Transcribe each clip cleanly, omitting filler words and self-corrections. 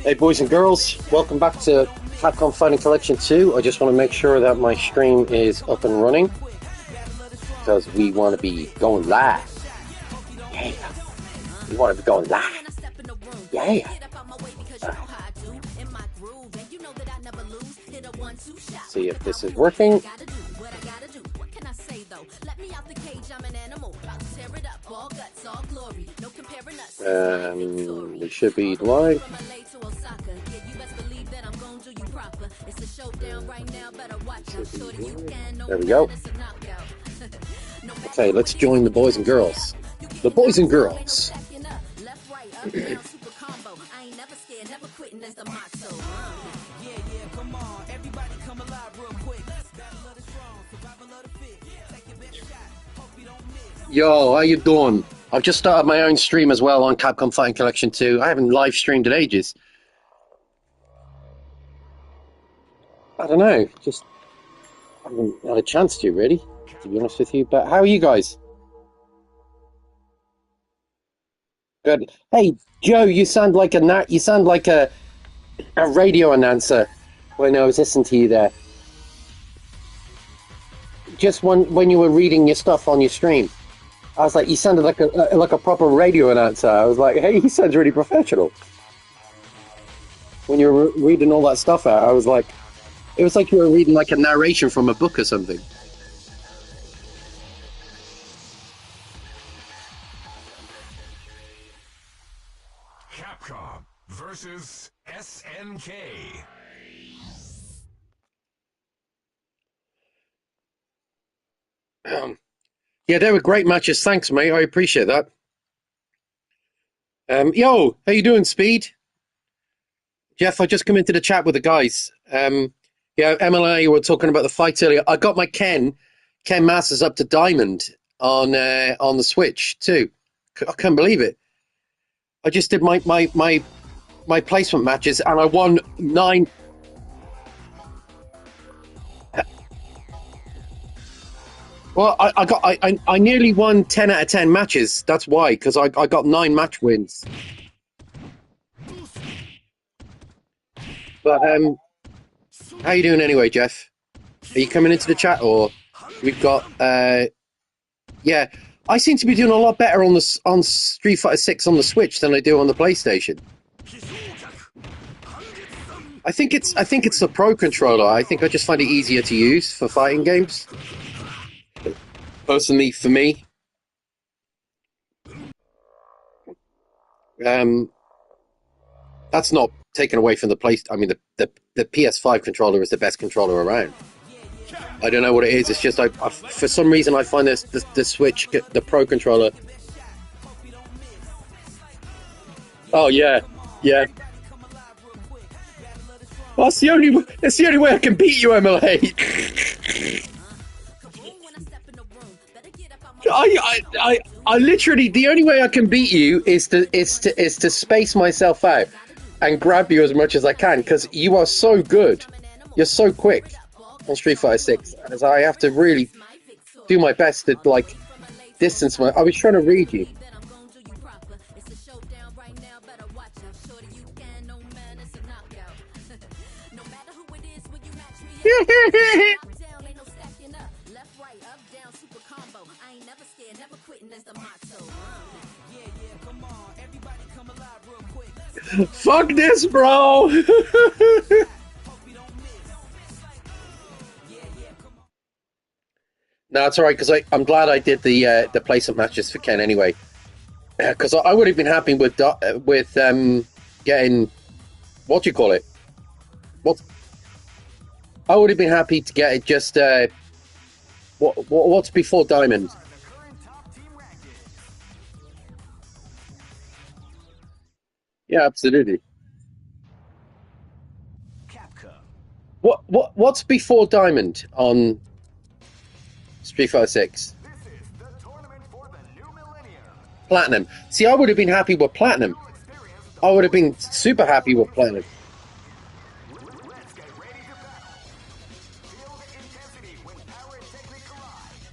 Hey boys and girls, welcome back to Capcom Fighting Collection 2. I just want to make sure that my stream is up and running because we want to be going live. Yeah, we want to be going live. Yeah. See if this is working. We should be live. There we go. Okay, let's join the boys and girls. The boys and girls. Yo, how you doing? I've just started my own stream as well on Capcom Fighting Collection 2. I haven't live streamed in ages. I don't know, just haven't had a chance to, really, to be honest with you. But how are you guys? Good. Hey, Joe, you sound like a radio announcer when I was listening to you there. Just when you were reading your stuff on your stream, I was like, you sounded like a proper radio announcer. I was like, hey, he sounds really professional. When you were reading all that stuff out, I was like, it was like you were reading like a narration from a book or something. Capcom versus SNK. Yeah, they were great matches. Thanks, mate. I appreciate that. Yo, how you doing, Speed? Jeff, I just come into the chat with the guys. Yeah, MLA were talking about the fights earlier. I got my Ken Masters up to Diamond on the Switch too. I can't believe it. I just did my placement matches and I won 9. Well, I nearly won 10 out of 10 matches. That's why, because I got 9 match wins. But how you doing anyway, Jeff? Are you coming into the chat, or we've got? Yeah, I seem to be doing a lot better on Street Fighter 6 on the Switch than I do on the PlayStation. I think it's the Pro controller. I think I just find it easier to use for fighting games. Personally, for me. That's not taken away from the place. I mean, the PS5 controller is the best controller around. I don't know what it is. It's just for some reason I find the Switch, the Pro controller. Oh yeah. Well, it's the only way I can beat you, MLA. I literally, the only way I can beat you is to space myself out and grab you as much as I can, because you are so good. You're so quick on Street Fighter 6, as I have to really do my best to like distance my. I was trying to read you. Fuck this, bro. No, it's all right, because I'm glad I did the placement matches for Ken anyway, because I would have been happy with getting, what do you call it? I would have been happy to get it just what's before Diamond. Yeah, absolutely. Capcom. What's before Diamond on Street Fighter 6? This is the tournament for the new millennium. Platinum. See, I would have been happy with Platinum. I would have been super happy with Platinum. Let's get ready to battle. Feel the intensity when power and technique collide.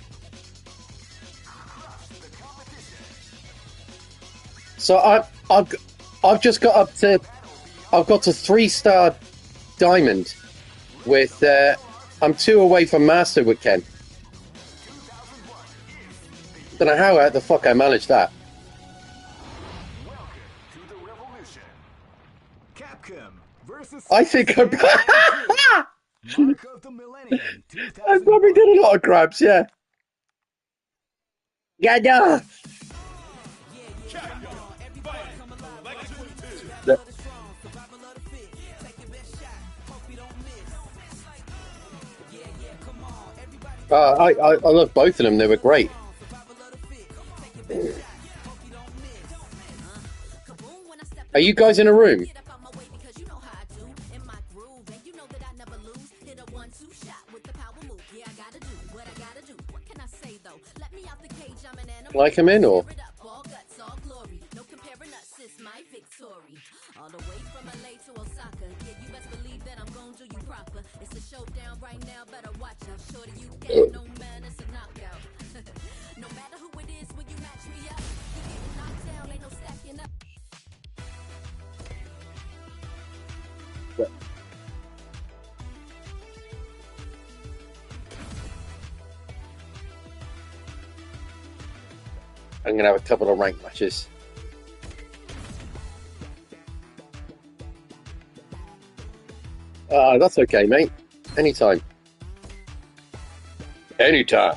Crush the competition. So I've just got up to I've got to 3-star diamond with. I'm 2 away from master with Ken. Don't know how the fuck I managed that. Welcome to the revolution. Capcom versus I think Mark of the Millennium I probably 2001. did a lot of grabs, yeah. Yeah, no. I love both of them. They were great. Are you guys in a room? Like him in, or? All the way from LA to Osaka. Yeah, you best believe that I'm gonna do you proper. It's a showdown right now, better watch out. Shorty, you got no man, it's a knockout. No matter who it is, when you match me up, you get knocked down, ain't no stacking up. I'm gonna have a couple of ranked matches. That's okay, mate. Anytime. Anytime.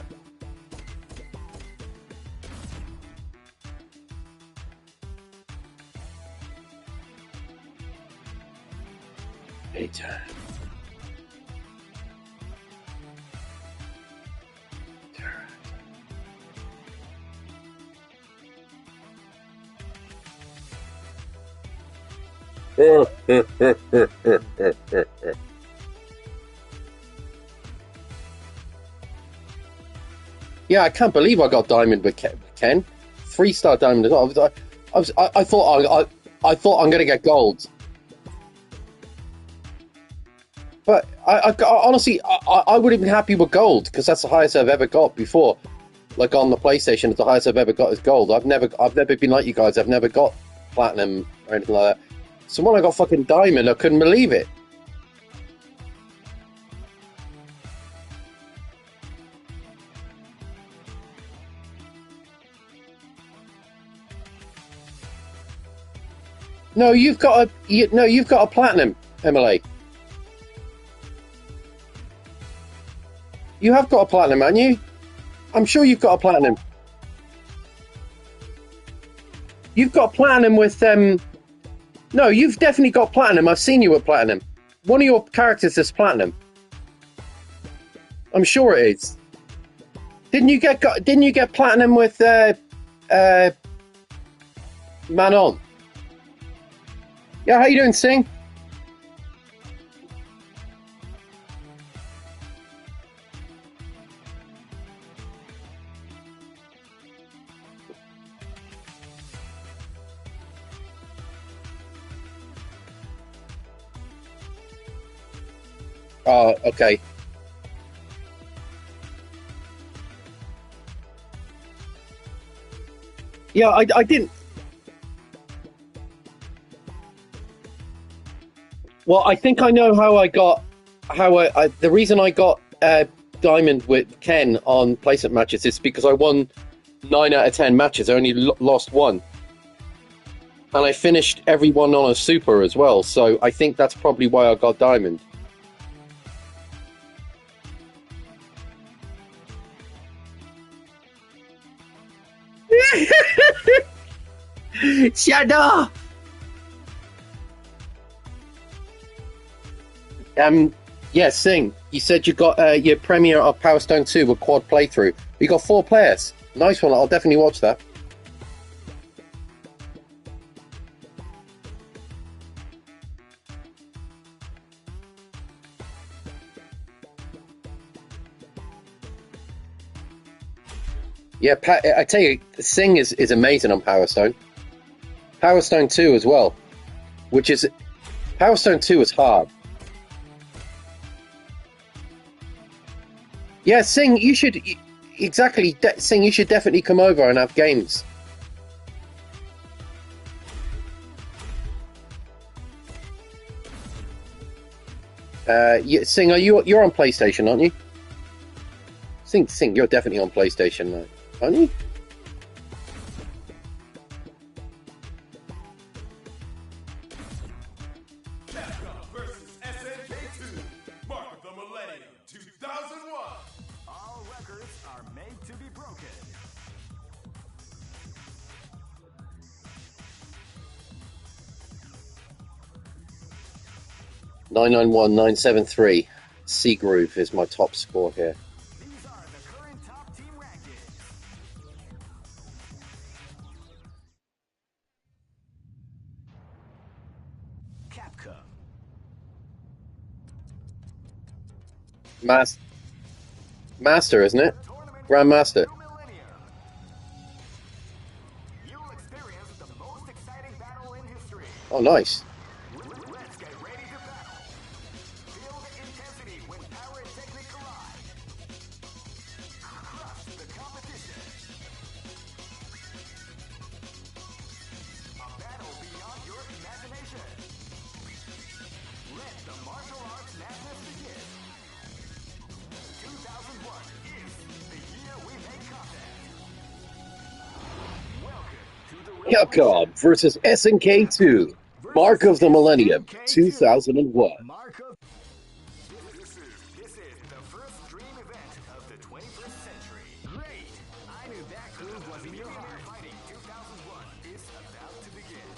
Anytime. Yeah, I can't believe I got diamond with Ken. 3-star diamond as well. I thought I'm gonna get gold, but I honestly I would have been happy with gold because that's the highest I've ever got before. Like on the PlayStation, it's the highest I've ever got is gold. I've never been like you guys. I've never got platinum or anything like that. So when I got fucking diamond, I couldn't believe it. No, you've got a platinum, Emily. You have got a platinum, haven't you? I'm sure you've got a platinum. You've got platinum with No, you've definitely got platinum. I've seen you at platinum. One of your characters is platinum. I'm sure it is. Didn't you get platinum with Manon? Yeah, how you doing, Sing? Oh, okay. Yeah, I didn't. Well, I think I know how I got the reason I got diamond with Ken on placement matches is because I won 9 out of 10 matches. I only lost one, and I finished every one on a super as well. So I think that's probably why I got diamond. Shut up. Yeah, Sing. You said you got your premiere of Power Stone 2 with quad playthrough. You got 4 players. Nice one. I'll definitely watch that. Yeah, I tell you, Sing is amazing on Power Stone. Power Stone 2 as well, which is Power Stone 2 is hard. Yeah, Sing, you should exactly. Sing, you should definitely come over and have games. Sing, you're on PlayStation, aren't you? Sing, you're definitely on PlayStation, aren't you? Capcom versus SNK2. Mark of the Millennium 2001. All records are made to be broken. Nine 971-973. C Groove is my top score here. These are the current top team rankings. Capcom. Master, isn't it? Grandmaster. You'll experience the most exciting battle in history. Oh, nice. Let's get ready to battle. Feel the intensity when power and technique collide. Crush the competition. A battle beyond your imagination. Let the martial arts madness begin. 2001 is the year we make contact. Welcome to the Capcom versus SNK2. Mark of the Millennium 2001. Mark of This is the first dream event of the 21st century. Great! I knew that groove was in your heart. Fighting 2001 is about to begin.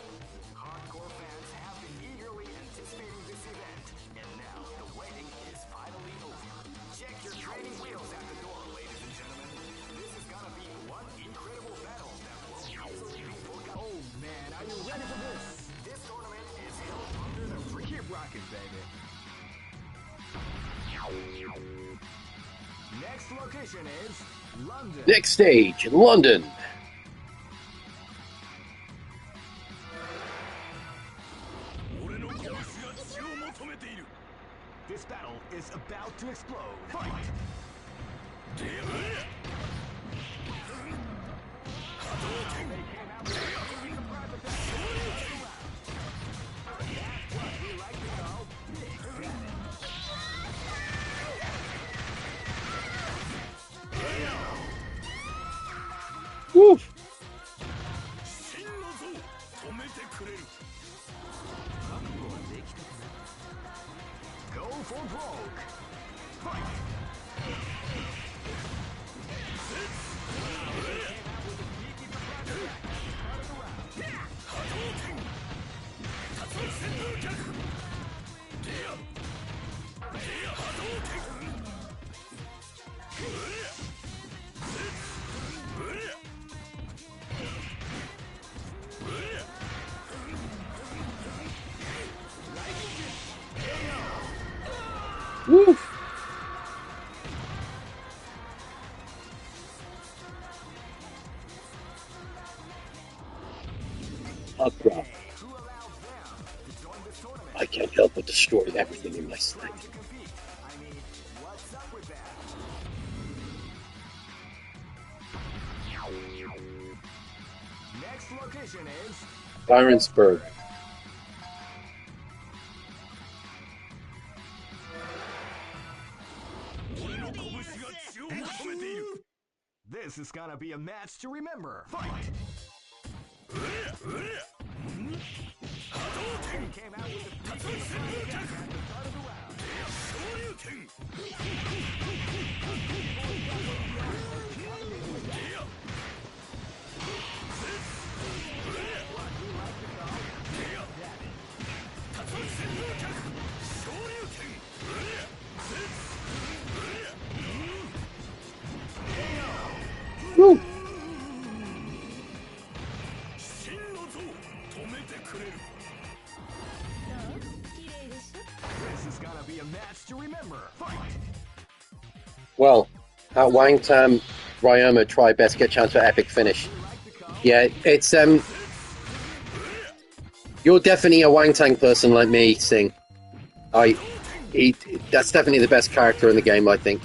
Hardcore fans have been eagerly anticipating this event, and now the waiting is finally over. Check your training wheels at the door, ladies and gentlemen. This is gonna be one incredible battle that will easily be forgotten. Oh man, are you ready for this? This tournament is held under the free. Keep rocking, baby. Next location is London. Next stage, London. This battle is about to explode. Fight! Woo. Go for broke. Fight! Woo. Oh, crap. I can't help but destroy everything in my sight. I mean, what's up with that? Next location is Ironsburg. This is gonna be a match to remember. Fight! He came out with the at the start of the round. Woo. This is gonna be a match to remember. Fight! Well, at Wang Tam, Ryoma try best get chance for epic finish. Yeah, it's you're definitely a Wang Tang person like me, Sing. That's definitely the best character in the game, I think.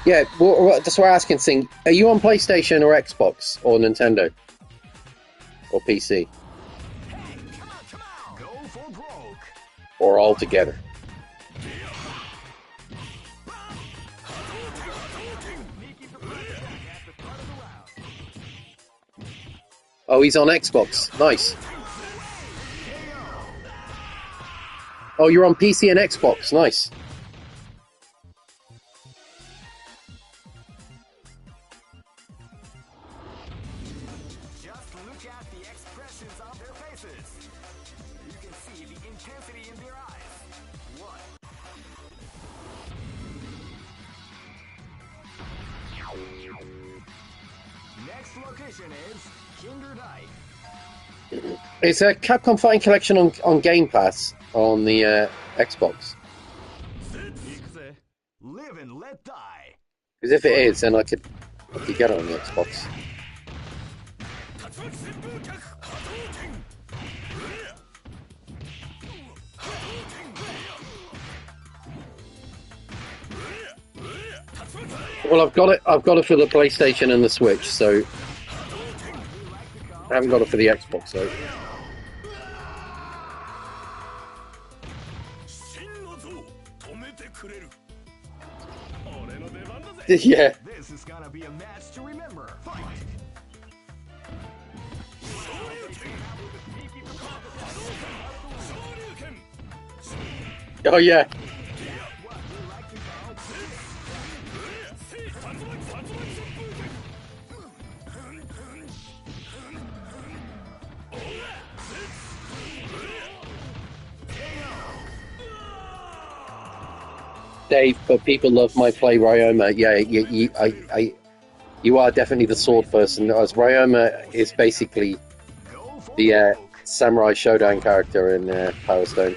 Yeah, well, that's what I'm asking, Sing. Are you on PlayStation or Xbox or Nintendo or PC? or all together. Oh, he's on Xbox. Nice. Oh, you're on PC and Xbox. Nice. Just look at the expressions on their faces. You can see the intensity in their eyes. What? Next location is Kinderdike. It's a Capcom Fighting Collection on Game Pass on the Xbox. Live and let die. Because if it is, then I could get it on the Xbox. Well, I've got it for the PlayStation and the Switch, so I haven't got it for the Xbox though. Yeah. This is gonna be a match to remember. Fight! Oh yeah. Dave, but people love my play Ryoma. Yeah, you are definitely the sword person. As Ryoma is basically the Samurai Showdown character in Power Stone.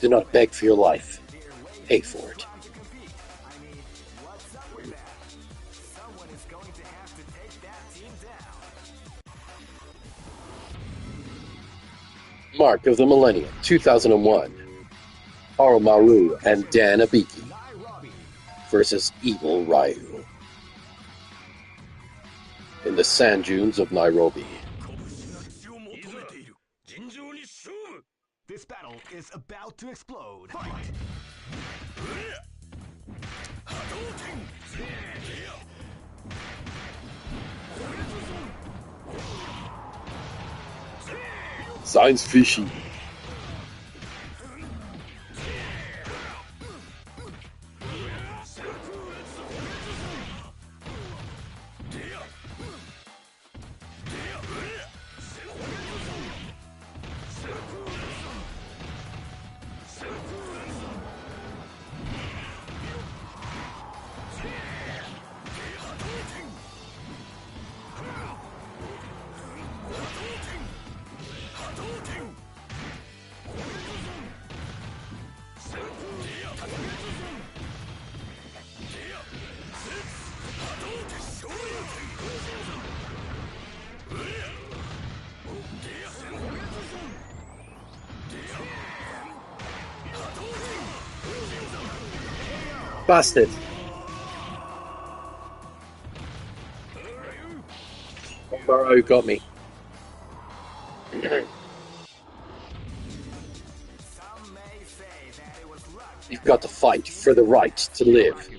Do not beg for your life. Pay for it. Mark of the Millennium, 2001. Oromaru and Dan Abiki versus Evil Ryu in the sand dunes of Nairobi. This battle is about to explode. Fight! Science fishy. Bastard. Burrow got me. You've got to fight for the right to live.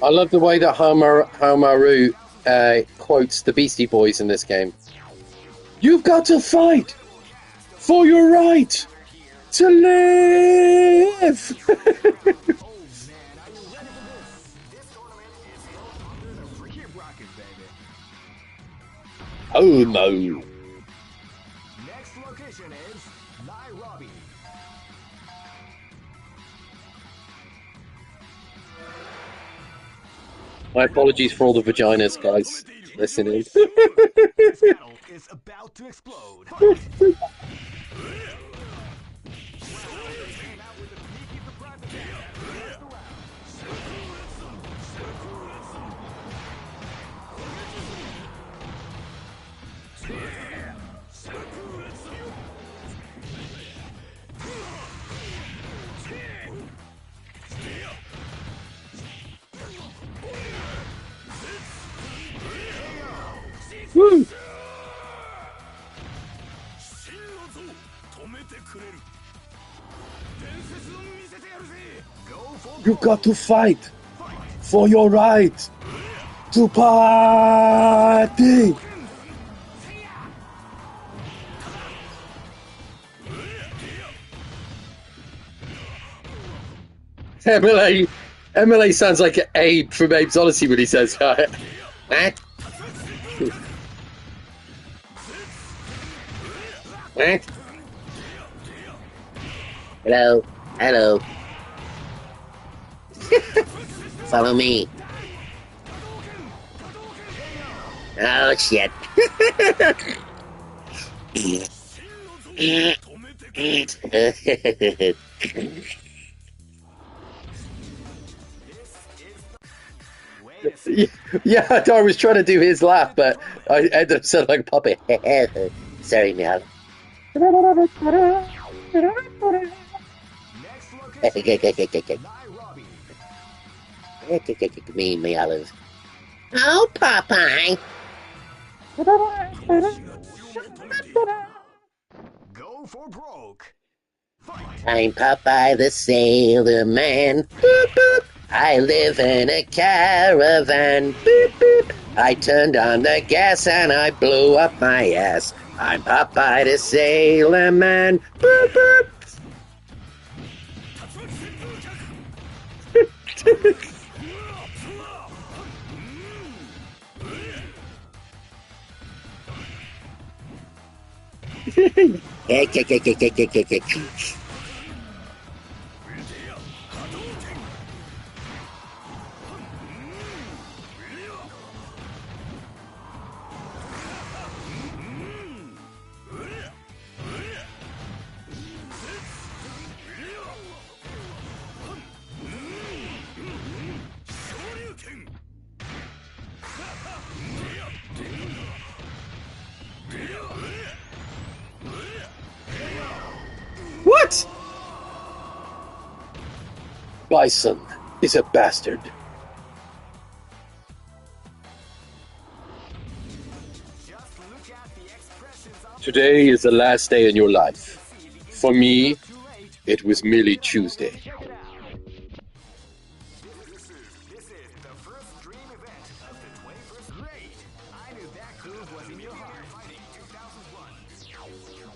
I love the way that Hamaru quotes the Beastie Boys in this game. You've got to fight for your right to live. Oh no. Next location is Nairobi. My apologies for all the vaginas, guys, listening. This battle is about to explode. Fight! Came out with a sneaky surprise attack at the end of the round. Woo! You got to fight for your right to party. MLA sounds like Abe from Abe's Odyssey when he says that. Hello, hello. Follow me. Oh shit. Yeah, I was trying to do his laugh, but I ended up sounding like a puppet. Sorry, meow. Next location, Nairobi. Me, me olive. Oh, Popeye. Go for broke. Fight! I'm Popeye the Sailor Man. Boop, boop. I live in a caravan. Boop, boop. I turned on the gas and I blew up my ass. I'm Popeye the Sailor Man. Boop, boop. What? Bison is a bastard. Today is the last day in your life. For me, it was merely Tuesday. This is the first dream event of the 21st. Great! I knew that groove was in your heart. Fighting 2001.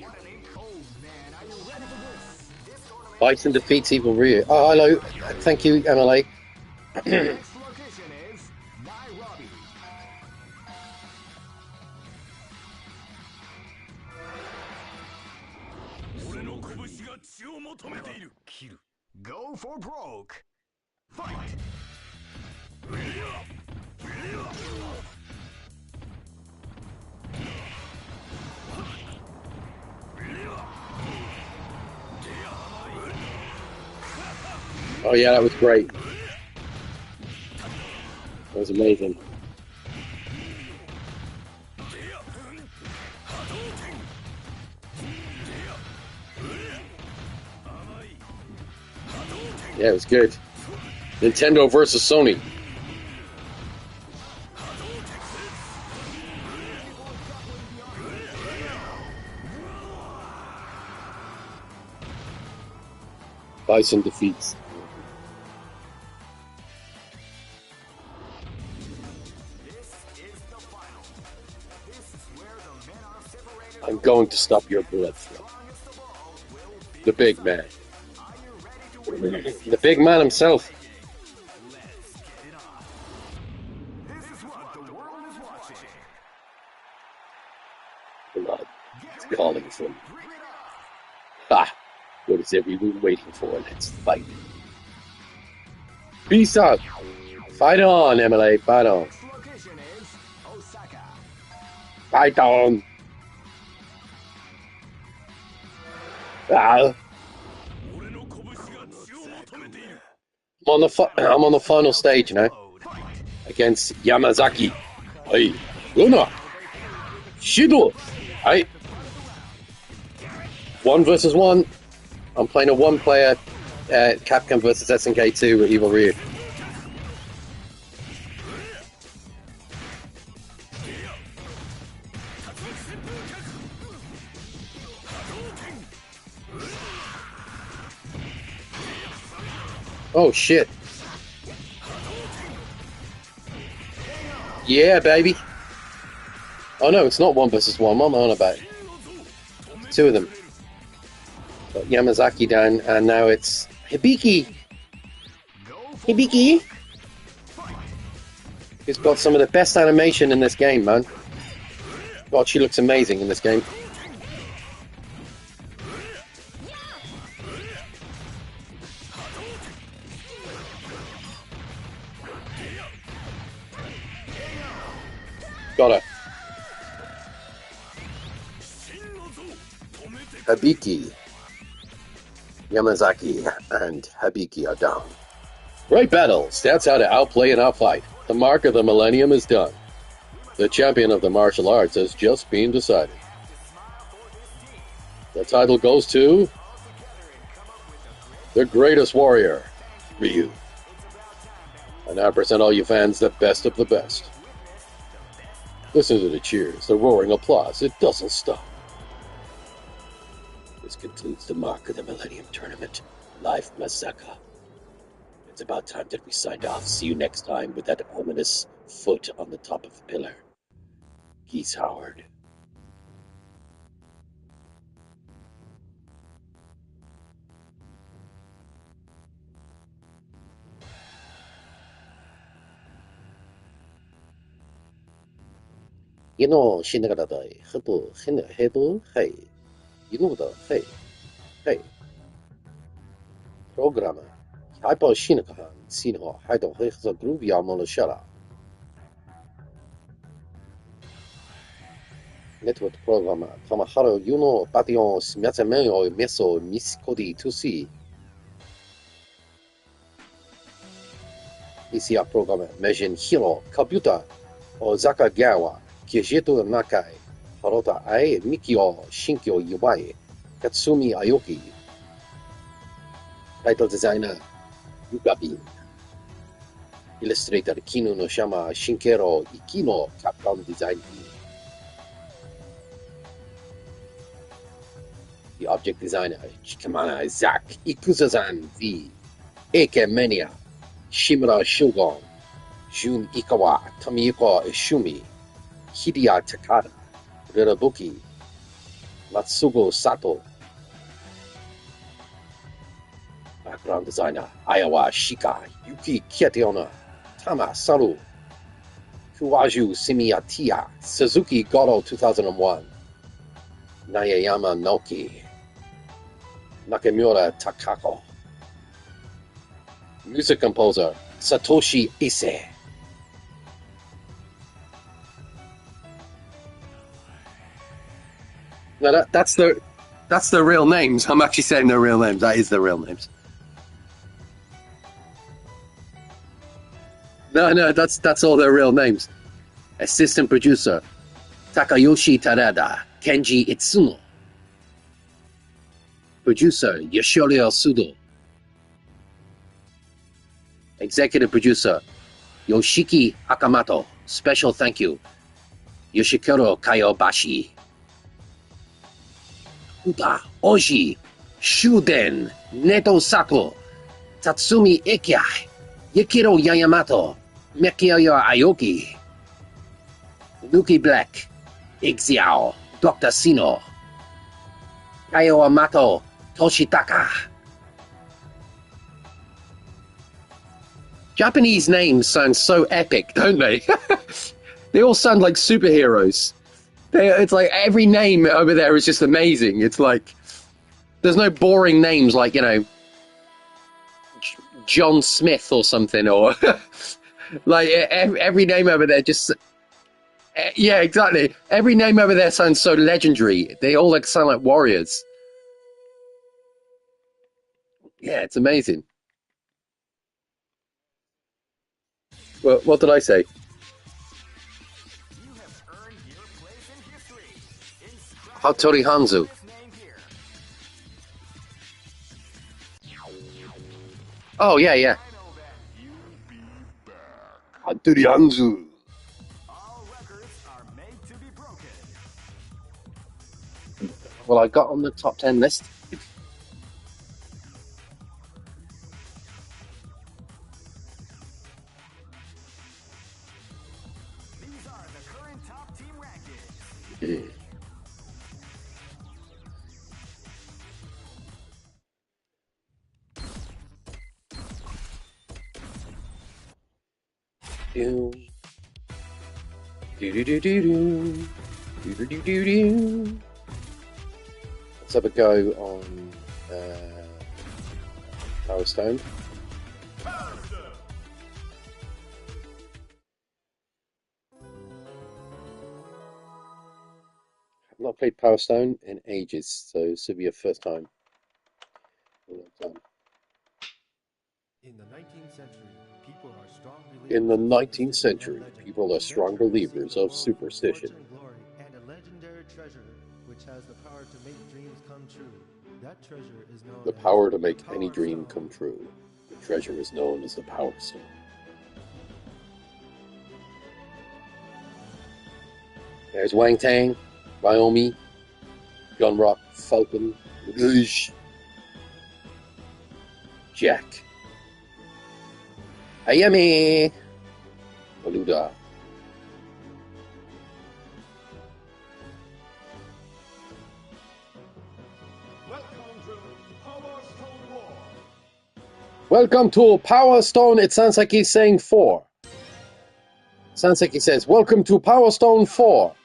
What an oh man, are you ready for this? Bison defeats Evil Ryu. Oh, hello. Thank you, MLA. Next location is Nairobi. Go for broke. Fight! Oh yeah, that was great. That was amazing. Yeah, it was good. Nintendo versus Sony. Bison defeats. I'm going to stop your blood flow. The big man. The big man himself. This is what the world is watching. Blood. It's calling for me. Ha! What is everyone waiting for? Let's fight. Peace out. Fight on, Emily. Fight on. Next location is Osaka. Fight on. Ah. I'm on the final stage now against Yamazaki. Hey, Luna. Shido. Hey. 1 versus 1. I'm playing a one-player Capcom versus SNK 2 with Evil Ryu. Oh shit. Yeah, baby. Oh no, it's not 1 versus 1. What am I on about? 2 of them. Got Yamazaki down, and now it's Hibiki. Hibiki. He's got some of the best animation in this game, man. God, she looks amazing in this game. Got her. Hibiki. Yamazaki and Hibiki are down. Great battles. That's how to outplay and outfight. The mark of the millennium is done. The champion of the martial arts has just been decided. The title goes to the greatest warrior, Ryu. I now present all you fans the best of the best. Listen to the cheers, the roaring applause. It doesn't stop. This concludes the mark of the Millennium Tournament. Live from Osaka. It's about time that we signed off. See you next time with that ominous foot on the top of the pillar. Geese Howard. You know, Shinagada, Hedo, Hedo, hey. You know the, hey. Hey. Programmer. Hypo Shinakahan, Sino, Hido, Hexa, Groovia, Monoshara. Network programmer. Tamaharo, you know, Bation, Smiatsameo, Meso, Miss Cody, 2C. ECR programmer. Meijin Hiro, Kabuta, Ozaka Gawa. Kijeto Nakai, Harota Ai, Mikio, Shinkyo Iwai, Katsumi Aoki. Title designer, Yugabi. Illustrator, Kinu no Shama, Shinkero, Ikino, Capcom design team. The object designer, Chikamana Zak, Ikuzazan V, Eike Mania, Shimura Shogun, Jun Ikawa, Tomiyuko Ishumi. Hideya Takada, Rirabuki, Matsugo Sato. Background designer, Ayawa Shika, Yuki Kieteona, Tama Saru, Kuwaju Simiyatia, Suzuki Goro 2001, Nayayama Naoki, Nakamura Takako. Music composer, Satoshi Ise. No, that's the real names. I'm actually saying their real names. That is their real names. No, that's all their real names. Assistant producer, Takayoshi Tarada, Kenji Itsuno. Producer, Yoshori Sudo. Executive producer, Yoshiki Akamoto. Special thank you, Yoshikuro Kayobashi. Uta, Oji, Shuden, Neto Sato, Tatsumi Ikiai, Yukiro Yamamoto, Mekiyo Aoki, Nuki Black, Ixiao, Dr. Sino, Kayo Amato, Toshitaka. Japanese names sound so epic, don't they? They all sound like superheroes. It's like every name over there is just amazing. It's like there's no boring names like, you know, John Smith or something, or like every name over there just. Yeah, exactly. Every name over there sounds so legendary. They all like sound like warriors. Yeah, it's amazing. Well, what did I say? You have earned your place in history. Hattori Hanzo. His name here. Oh, yeah, yeah. I know that you be back. Hattori Hanzo. All records are made to be broken. Well, I got on the top 10 list. These are the current top team rankings. Do do do do do do do do do. Let's have a go on Power Stone. I've not played Power Stone in ages, so this will be a first time. In the 19th century, people are strong believers In the of 19th superstition century, and legend. people are strong Therefore, believers seek the of world for superstition. fortune, glory, and a legendary treasure which has the power to make dreams come true. That treasure is known The as power to make Power any dream Stone. come true. The treasure is known as the Power Stone. There's Wang Tang, Wyoming, John Rock, Falcon, Rouge, Jack, Ayame, Maluda. Welcome to Power Stone. It sounds like he's saying 4. Sounds like he says, welcome to Power Stone 4.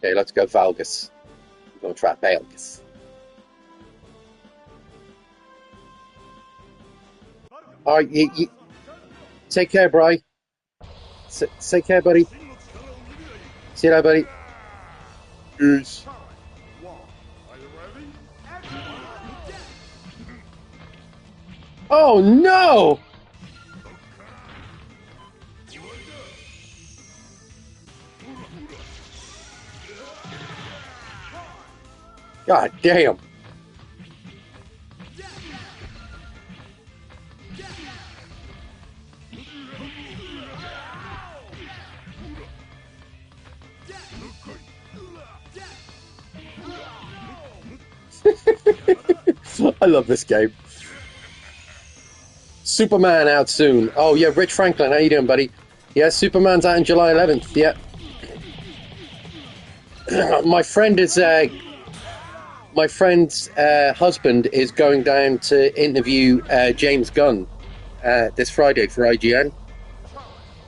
Okay, let's go Valgus. We're going to try Valgus. All right, you take care, Bri. Take care, buddy. See you later, buddy. Peace. Oh, no! God damn. I love this game. Superman out soon. Oh yeah, Rich Franklin, how you doing, buddy? Yeah, Superman's out on July 11th. Yeah. My friend's husband is going down to interview James Gunn this Friday for IGN,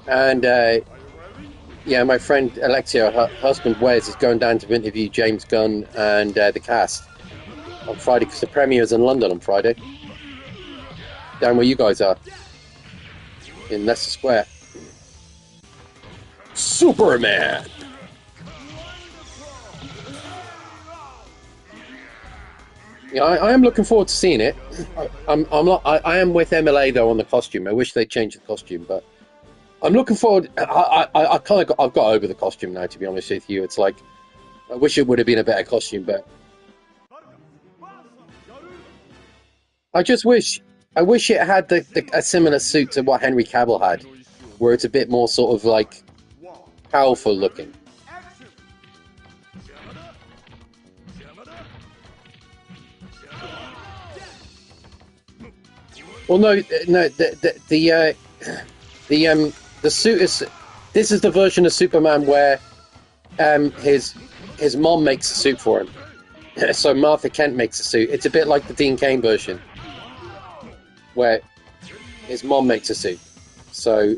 and yeah, my friend Alexia, her husband Wes, is going down to interview James Gunn and the cast on Friday because the premiere's in London on Friday. Down where you guys are, in Leicester Square. Superman. Yeah, I am looking forward to seeing it. I'm not. I am with MLA though on the costume. I wish they'd change the costume, but I'm looking forward. I kind of I've got over the costume now. To be honest with you, it's like I wish it would have been a better costume, but I just wish. I wish it had a similar suit to what Henry Cavill had, where it's a bit more sort of like powerful looking. Well, no, the suit is. This is the version of Superman where his mom makes a suit for him. So Martha Kent makes a suit. It's a bit like the Dean Cain version, where His mom makes a suit, so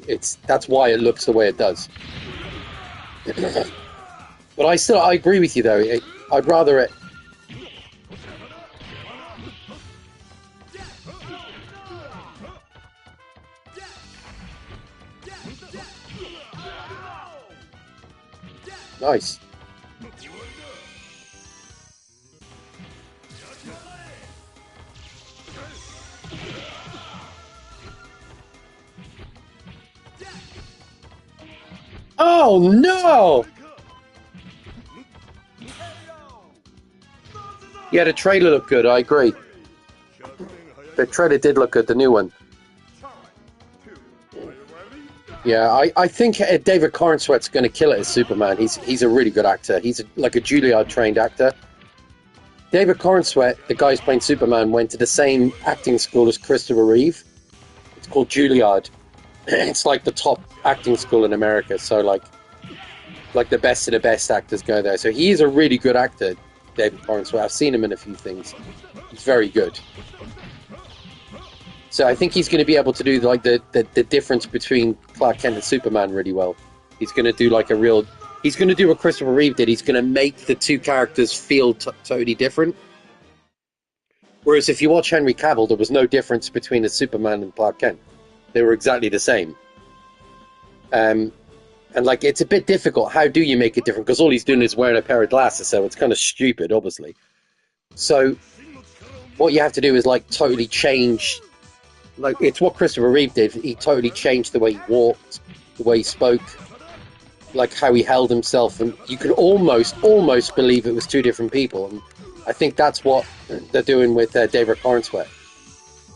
that's why it looks the way it does. But I agree with you though. I'd rather it. Nice. Oh no! Yeah, the trailer looked good, I agree. The trailer did look good, the new one. Yeah, I think David Corenswet's going to kill it as Superman. He's a really good actor. He's like a Juilliard-trained actor. David Corenswet, the guy who's playing Superman, went to the same acting school as Christopher Reeve. It's called Juilliard. It's like the top acting school in America, so like the best of the best actors go there. So he is a really good actor, David Corenswet. I've seen him in a few things. He's very good. So I think he's going to be able to do like the difference between Clark Kent and Superman really well. He's going to do like he's going to do what Christopher Reeve did. He's going to make the two characters feel totally different. Whereas if you watch Henry Cavill, there was no difference between the Superman and Clark Kent. They were exactly the same. And like, it's a bit difficult. How do you make it different? Because all he's doing is wearing a pair of glasses, so it's kind of stupid, obviously. So what you have to do is like totally change. Like, it's what Christopher Reeve did. He totally changed the way he walked, the way he spoke, like how he held himself, and you could almost believe it was two different people. And I think that's what they're doing with David Corenswet,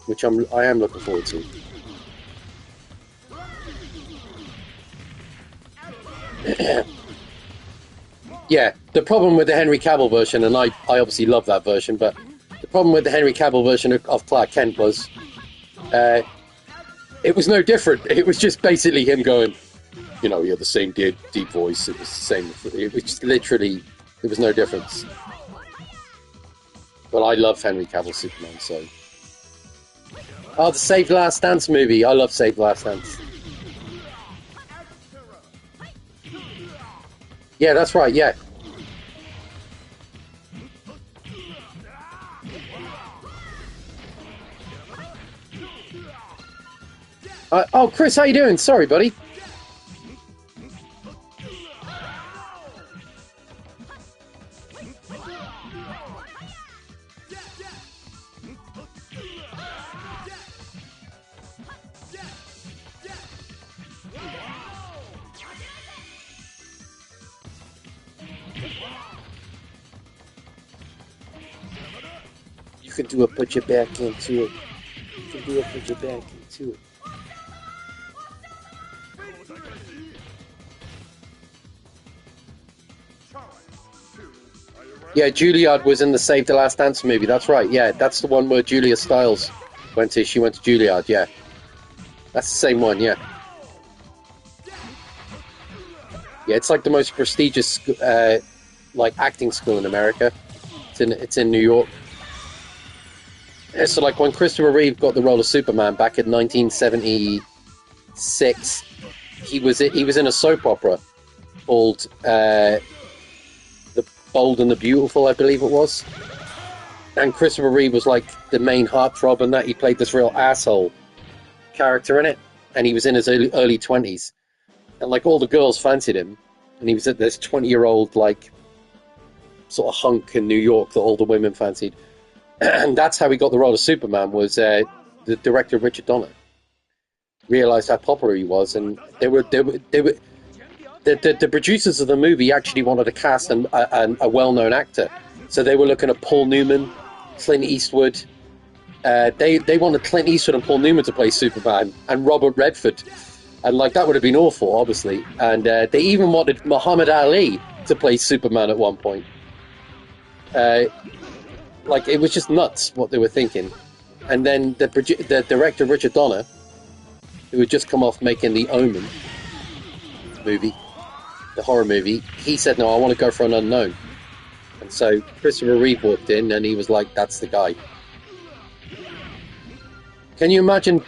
which I am looking forward to. Yeah, the problem with the Henry Cavill version, and I obviously love that version, but the problem with the Henry Cavill version of Clark Kent was it was no different. It was just basically him going, you know, he had the same deep voice. It was the same. It was just literally, there was no difference. But I love Henry Cavill Superman, so. Oh, the Save the Last Dance movie. I love Save the Last Dance. Yeah, that's right, yeah. Oh, Chris, how you doing? Sorry, buddy. You can do it, put your back into it. You can do it, put your back into it. Yeah, Juilliard was in the Save the Last Dance movie. That's right. Yeah, that's the one where Julia Stiles went to. She went to Juilliard. Yeah, that's the same one. Yeah, yeah. It's like the most prestigious like acting school in America. It's in New York. Yeah, so like when Christopher Reeve got the role of Superman back in 1976, he was in a soap opera called Bold and the Beautiful, I believe it was. And Christopher Reeve was like the main heartthrob in that. He played this real asshole character in it, and he was in his early 20s, and like all the girls fancied him, and he was this 20-year-old like sort of hunk in New York that all the women fancied. And that's how he got the role of Superman. Was the director Richard Donner realized how popular he was, and they were the producers of the movie actually wanted to cast a well-known actor. So they were looking at Paul Newman, Clint Eastwood. They wanted Clint Eastwood and Paul Newman to play Superman, and Robert Redford. And like that would have been awful, obviously. And they even wanted Muhammad Ali to play Superman at one point. Like, it was just nuts what they were thinking. And then the director Richard Donner, who had just come off making the Omen movie, the horror movie, he said, no, I want to go for an unknown. And so Christopher Reeve walked in, and he was like, that's the guy. Can you imagine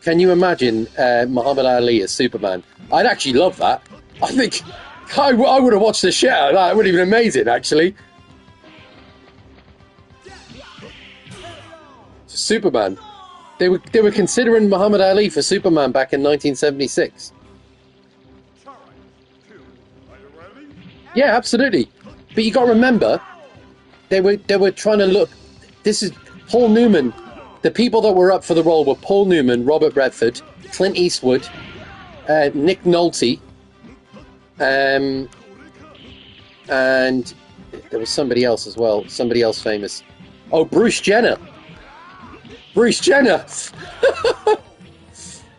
Can you imagine Muhammad Ali as Superman? I'd actually love that. I think I would have watched the shit out of that. It would have been amazing, actually. Superman. They were considering Muhammad Ali for Superman back in 1976. Yeah, absolutely. But you got to remember, they were trying to look. This is Paul Newman. The people that were up for the role were Paul Newman, Robert Redford, Clint Eastwood, Nick Nolte, and there was somebody else as well. Somebody else famous. Oh, Bruce Jenner. Bruce Jenner.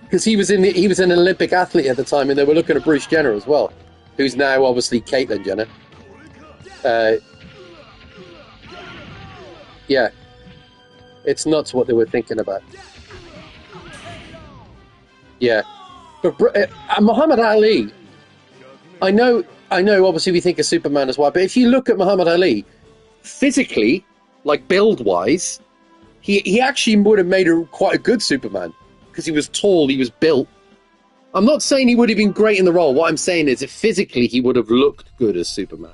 Because he was an Olympic athlete at the time, and they were looking at Bruce Jenner as well, who's now obviously Caitlyn Jenner. Yeah. It's nuts what they were thinking about. Yeah. But Muhammad Ali, I know, obviously we think of Superman as well, but if you look at Muhammad Ali, physically, like build-wise, he actually would have made quite a good Superman, because he was tall, he was built. I'm not saying he would have been great in the role. What I'm saying is that physically he would have looked good as Superman.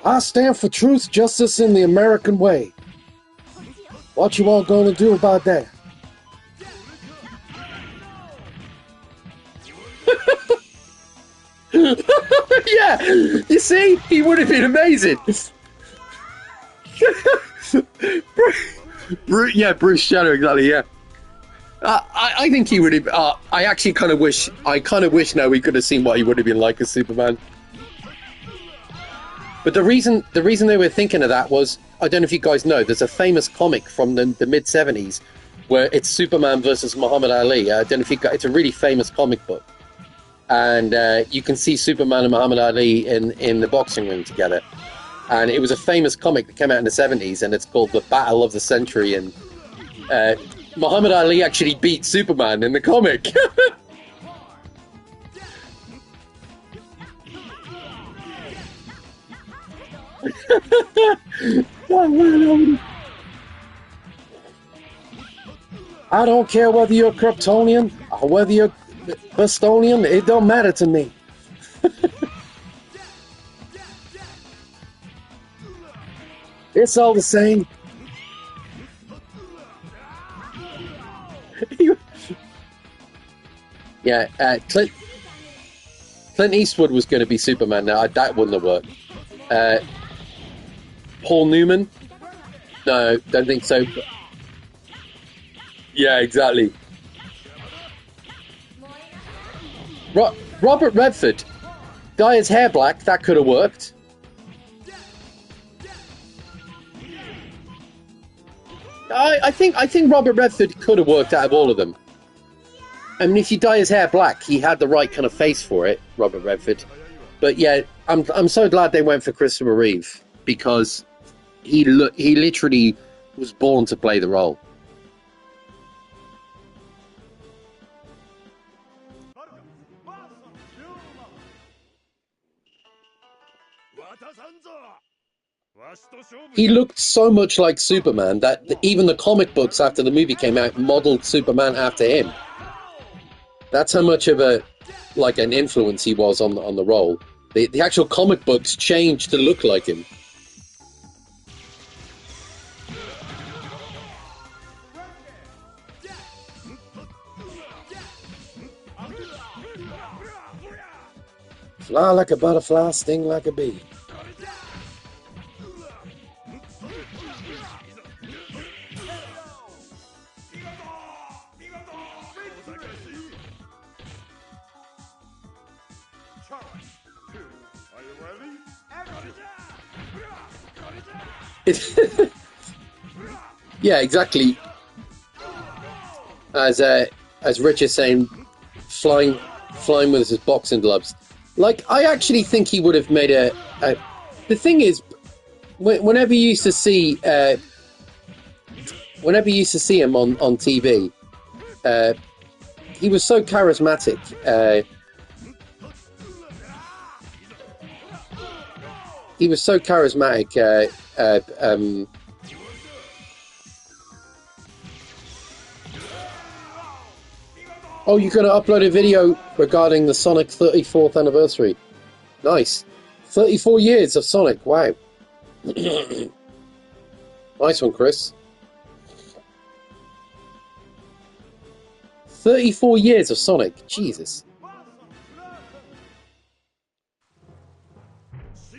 I stand for truth, justice, and the American way. What you all gonna do about that? Yeah, you see, he would have been amazing. Yeah, Bruce Jenner, exactly. Yeah, I think he would have. I actually kind of wish now we could have seen what he would have been like as Superman. But the reason they were thinking of that was, I don't know if you guys know, there's a famous comic from the mid '70s where it's Superman versus Muhammad Ali. I don't know if you guys, it's a really famous comic book. And you can see Superman and Muhammad Ali in the boxing ring together. And it was a famous comic that came out in the 70s, and it's called The Battle of the Century. And Muhammad Ali actually beat Superman in the comic. I don't care whether you're Kryptonian or whether you're Bostonian, it don't matter to me. It's all the same. Yeah, Clint Eastwood was going to be Superman. Now that wouldn't have worked. Paul Newman? No, don't think so. Yeah, exactly. Robert Redford, dye his hair black. That could have worked. I think Robert Redford could have worked out of all of them. I mean, if you dye his hair black, he had the right kind of face for it, Robert Redford. But yeah, I'm so glad they went for Christopher Reeve, because he literally was born to play the role. He looked so much like Superman that even the comic books after the movie came out modeled Superman after him. That's how much of an influence he was on the role. The actual comic books changed to look like him. Fly like a butterfly, sting like a bee. Yeah, exactly. As Rich is saying, flying with his boxing gloves. Like, I actually think he would have made a. The thing is, whenever you used to see him on TV, he was so charismatic. he was so charismatic. Oh, you're going to upload a video regarding the Sonic 34th anniversary. Nice. 34 years of Sonic. Wow. Nice one, Chris. 34 years of Sonic. Jesus.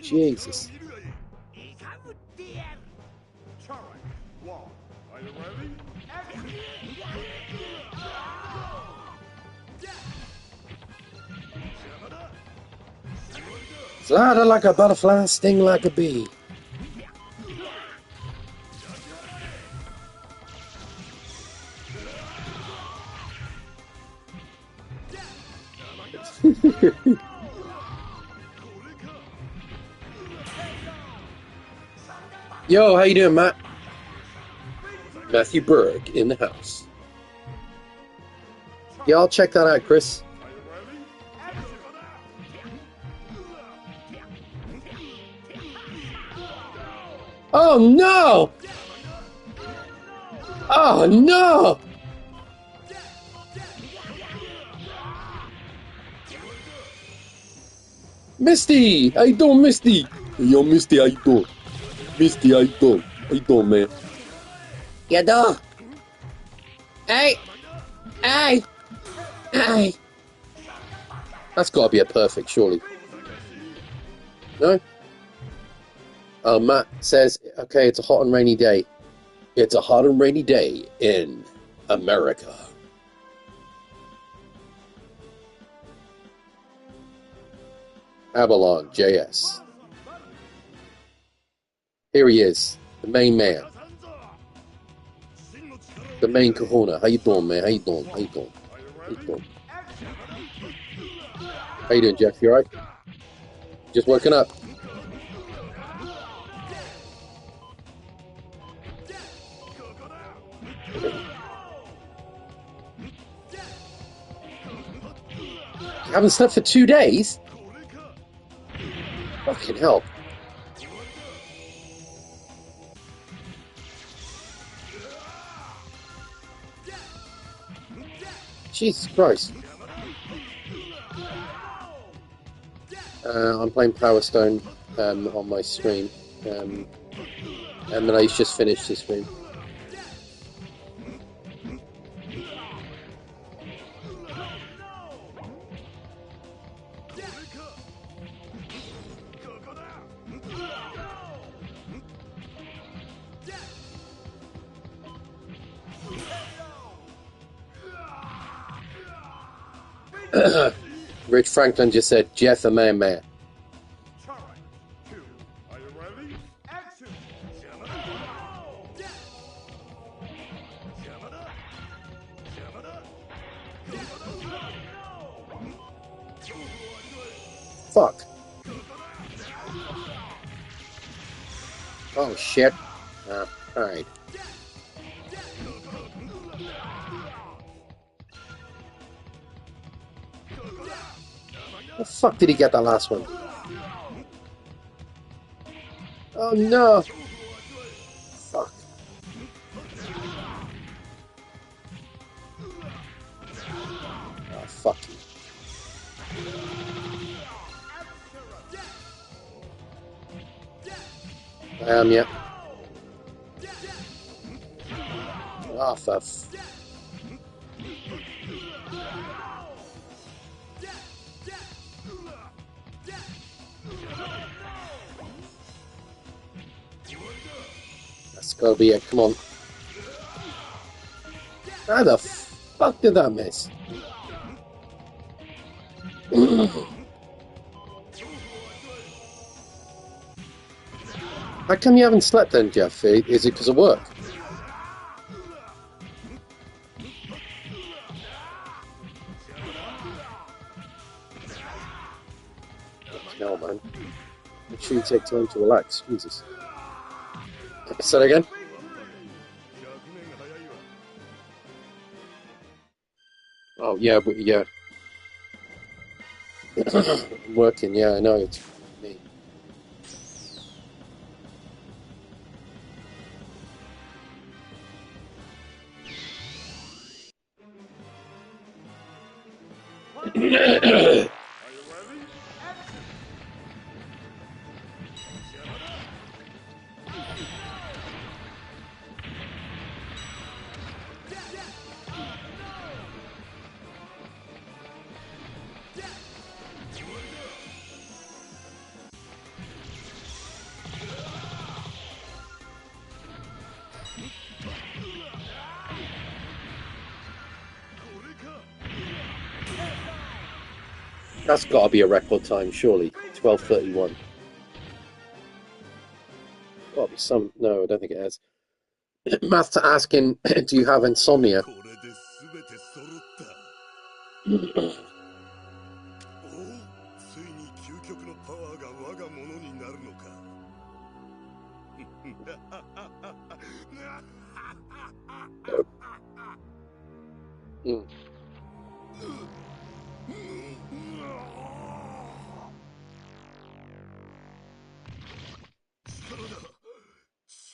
Jesus. Flutter like a butterfly, sting like a bee. Yo, how you doing, Matt? Matthew Berg in the house. Yeah, I'll check that out, Chris. Oh no! Oh no! Misty! How you doing, Misty? Yo, Misty, how you doing? Misty, how you doing? How you doing, man? You do? Hey! Hey! Hey! That's got to be a perfect, surely. No? Matt says, okay, it's a hot and rainy day. It's a hot and rainy day in America. Avalon JS. Here he is, the main man. The main kahuna. How you doing, man? How you doing? How you doing? How you doing? How you doing, Jeff? You alright? Just waking up. You haven't slept for 2 days? Fucking hell. Jesus Christ. I'm playing Power Stone on my stream. And then I just finished the stream. Rich Franklin just said, Jeff, a man, man. Fuck. Oh, shit. Alright. The fuck did he get that last one? Oh no! Fuck. Oh, fuck you. Yeah. Oh, for that's gotta be it, come on. How the fuck did that miss? How come you haven't slept then, Jeff? Is it because of work? No, man. Make sure you take time to relax. Jesus. Say that again? Oh, yeah, but yeah. I'm working, yeah, I know. It's me. That's got to be a record time, surely. 12:31. Got to be some. No, I don't think it has. Master asking, do you have insomnia? これで全て揃ったおおついに究極のパワーが我が物になるのかうん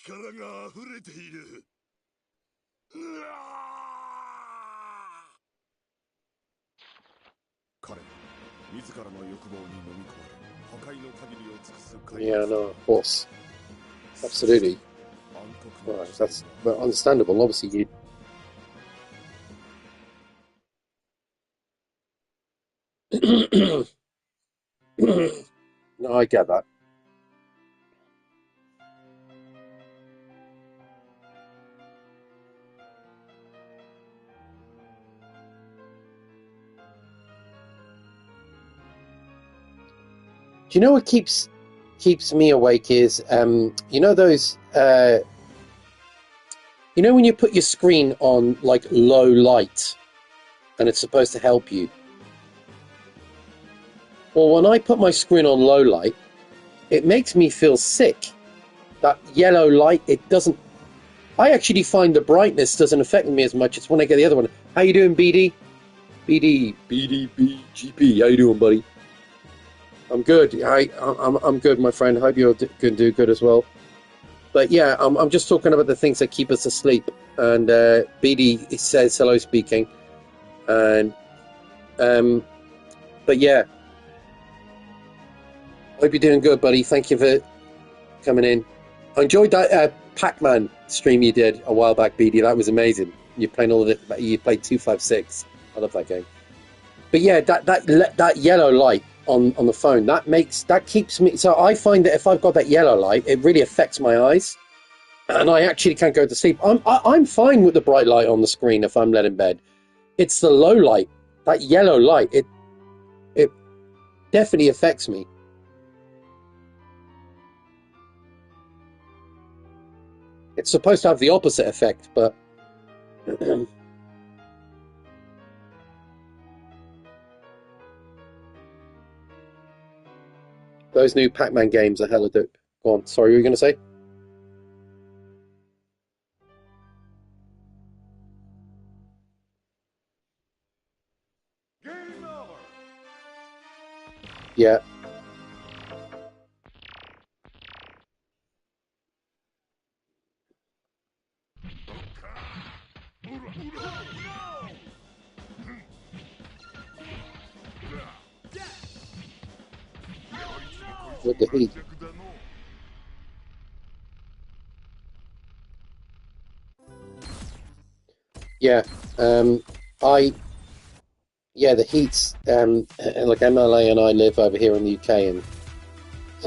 力が溢れている彼は自らの欲望に飲み込まれ破壊の限りを尽くす Yeah, no, of course. Absolutely. Right, that's well, understandable. Obviously, you. No, I get that. Do you know what keeps me awake is you know those you know when you put your screen on like low light and it's supposed to help you. Well, when I put my screen on low light, it makes me feel sick. That yellow light, it doesn't. I actually find the brightness doesn't affect me as much as when I get the other one. How you doing, BD? BGP. How you doing, buddy? I'm good. I'm good, my friend. I hope you're going to do good as well. But yeah, I'm just talking about the things that keep us asleep. And BD says hello, speaking. And but yeah, hope you're doing good, buddy. Thank you for coming in. I enjoyed that Pac-Man stream you did a while back, BD. That was amazing. You're playing all of it. You played 256. I love that game. But yeah, that yellow light on the phone, that keeps me. So I find that if I've got that yellow light, it really affects my eyes, and I actually can't go to sleep. I'm fine with the bright light on the screen if I'm led in bed. It's the low light, that yellow light. It definitely affects me. It's supposed to have the opposite effect, but those new Pac-Man games are hella dope. Go on. Sorry, what were you going to say? Game over. Yeah. With the heat. Yeah. The heat's like MLA and I live over here in the UK, and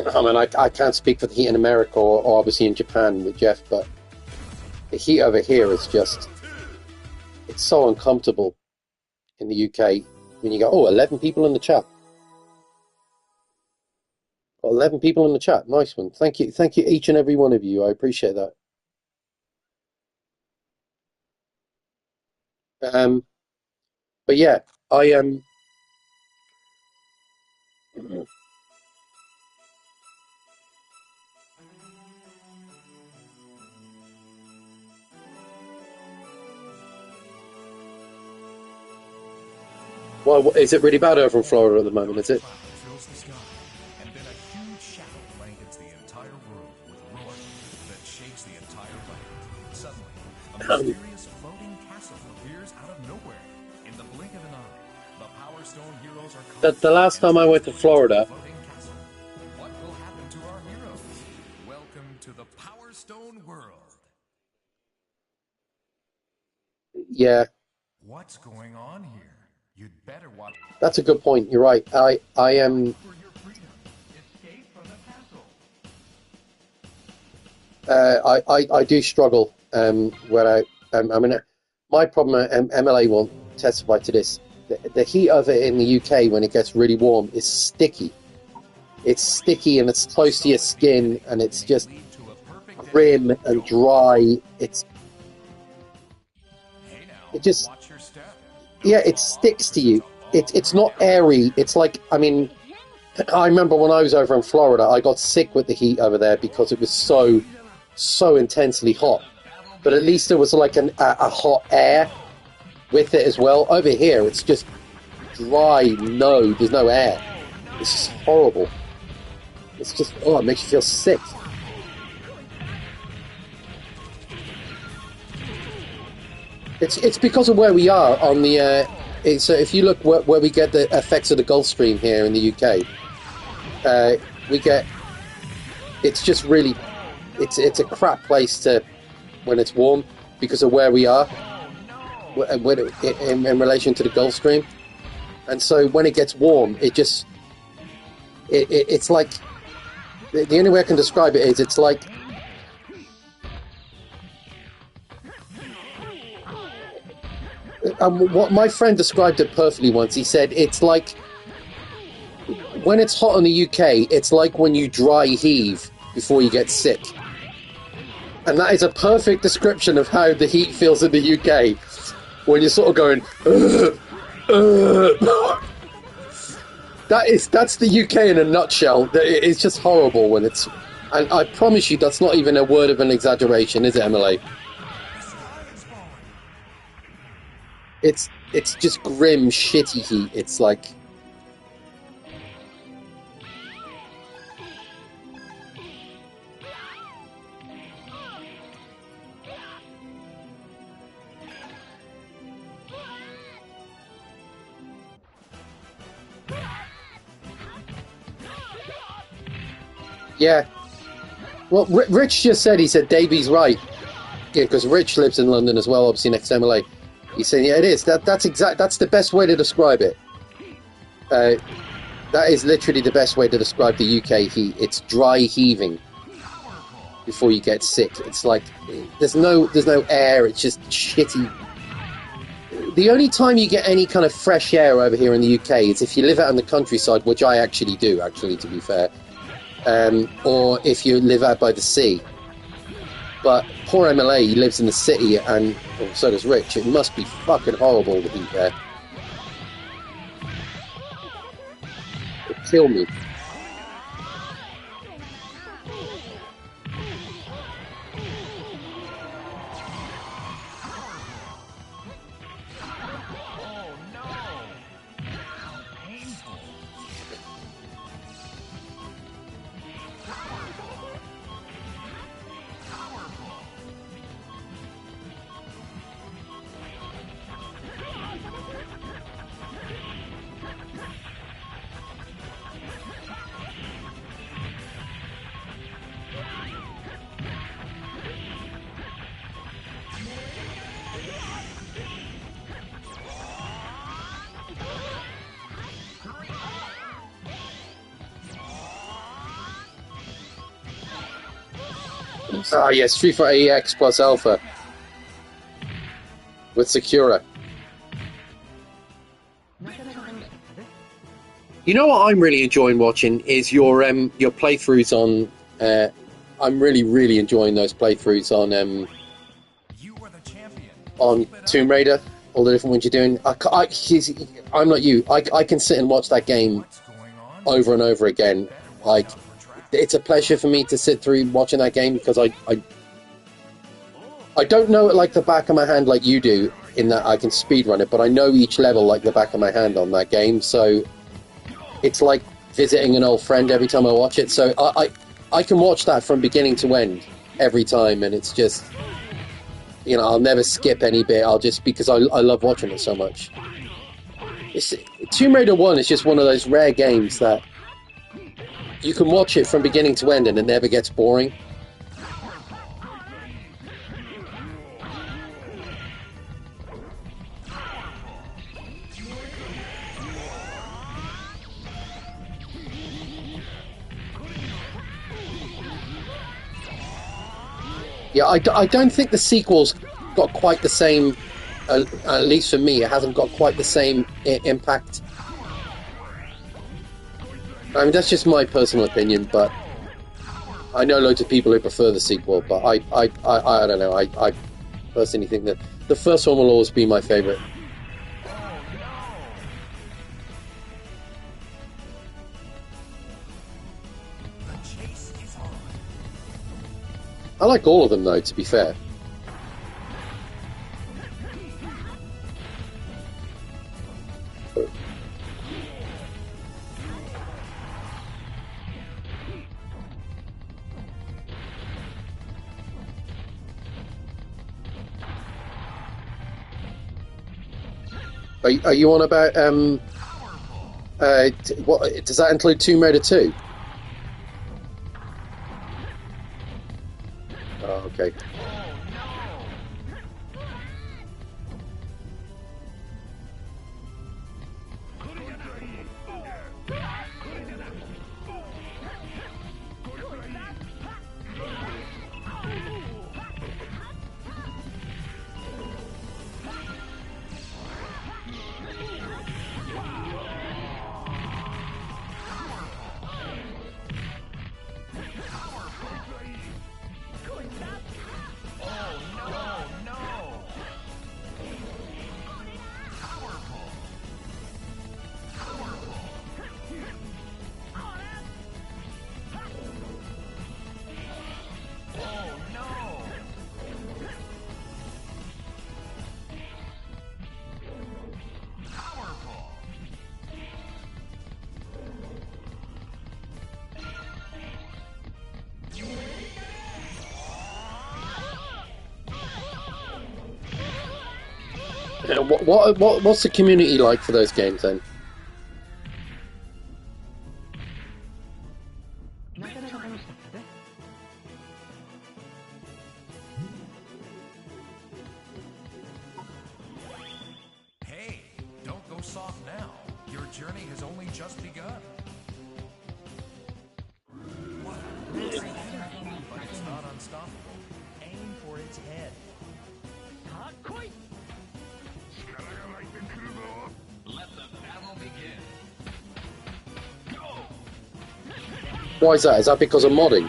I mean I can't speak for the heat in America or obviously in Japan with Jeff, but the heat over here is just, it's so uncomfortable in the UK when you go, 11 people in the chat. 11 people in the chat. Nice one. Thank you, each and every one of you. I appreciate that. But yeah, I am. Well, is it really bad over in Florida at the moment? Is it? Fills the sky, and then a huge shadow blankets the entire room with roaring that shakes the entire land. Suddenly, a mysterious floating castle appears out of nowhere. In the blink of an eye, The Power Stone heroes are The last time I went to Florida, floating castle. What will happen to our heroes? Welcome to the Power Stone world. yeah, What's going on here? You'd better watch that's a good point. You're right. I am. for your freedom. Escape from the castle. I do struggle where I mean my problem MLA won't testify to this. The heat of it in the UK when it gets really warm is sticky. It's sticky and it's close to your skin and it's just Lead to a perfect grim and dry. It's Hey now, it just watch your step. yeah, it sticks to you. It's not airy. It's like I mean I remember when I was over in Florida, I got sick with the heat over there because it was so intensely hot. But at least there was like a hot air with it as well. Over here, it's just dry. No, there's no air. It's just horrible. It's just it makes you feel sick. It's because of where we are on the. So if you look where we get the effects of the Gulf Stream here in the UK, we get. It's just really, it's a crap place to when it's warm because of where we are in relation to the Gulf Stream, and so when it gets warm, it just it's like the only way I can describe it is it's like. What my friend described it perfectly once. He said it's like when it's hot in the UK, it's like when you dry heave before you get sick, and that is a perfect description of how the heat feels in the UK when you're sort of going. That's the UK in a nutshell. It's just horrible when it's, and I promise you, that's not even a word of an exaggeration, is it, Emily? It's just grim, shitty heat. It's like yeah. Well, Rich just said, he said Davy's right. Yeah, because Rich lives in London as well, obviously next to MLA. He's saying, yeah, it is. That's the best way to describe it. That is literally the best way to describe the UK heat. It's dry heaving before you get sick. It's like there's no air. It's just shitty. The only time you get any kind of fresh air over here in the UK is if you live out in the countryside, which I actually do, actually, to be fair, or if you live out by the sea. But poor MLA, he lives in the city, and so does Rich. It must be fucking horrible, the heat there. It'll kill me. Ah, yes, Street Fighter EX plus Alpha with Sakura. You know what I'm really enjoying watching is your playthroughs on. I'm really enjoying those playthroughs on You are the champion. on Tomb Raider. All the different ones you're doing. I'm not you. I can sit and watch that game What's going on? over and over again. Like, it's a pleasure for me to sit through watching that game because I don't know it like the back of my hand like you do, in that I can speedrun it, but I know each level like the back of my hand on that game, so it's like visiting an old friend every time I watch it. So I can watch that from beginning to end every time, and it's just, you know, I'll never skip any bit. I'll just, because I love watching it so much. It's, Tomb Raider 1 is just one of those rare games that you can watch it from beginning to end and it never gets boring. Yeah, I don't think the sequel's got quite the same, at least for me, it hasn't got quite the same impact. I mean, that's just my personal opinion, but I know loads of people who prefer the sequel, but I don't know, I personally think that the first one will always be my favourite. I like all of them, though, to be fair. Are you on about, what, does that include Tomb Raider 2? Oh, okay. What's the community like for those games then? Hey, don't go soft now. Your journey has only just begun. What? But it's not unstoppable. Aim for its head. Let the battle begin. Go! Why is that? Is that because of modding?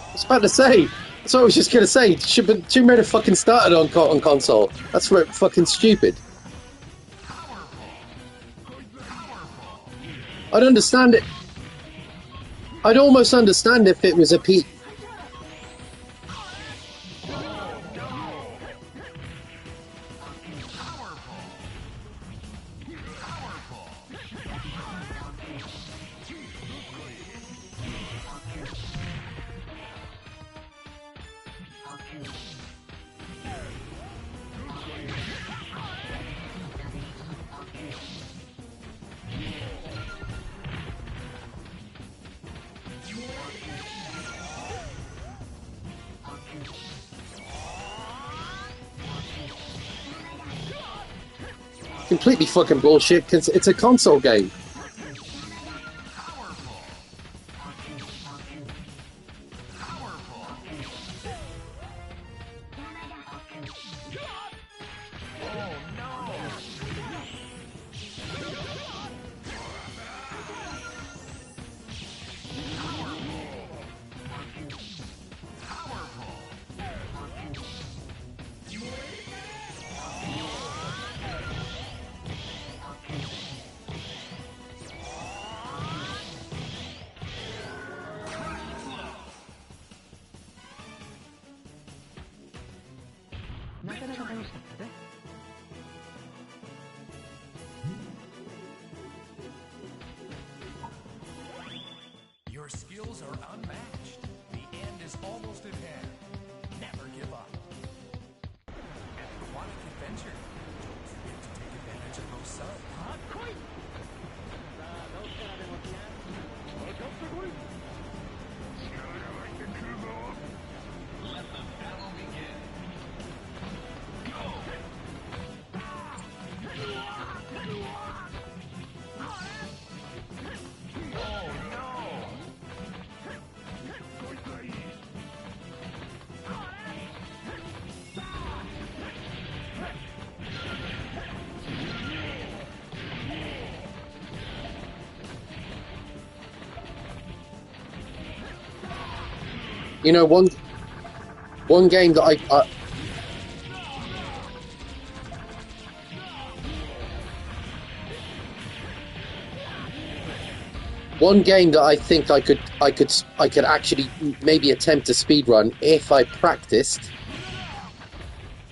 I was about to say. That's what I was just gonna say. Tomb Raider fucking started on console. That's fucking stupid. I'd understand it. I'd almost understand if it was a P. Completely fucking bullshit because it's a console game. skills are unmatched. The end is almost at hand. Never give up. Aquatic adventure. You get to take advantage of those suns. Let the battle begin. Oh no! You know, one game that one game that I think I could actually maybe attempt to speedrun if I practiced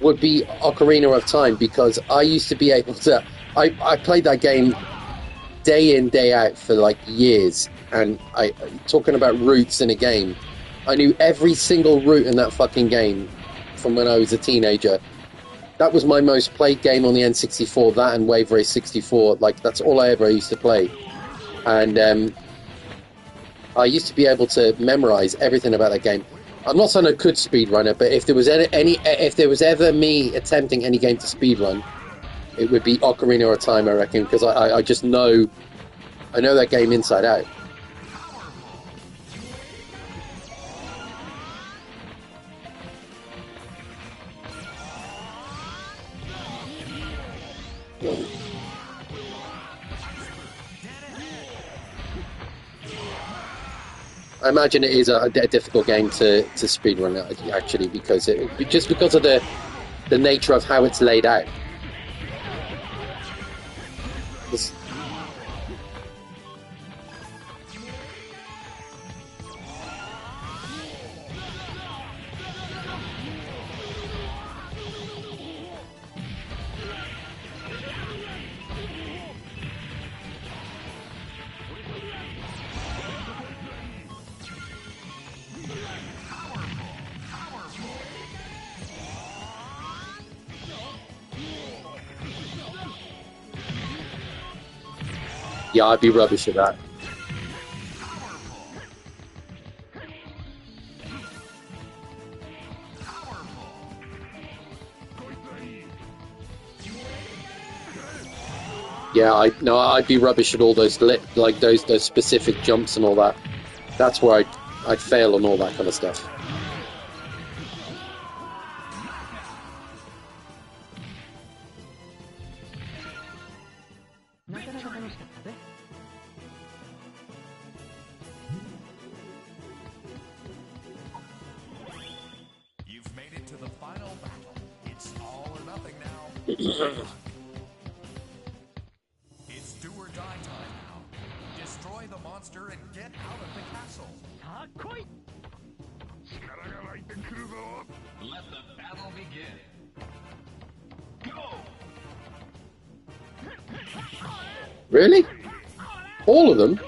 would be Ocarina of Time, because I used to be able to. I played that game day in, day out for like years, and talking about routes in a game, I knew every single route in that fucking game from when I was a teenager. That was my most played game on the N64, that and Wave Race 64. Like, that's all I ever used to play. And I used to be able to memorize everything about that game. I'm not saying I could speedrun it, but if there was if there was ever me attempting any game to speedrun, it would be Ocarina of Time, I reckon, because I just know, I know that game inside out. I imagine it is a difficult game to speedrun, actually, because just because of the nature of how it's laid out. Yeah, I'd be rubbish at that. Yeah, I'd be rubbish at all those those specific jumps and all that. That's where I'd fail on all that kind of stuff. You've made it to the final battle. It's all or nothing now. It's do or die time now. Destroy the monster and get out of the castle. Let the battle begin. Go! Really? All of them?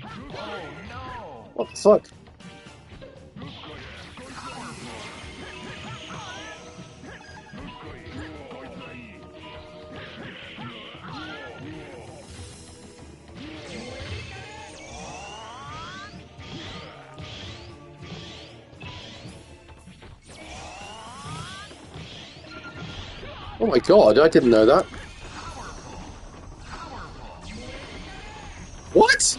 Oh no! What the fuck? Oh my god, I didn't know that. What?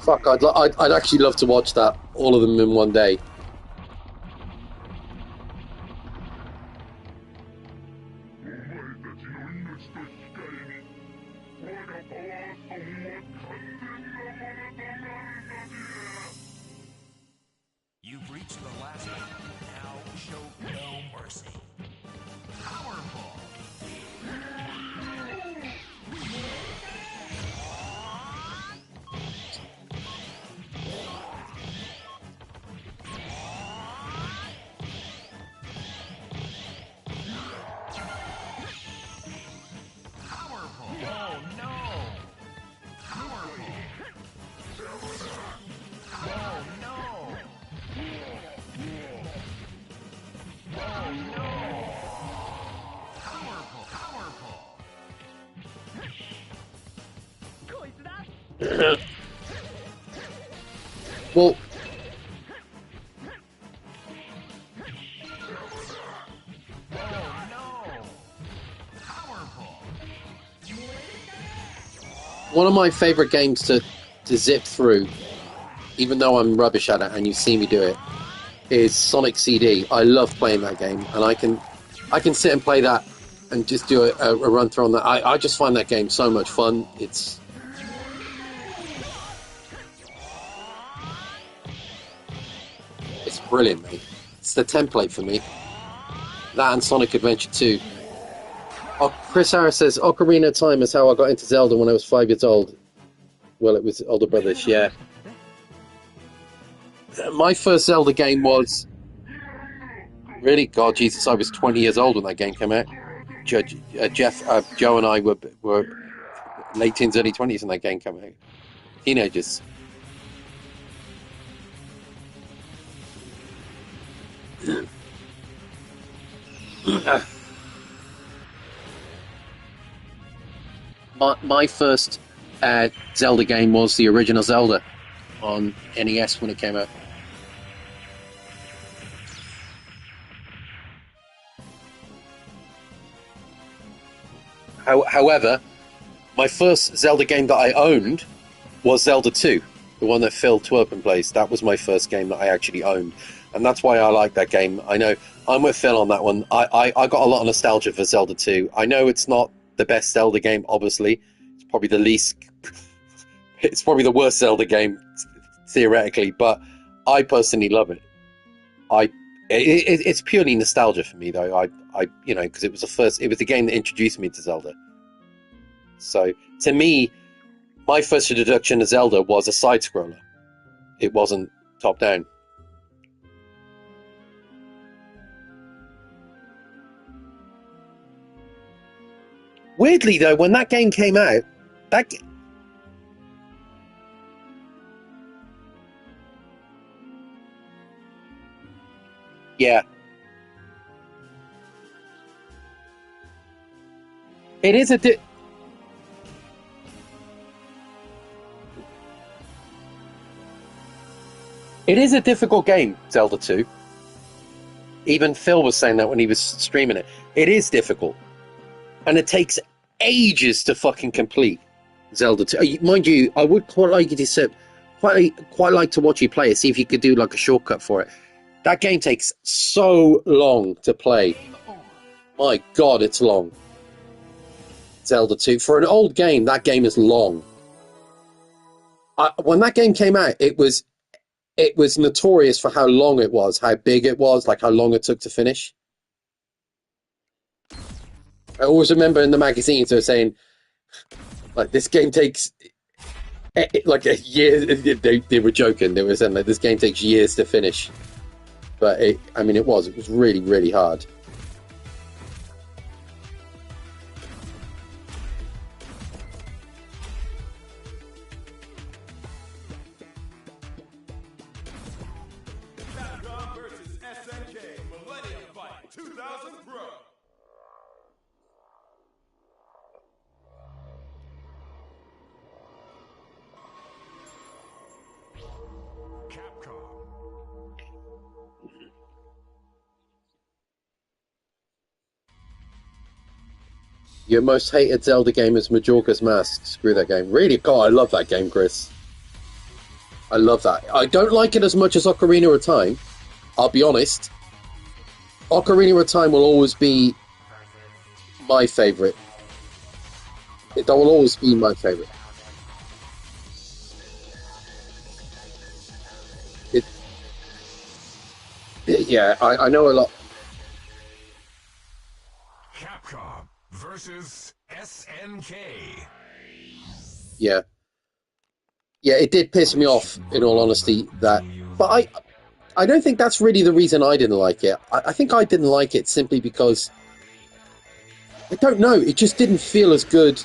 Fuck, I'd actually love to watch that, all of them in one day. You've reached the last one. Now show no mercy. Powerball. Oh no! Powerball! Oh no! Oh no! Powerball! Well, Oh no! Powerball! one of my favorite games to zip through, even though I'm rubbish at it and you see me do it, is Sonic CD. I love playing that game, and I can sit and play that and just do a run through on that. I just find that game so much fun. It's brilliant, mate. It's the template for me. That and Sonic Adventure 2. Oh, Chris Harris says, Ocarina of Time is how I got into Zelda when I was 5 years old. Well, it was older brothers, yeah. My first Zelda game was... Really? God, Jesus, I was 20 years old when that game came out. Joe and I were late teens, early 20s when that game came out. Teenagers. My first Zelda game was the original Zelda on NES when it came out. However, my first Zelda game that I owned was Zelda 2, the one that Phil Twerpen plays. That was my first game that I actually owned, and that's why I like that game. I know I'm with Phil on that one. I got a lot of nostalgia for Zelda 2. I know it's not the best Zelda game, obviously. It's probably the least... It's probably the worst Zelda game, theoretically, but I personally love it. It's purely nostalgia for me, though. Because it was the game that introduced me to Zelda. So, to me, my first introduction to Zelda was a side-scroller. It wasn't top-down. Weirdly, though, when that game came out, yeah. It is a difficult game, Zelda 2. Even Phil was saying that when he was streaming it. It is difficult. And it takes ages to fucking complete Zelda 2. Mind you, I would quite like you to sit, quite like to watch you play it, see if you could do like a shortcut for it. That game takes so long to play. My God, it's long. Zelda 2. For an old game, that game is long. When that game came out, it was notorious for how long it was, how big it was, like how long it took to finish. I always remember in the magazines they were saying, like, this game takes like a year. They were joking. They were saying like this game takes years to finish, but it was really, really hard. Capcom versus SNK Millennium Fight 2000 Pro. Capcom. Your most hated Zelda game is Majorca's Mask. Screw that game. Really? God, I love that game, Chris. I love that. I don't like it as much as Ocarina of Time. I'll be honest. Ocarina of Time will always be my favourite. That will always be my favourite. Yeah, I know a lot. Capcom versus SNK. Yeah. Yeah, it did piss me off, in all honesty, that... But I don't think that's really the reason I didn't like it. I think I didn't like it simply because... I don't know, it just didn't feel as good.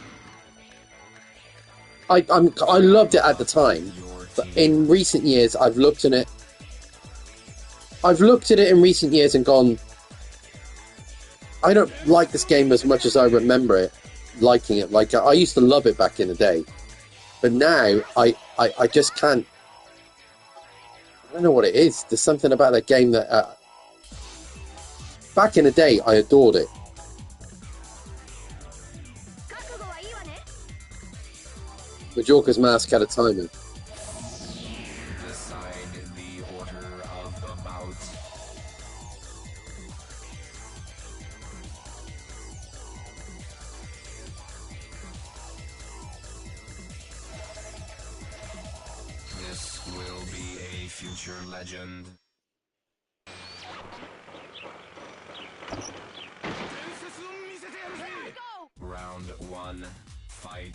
I loved it at the time, but in recent years, I've looked at it in recent years and gone, I don't like this game as much as I remember it, liking it. Like, I used to love it back in the day. But now, I just can't... I don't know what it is. There's something about that game that... back in the day, I adored it. Majorca's Mask had a timing. Decide the order of the bout. This will be a future legend. Round 1, fight.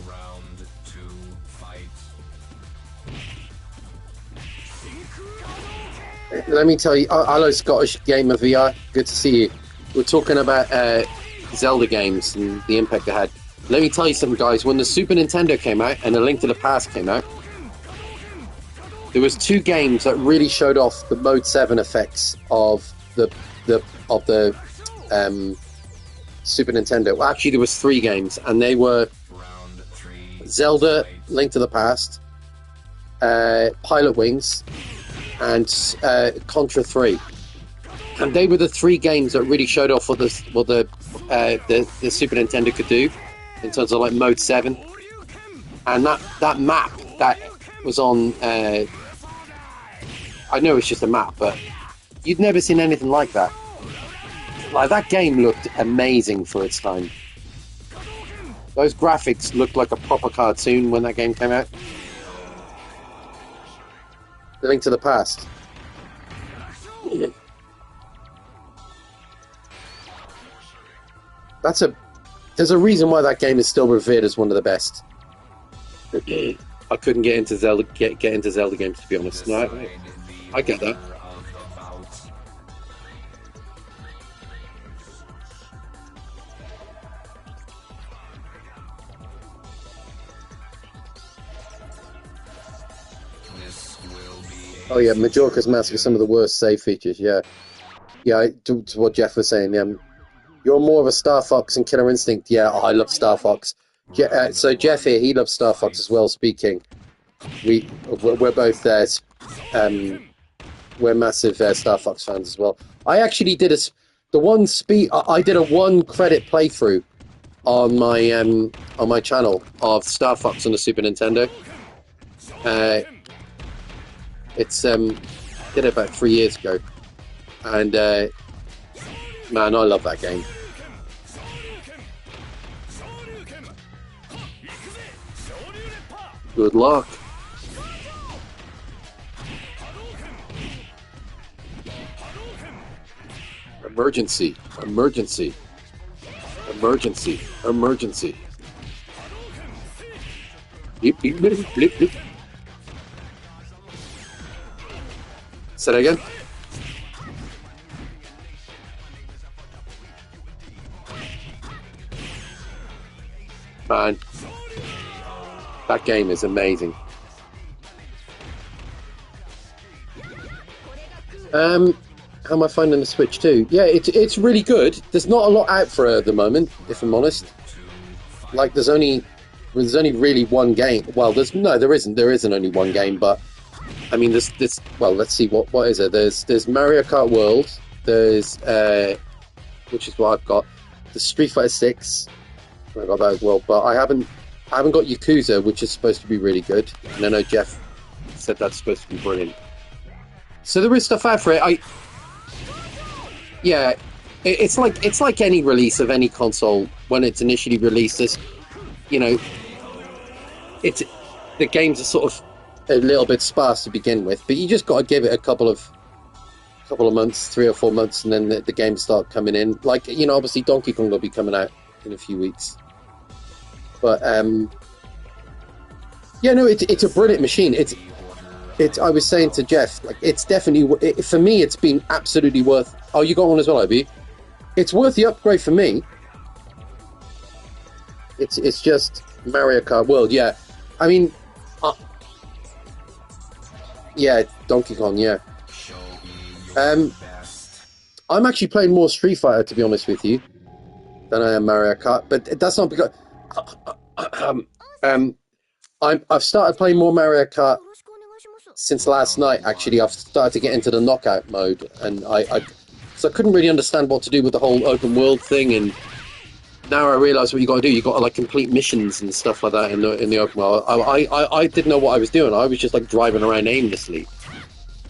Round 2, fight. Let me tell you, hello Scottish Gamer VR, good to see you. We're talking about Zelda games and the impact they had. Let me tell you something, guys. When the Super Nintendo came out and A Link to the Past came out, there was 2 games that really showed off the Mode 7 effects of the Super Nintendo. Well, actually, there was 3 games, and they were Zelda, Link to the Past, Pilot Wings, and Contra 3. And they were the 3 games that really showed off what the Super Nintendo could do in terms of like Mode 7. And that map that was on, I know it's just a map, but you'd never seen anything like that. Like, that game looked amazing for its time. Those graphics looked like a proper cartoon when that game came out. The Link to the Past. There's a reason why that game is still revered as one of the best. I couldn't get into Zelda games, to be honest. No, I get that. Oh yeah, Majorca's Mask is some of the worst save features. Yeah, to what Jeff was saying. You're more of a Star Fox and Killer Instinct. Yeah, I love Star Fox. So Jeff here, he loves Star Fox as well. Speaking, we're both there. We're massive Star Fox fans as well. I actually did I did a 1 credit playthrough on my channel of Star Fox on the Super Nintendo. It's did it about 3 years ago, and man, I love that game. Good luck. Emergency, emergency, emergency, emergency. Beep, beep, beep, beep, beep. Say that again. Man, that game is amazing. how am I finding the Switch 2? Yeah, it's really good. There's not a lot out for it at the moment, if I'm honest. Like, there's only really one game. Well, there isn't. There isn't only one game, but I mean, there's. Well, let's see what is it. There's Mario Kart World. There's which is what I've got. The Street Fighter 6. I got that as well, but I haven't got Yakuza, which is supposed to be really good. And I know Jeff said that's supposed to be brilliant. So there is stuff out for it. It's like any release of any console when it's initially released. You know, the games are sort of a little bit sparse to begin with, but you just got to give it a couple of months, 3 or 4 months, and then the games start coming in. Like, you know, obviously Donkey Kong will be coming out in a few weeks, but it's a brilliant machine. I was saying to Jeff, like, it's definitely for me. It's been absolutely worth. Oh, you got one as well, Obi? It's worth the upgrade for me. It's just Mario Kart World, yeah. I mean, yeah, Donkey Kong, yeah. I'm actually playing more Street Fighter, to be honest with you, than I am Mario Kart. But that's not because I've started playing more Mario Kart since last night. Actually, I've started to get into the knockout mode, and so I couldn't really understand what to do with the whole open world thing, and now I realise what you got to do. You got to like complete missions and stuff like that in the open world. I didn't know what I was doing. I was just like driving around aimlessly,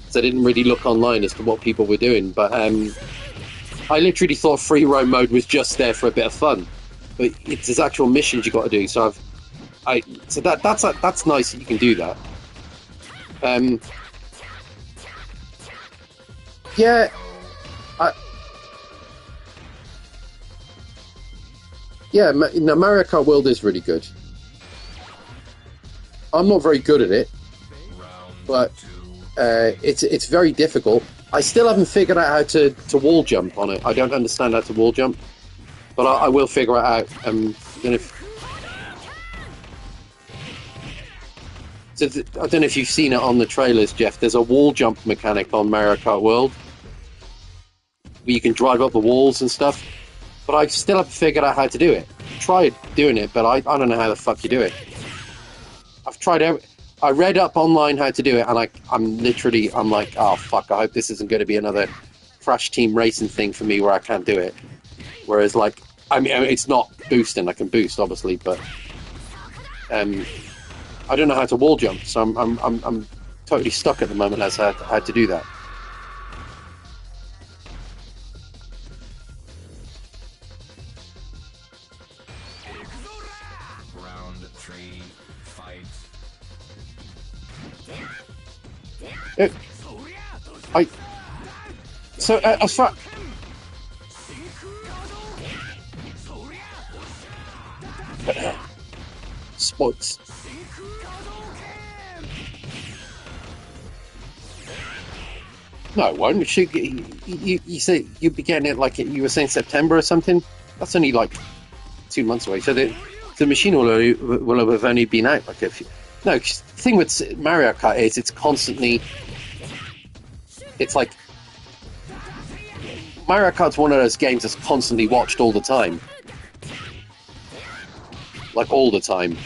so I didn't really look online as to what people were doing. But I literally thought free roam mode was just there for a bit of fun, but there's actual missions you got to do. So that's nice that you can do that. Mario Kart World is really good. I'm not very good at it, but it's very difficult. I still haven't figured out how to wall jump on it. I don't understand how to wall jump, but I will figure it out. I don't know if you've seen it on the trailers, Jeff. There's a wall jump mechanic on Mario Kart World where you can drive up the walls and stuff, but I still haven't figured out how to do it. I tried doing it, but I don't know how the fuck you do it. I've tried I read up online how to do it, and I'm like, oh fuck, I hope this isn't going to be another Crash Team Racing thing for me where I can't do it. Whereas, like, I mean, it's not boosting. I can boost, obviously, but I don't know how to wall jump, so I'm totally stuck at the moment as how to do that. Round 3, fight. As far sports. No, it won't. You say you'd be getting it like you were saying September or something. That's only like 2 months away. So the machine will have only been out like a few. No, the thing with Mario Kart is it's constantly. It's like Mario Kart's one of those games that's constantly watched all the time. Like all the time.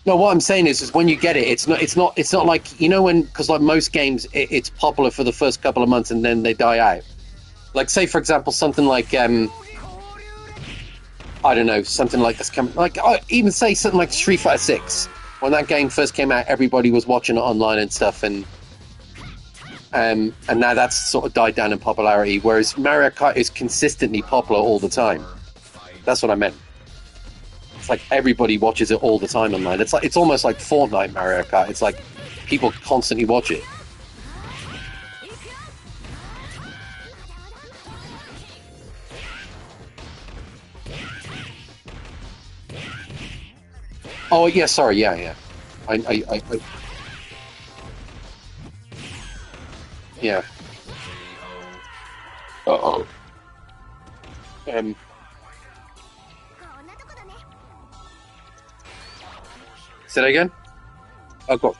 No, what I'm saying is when you get it, it's not like, you know, because like most games, it's popular for the first couple of months and then they die out. Like, say for example, something like I don't know, something like this even say something like Street Fighter 6. When that game first came out, everybody was watching it online and stuff, and now that's sort of died down in popularity. Whereas Mario Kart is consistently popular all the time. That's what I meant. It's like everybody watches it all the time online. It's almost like Fortnite Mario Kart. It's like people constantly watch it. Oh yeah, sorry, yeah. I yeah. Uh-oh. Say that again? Oh, God.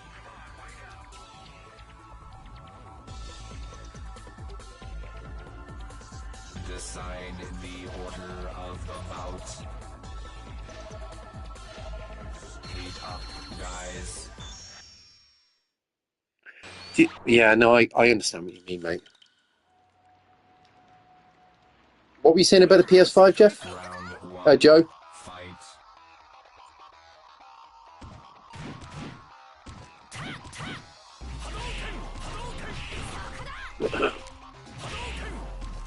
Decide the order of the bout. Heat up, guys. Yeah, no, I understand what you mean, mate. What were you saying about the PS5, Jeff? Round one. Joe? Fight.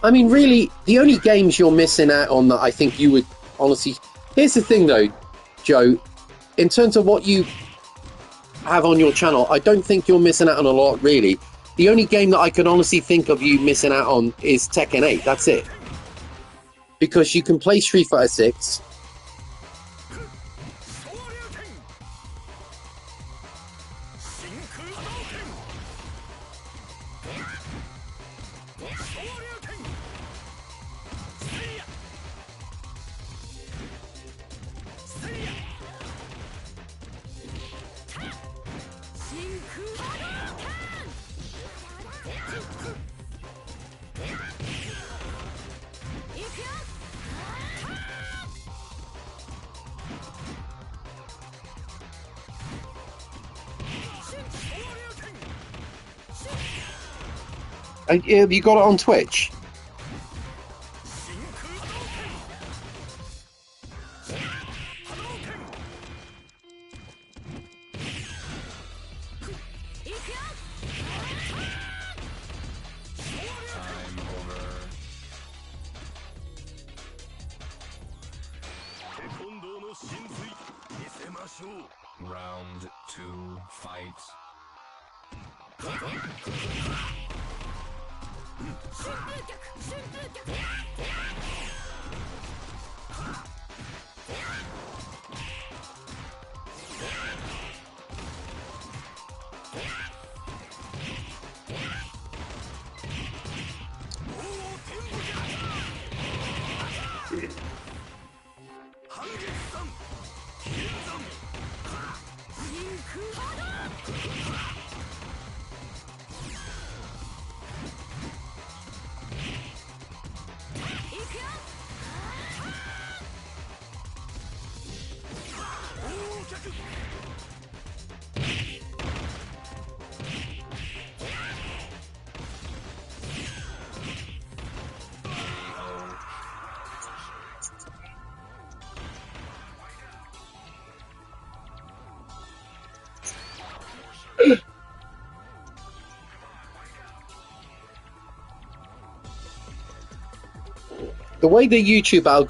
I mean, really, the only games you're missing out on that I think you would honestly... Here's the thing, though, Joe. In terms of what you have on your channel, I don't think you're missing out on a lot, really. The only game that I can honestly think of you missing out on is Tekken 8. That's it. Because you can play Street Fighter 6. Have you got it on Twitch? Round two, fight. The way the YouTube Decide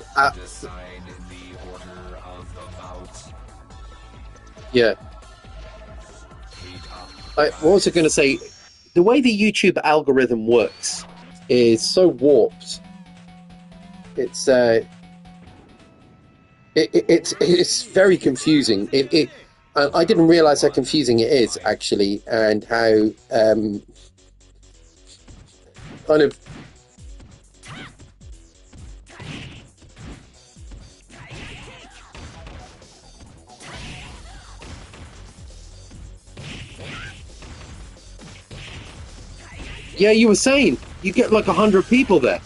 the order of the bout. yeah. What was I going to say? The way the YouTube algorithm works is so warped. It's it's very confusing. I didn't realize how confusing it is actually, and how kind of. Yeah, you were saying you get like 100 people there.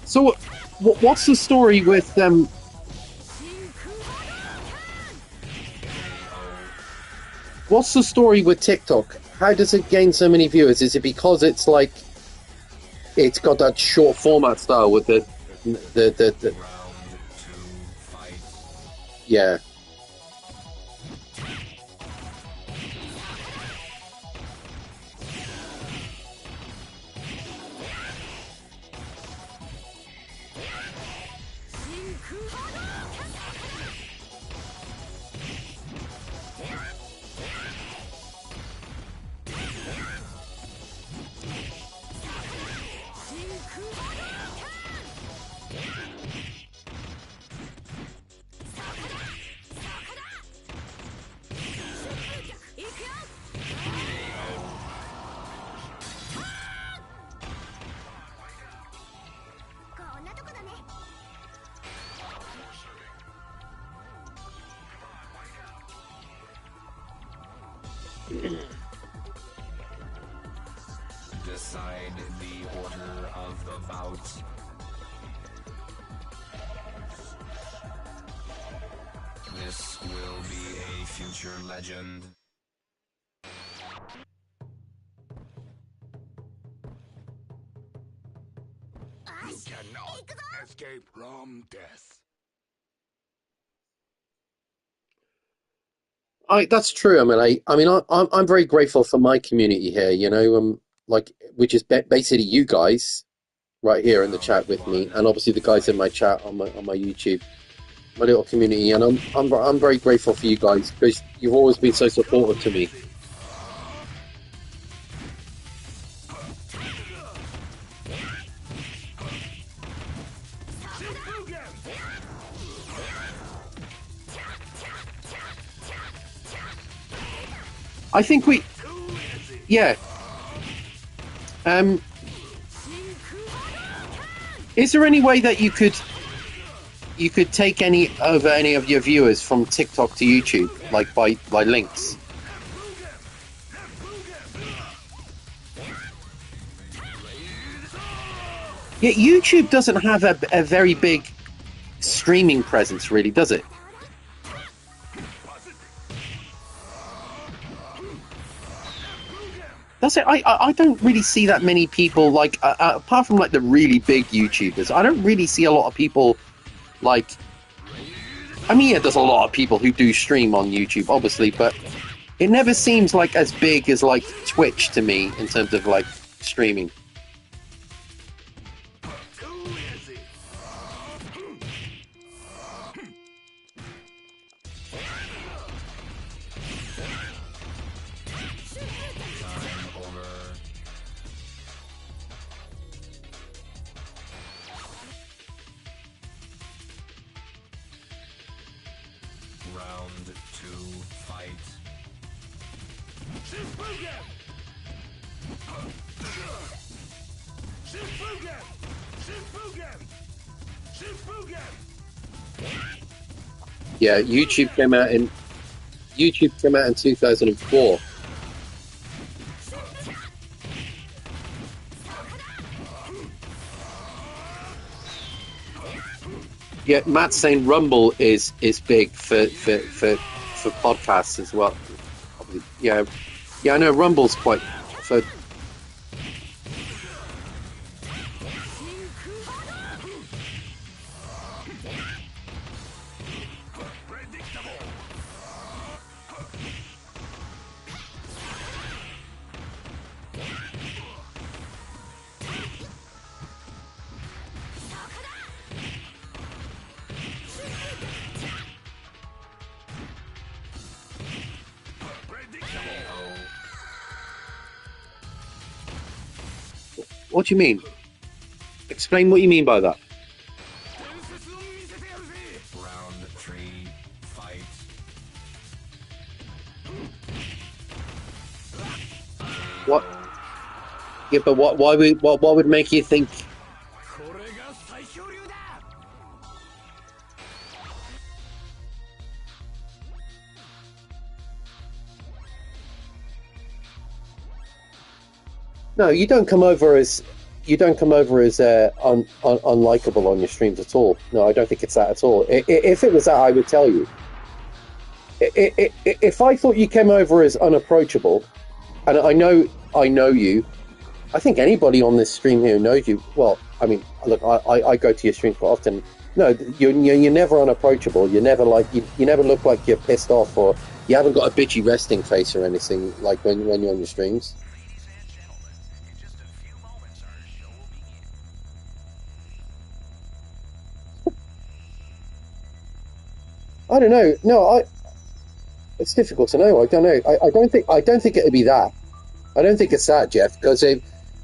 So, what's the story with What's the story with TikTok? How does it gain so many viewers? Is it because it's like it's got that short format style with the yeah. Decide the order of the bout. This will be a future legend. You cannot escape from death. That's true. I'm very grateful for my community here. You know, like which is basically you guys right here in the chat with me, and obviously the guys in my chat on my YouTube, my little community, and I'm very grateful for you guys because you've always been so supportive to me. I think yeah. Is there any way that you could take any of your viewers from TikTok to YouTube, like by links? Yeah, YouTube doesn't have a very big streaming presence, really, does it? That's it. I don't really see that many people, like apart from like the really big YouTubers. I don't really see a lot of people like. I mean, yeah, there's a lot of people who do stream on YouTube, obviously, but it never seems like as big as like Twitch to me in terms of like streaming. Yeah, YouTube came out in 2004. Yeah, Matt's saying Rumble is big for podcasts as well. Yeah, I know Rumble's quite for. What do you mean? Explain what you mean by that. Round 3, fight. What? Yeah, but what would make you think? No, you don't come over as unlikable on your streams at all. No, I don't think it's that at all. If it was that, I would tell you. If I thought you came over as unapproachable, and I know you, I think anybody on this stream here knows you. Well, I mean, look, I go to your streams quite often. No, you're never unapproachable. You're never like you never look like you're pissed off, or you haven't got a bitchy resting face or anything like when you're on your streams. I don't know. No, it's difficult to know. I don't know. I don't think it'd be that. I don't think it's that, Jeff, because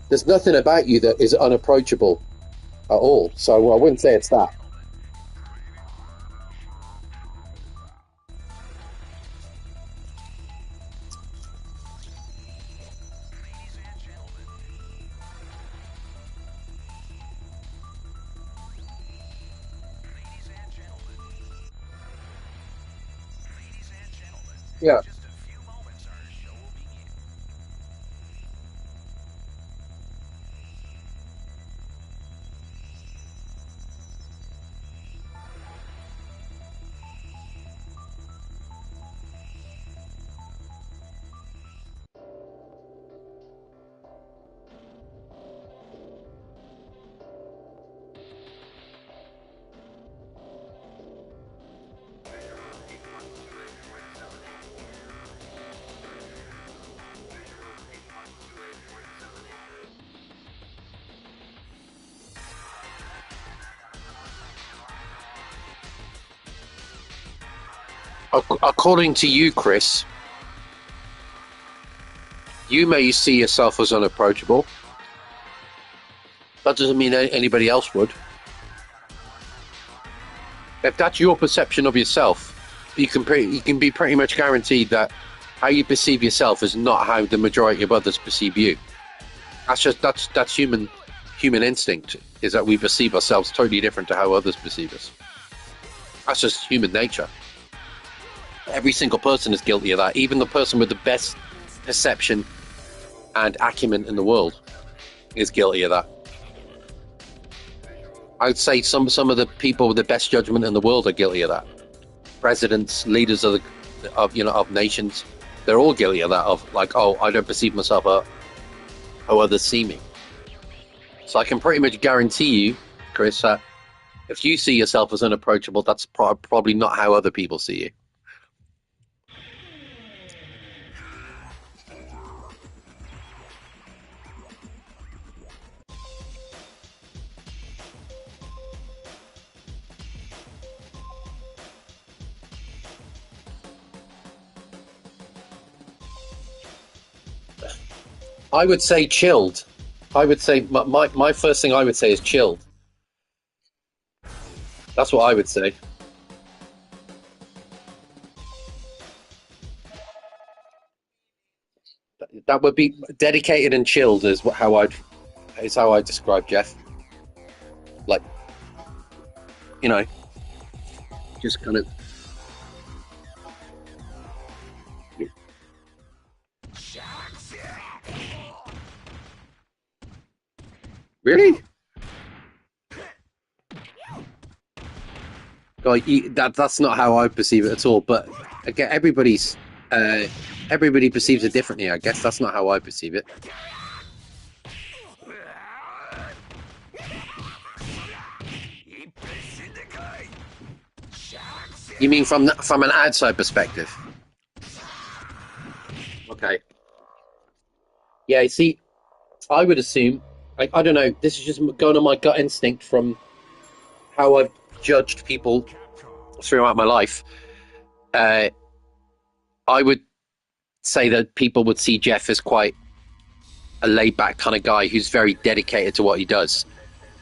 there's nothing about you that is unapproachable at all. So I wouldn't say it's that. Yeah. According to you, Chris, you may see yourself as unapproachable. That doesn't mean anybody else would. If that's your perception of yourself, you can be pretty much guaranteed that how you perceive yourself is not how the majority of others perceive you. That's human instinct, is that we perceive ourselves totally different to how others perceive us. That's just human nature. Every single person is guilty of that. Even the person with the best perception and acumen in the world is guilty of that. I'd say some of the people with the best judgment in the world are guilty of that. Presidents, leaders of nations, they're all guilty of that. Of like, oh, I don't perceive myself how others see me. So I can pretty much guarantee you, Chris, that if you see yourself as unapproachable, that's probably not how other people see you. I would say chilled. I would say my first thing I would say is chilled. That's what I would say. That would be dedicated and chilled is how I'd describe Jeff. Like, just kind of. Really? Like, that's not how I perceive it at all. But again, everybody perceives it differently. I guess that's not how I perceive it. You mean from an outside perspective? Okay. Yeah. You see, I would assume. I don't know. This is just going on my gut instinct from how I've judged people throughout my life. I would say that people would see Jeff as quite a laid-back kind of guy who's very dedicated to what he does.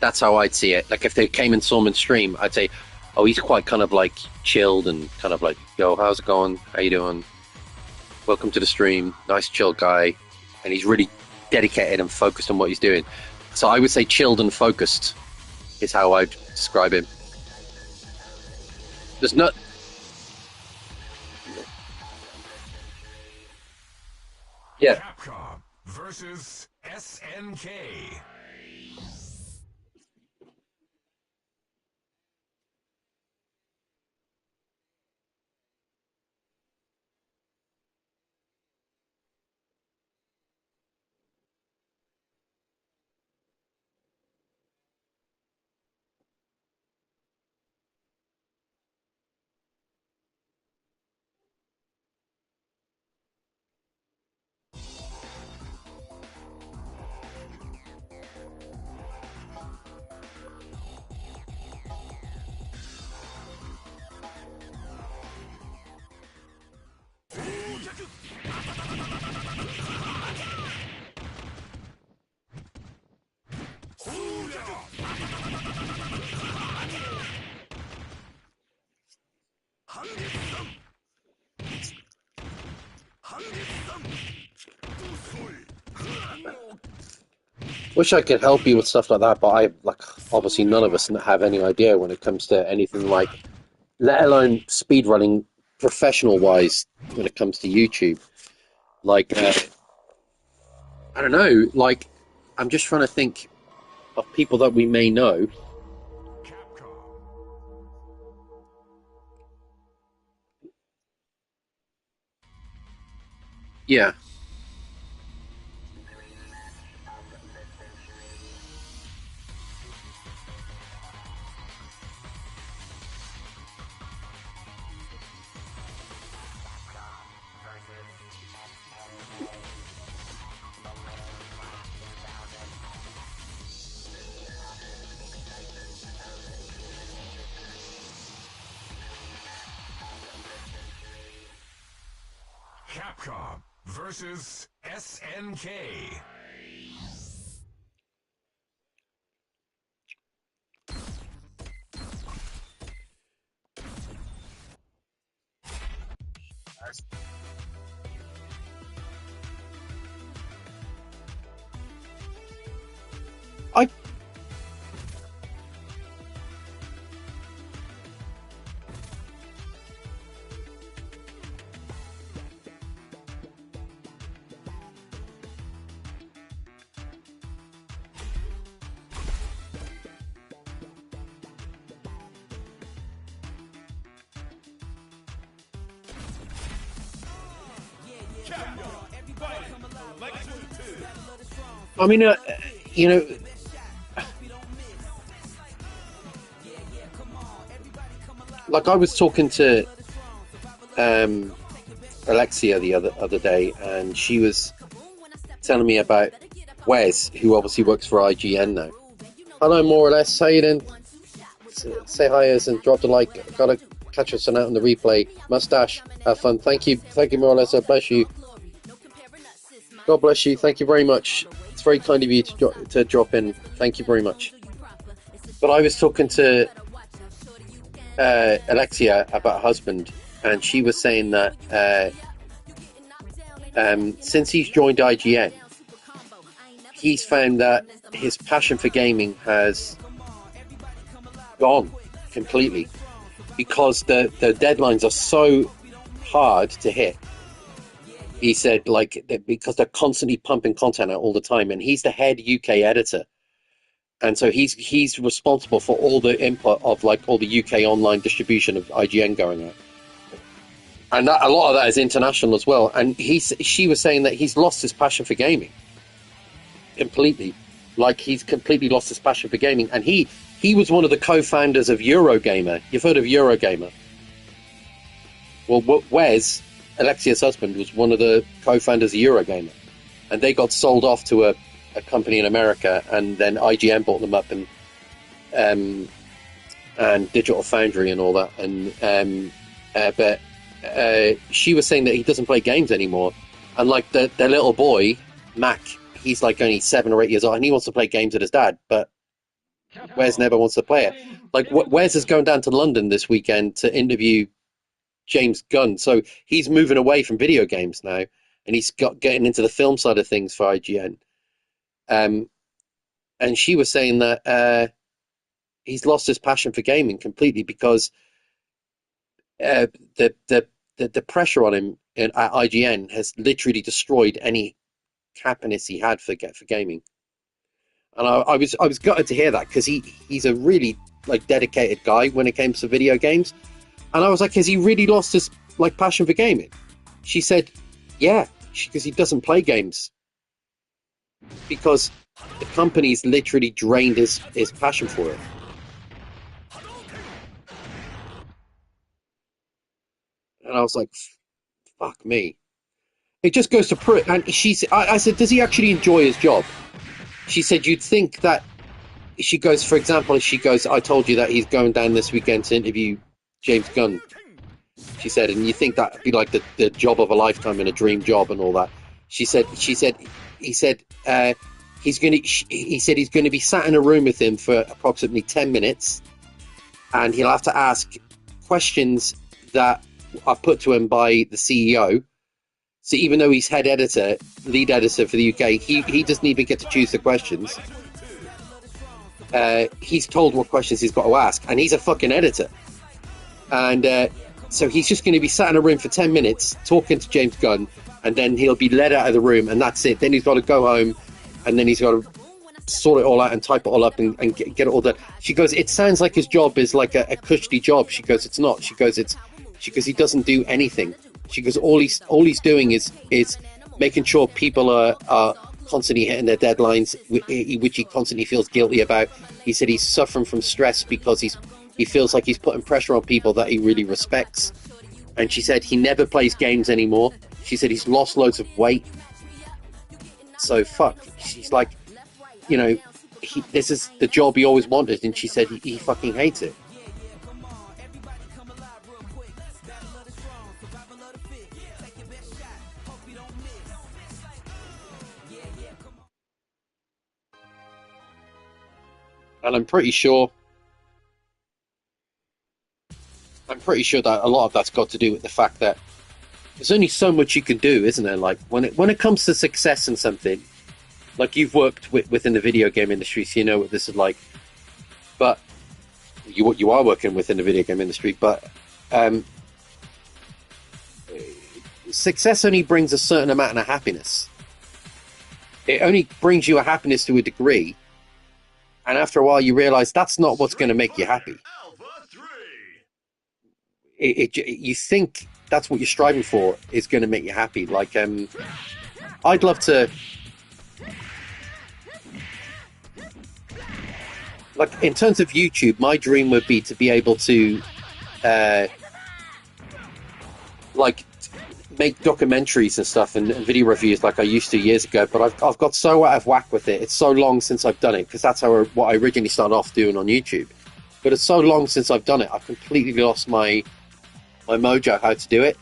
That's how I'd see it. Like if they came and saw him in stream, I'd say, oh, he's quite kind of like chilled and kind of like, yo, how's it going? How you doing? Welcome to the stream. Nice chill guy. And he's really dedicated and focused on what he's doing. So I would say chilled and focused is how I'd describe him. There's not... Yeah. Capcom versus SNK. Wish I could help you with stuff like that, but obviously none of us have any idea when it comes to anything like, let alone speedrunning professional wise when it comes to YouTube. Like, I don't know, like, I'm just trying to think of people that we may know. Capcom. Yeah. Capcom versus SNK. I I mean, you know, like I was talking to Alexia the other day, and she was telling me about Wes, who obviously works for IGN now. Hello, more or less. How you doing? Say hi as and drop the like. Gotta catch us on out on the replay. Mustache, have fun. Thank you, more or less. God bless you. God bless you. Thank you very much. It's very kind of you to drop in. Thank you very much. But I was talking to Alexia about her husband, and she was saying that since he's joined IGN, he's found that his passion for gaming has gone completely because the deadlines are so hard to hit. He said, like, because they're constantly pumping content out all the time, and he's the head UK editor, and so he's responsible for all the input of like all the UK online distribution of IGN going out, and that, a lot of that is international as well. And she was saying that he's lost his passion for gaming completely, like he's completely lost his passion for gaming. And he was one of the co-founders of Eurogamer. You've heard of Eurogamer? Well, Wes, Alexia's husband, was one of the co-founders of Eurogamer, and they got sold off to a company in America, and then IGN bought them up, and Digital Foundry and all that. And but she was saying that he doesn't play games anymore, and like their little boy Mac, he's like only 7 or 8 years old, and he wants to play games with his dad, but Wes never wants to play it. Like Wes is going down to London this weekend to interview James Gunn, so he's moving away from video games now, and he's getting into the film side of things for IGN. And she was saying that he's lost his passion for gaming completely because the pressure on him at IGN has literally destroyed any happiness he had for gaming. And I was gutted to hear that, because he's a really like dedicated guy when it comes to video games. And I was like, has he really lost his like passion for gaming? She said, yeah, because he doesn't play games because the company's literally drained his passion for it. And I was like, fuck me. It just goes to prove. And I said, does he actually enjoy his job? She said, you'd think that. She goes, for example, I told you that he's going down this weekend to interview James Gunn. She said, and you think that'd be like the job of a lifetime and a dream job and all that. He said he's going to be sat in a room with him for approximately 10 minutes, and he'll have to ask questions that are put to him by the CEO. So even though he's lead editor for the UK, he doesn't even get to choose the questions. He's told what questions he's got to ask, and he's a fucking editor. And so he's just going to be sat in a room for 10 minutes talking to James Gunn, and then he'll be led out of the room, and that's it. Then he's got to go home, and then he's got to sort it all out and type it all up and get it all done. She goes, it sounds like his job is like a cushy job. She goes, it's not. She goes, he doesn't do anything. She goes, all he's doing is making sure people are constantly hitting their deadlines, which he constantly feels guilty about. He said he's suffering from stress because he feels like he's putting pressure on people that he really respects. And she said he never plays games anymore. She said he's lost loads of weight. So fuck. She's like, you know, this is the job he always wanted, and she said he fucking hates it. And I'm pretty sure that a lot of that's got to do with the fact that there's only so much you can do, isn't there? Like when it comes to success in something, like you've worked within the video game industry, so you know what this is like. But you are working within the video game industry, but success only brings a certain amount of happiness. It only brings you a happiness to a degree, and after a while, you realize that's not what's going to make you happy. You think that's what you're striving for is going to make you happy. Like, I'd love to, like, in terms of YouTube, my dream would be to be able to, like, make documentaries and stuff and video reviews like I used to years ago. But I've got so out of whack with it. It's so long since I've done it, because that's what I originally started off doing on YouTube. But it's so long since I've done it, I've completely lost my mojo how to do it.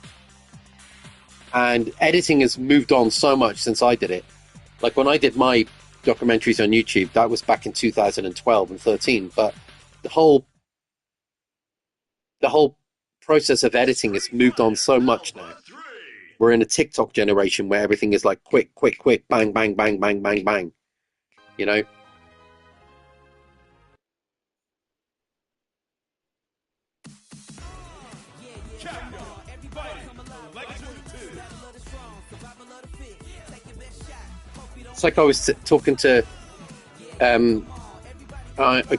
And editing has moved on so much since I did it. Like when I did my documentaries on YouTube, that was back in 2012 and 13. But the whole process of editing has moved on so much now. We're in a TikTok generation where everything is like quick, bang, bang, bang, bang, bang, bang. You know? It's like I was talking to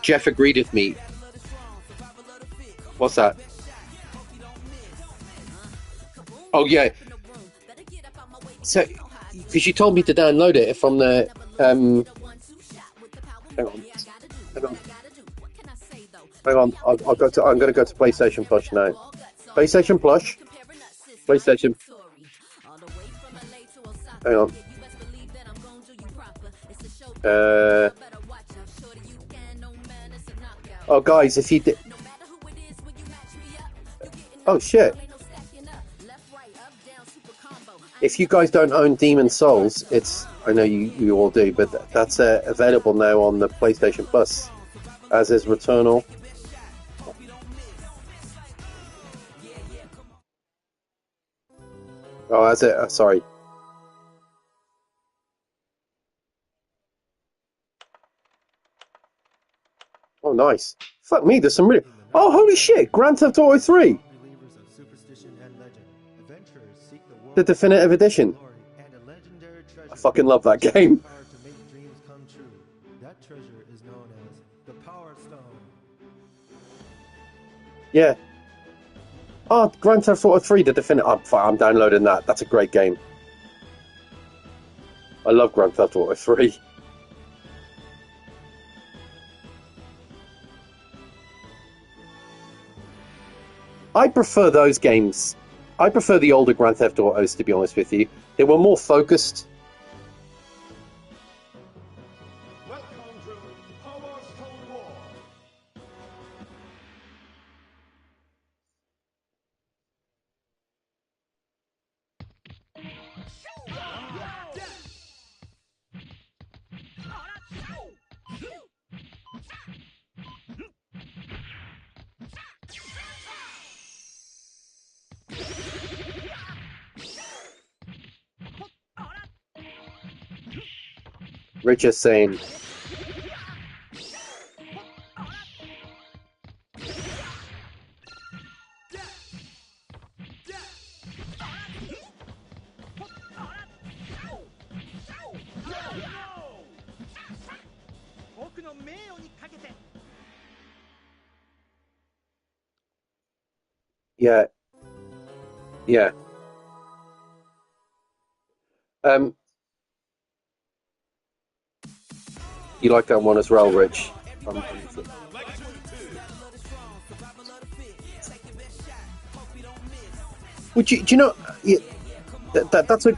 Jeff agreed with me. What's that? Oh yeah. So, because you told me to download it from the hang on. I'm going to go to PlayStation Plus now. PlayStation Plus. PlayStation. Hang on. Oh, guys, if you did. Oh shit. If you guys don't own Demon's Souls, I know you all do, but that's available now on the PlayStation Plus, as is Returnal. Oh, as it. Sorry. Oh, nice. Fuck me, there's some really. Oh, holy shit! Grand Theft Auto 3! The definitive edition. I fucking love that game. Yeah. Oh, Grand Theft Auto 3, the definitive. I'm downloading that. That's a great game. I love Grand Theft Auto 3. I prefer those games. I prefer the older Grand Theft Autos, to be honest with you. They were more focused. Welcome to Power Stone War. Richard saying, yeah. Yeah. You like that one as well, Rich? Would you? Do you know? Yeah, that's a.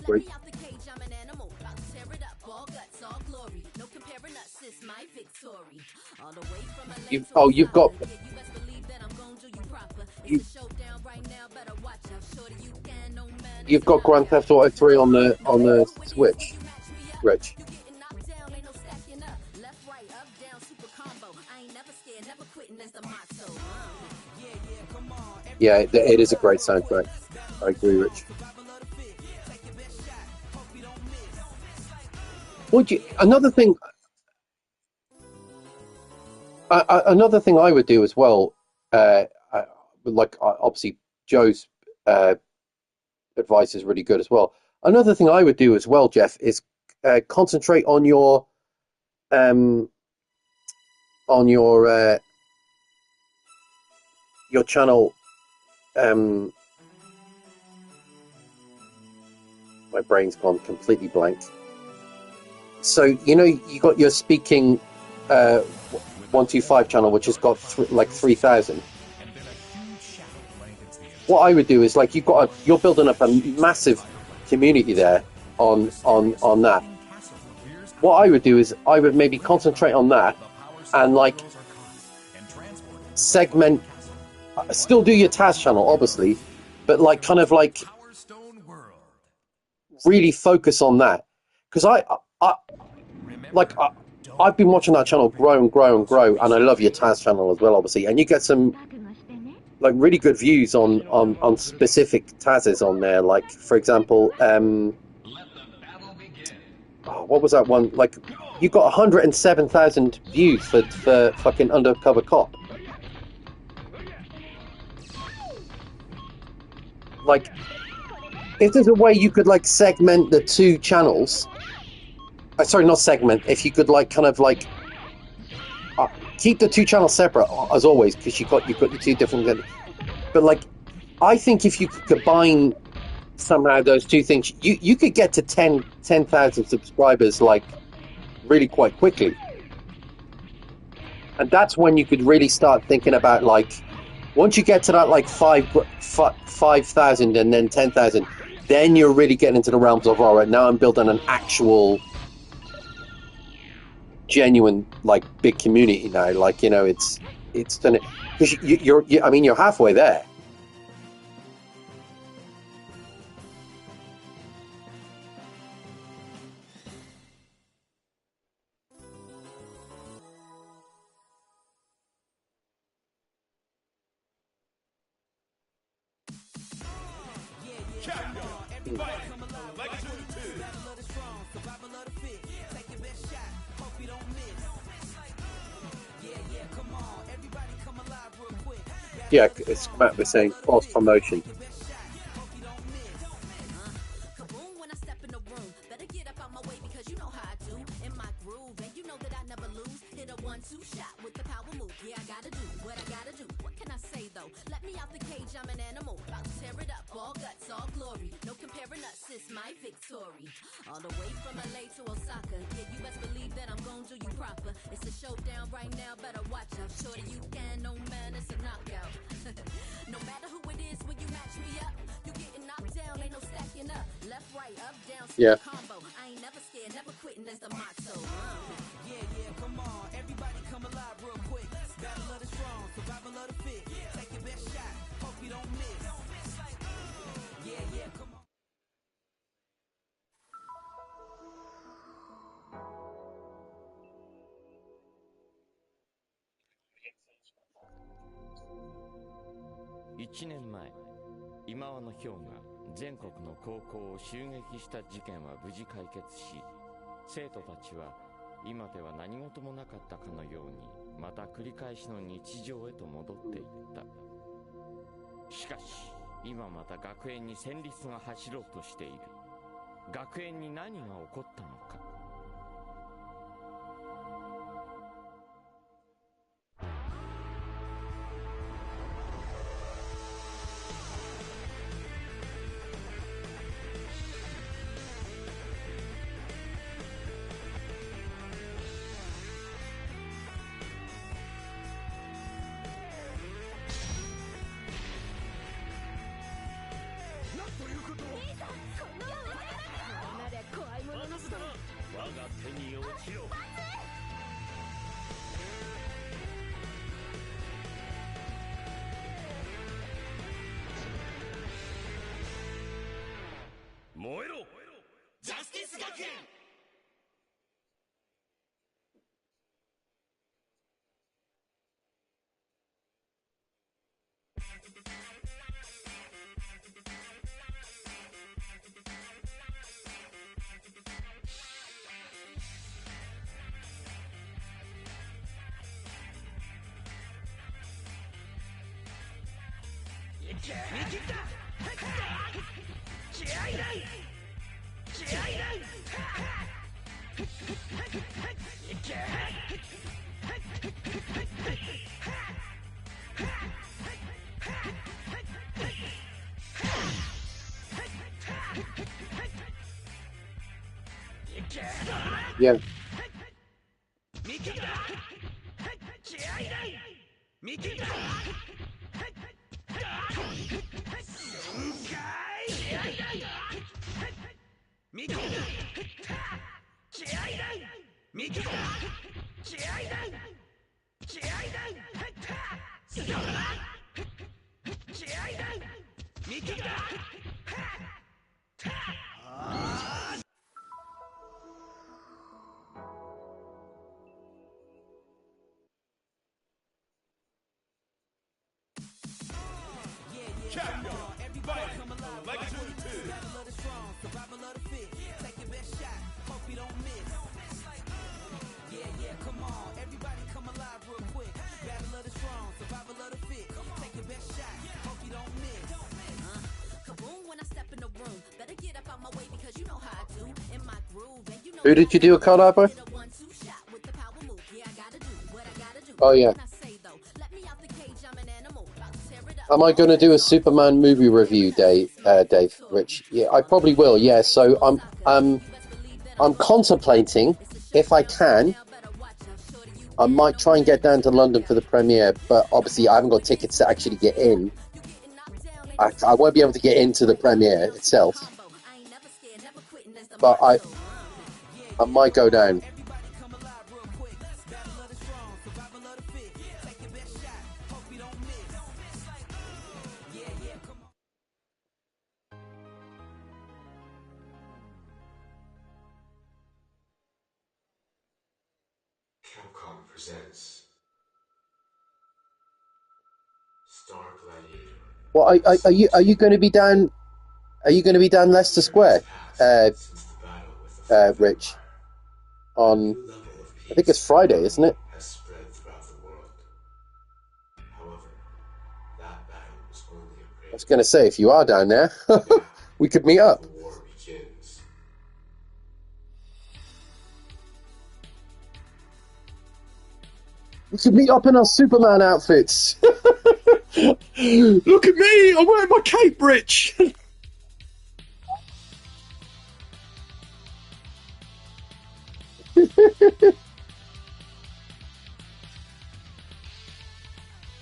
Great. You've got you've got Grand Theft Auto 3 on the Switch, Rich. Yeah, it is a great soundtrack. I agree, Rich. Another thing I would do as well, obviously Joe's advice is really good as well. Another thing I would do as well, Jeff, is concentrate on your channel. My brain's gone completely blank. So you got your speaking 125 channel, which has got 3,000. What I would do is you're building up a massive community there on that. What I would do is I would maybe concentrate on that and segment. Still do your Taz channel, obviously, but really focus on that, because I've been watching that channel grow and grow and grow, and I love your Taz channel as well, obviously, and you get some really good views on specific Tazes on there. Like, for example, what was that one? You got 107,000 views for fucking Undercover Cop. If there's a way you could segment the two channels, sorry, not segment. If you could keep the two channels separate as always, because you've got the two different. But I think if you could combine somehow those two things, you could get to 10,000 subscribers really quite quickly, and that's when you could really start thinking about once you get to that 5,000 and then 10,000, then you're really getting into the realms of, all right, now I'm building an actual genuine big community now. It's done, because you're halfway there. Yeah, it's Matt was saying cross promotion. All the way from LA to Osaka, yeah, you best believe that I'm gon' do you proper. It's a showdown right now, better watch out. Shorty, you can, no man, it's a knockout. No matter who it is, when you match me up, you getting knocked down, ain't no stacking up. Left, right, up, down, Yeah. combo. I ain't never scared, never quitting, that's the motto. Yeah, come on, everybody come alive real quick. Battle of the strong, survival of the fit. Take your best shot, hope you don't miss. Yeah, come on.1年前、今和のヒョウが全国の高校を襲撃した事件は無事解決し、生徒たちは今では何事もなかったかのようにまた繰り返しの日常へと戻っていった。しかし今また学園に戦慄が走ろうとしている。学園に何が起こったのか。Yeah. Capcom, fighting Livestream 2. Who did you do a collab with? Oh yeah. Am I going to do a Superman movie review, Dave? Rich? Yeah, I probably will. Yeah. So I'm contemplating if I can. I might try and get down to London for the premiere, but obviously I haven't got tickets to actually get in. I won't be able to get into the premiere itself, but I might go down. Capcom presents Star Gladiator. Well, are you going to be down? Are you going to be down Leicester Square, Rich? On, I think it's Friday, isn't it? Has spread throughout the world. However, that battle was only a I was going to say, if you are down there, we could meet up. The war begins. We could meet up in our Superman outfits. Look at me! I'm wearing my cape, Rich.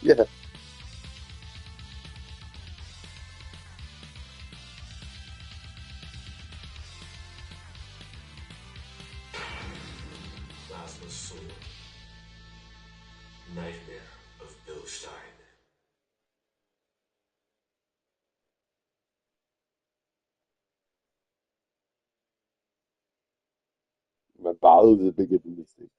Yeah. Plasma Sword. Nightmare of Bill Stein. My bowels are bigger than this thing.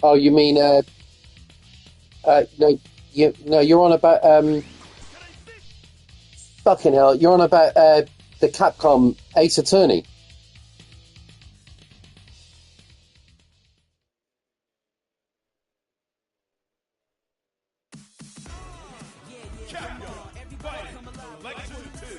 Oh, you mean no, you're on about fucking hell, you're on about the Capcom Ace Attorney. Capcom, fighting Livestream 2.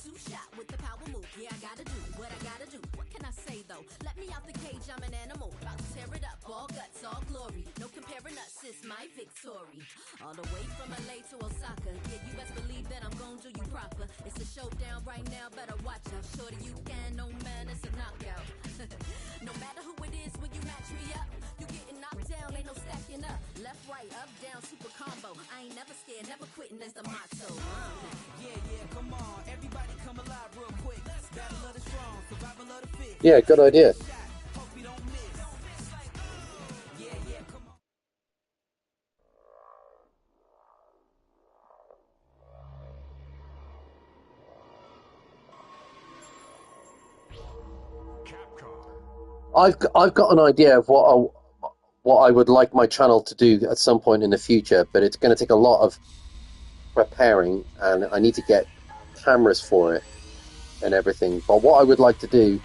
two-shot with the power move. Yeah, I gotta do what I gotta do. What can I say though? Let me out the cage, I'm an animal. About to tear it up, all guts, all glory. No comparing us, it's my victory. All the way from LA to Osaka. Yeah, you best believe that I'm gon' do you proper. It's a showdown right now, better watch out. Shorty, you can, no man, it's a knockout. No matter who it is, when you match me up, you getting knocked down, ain't no stacking up. Left, right, up, down, super combo. I ain't never scared, never quitting, that's the motto. Yeah, come on, everybody come alive real quick. Battle of the strong, survival of the fit. Yeah, good idea. Hope we don't miss. Yeah, come on. Capcom. I've got an idea of what I would like my channel to do at some point in the future, but it's going to take a lot of preparing, and I need to get cameras for it and everything. But what I would like to do,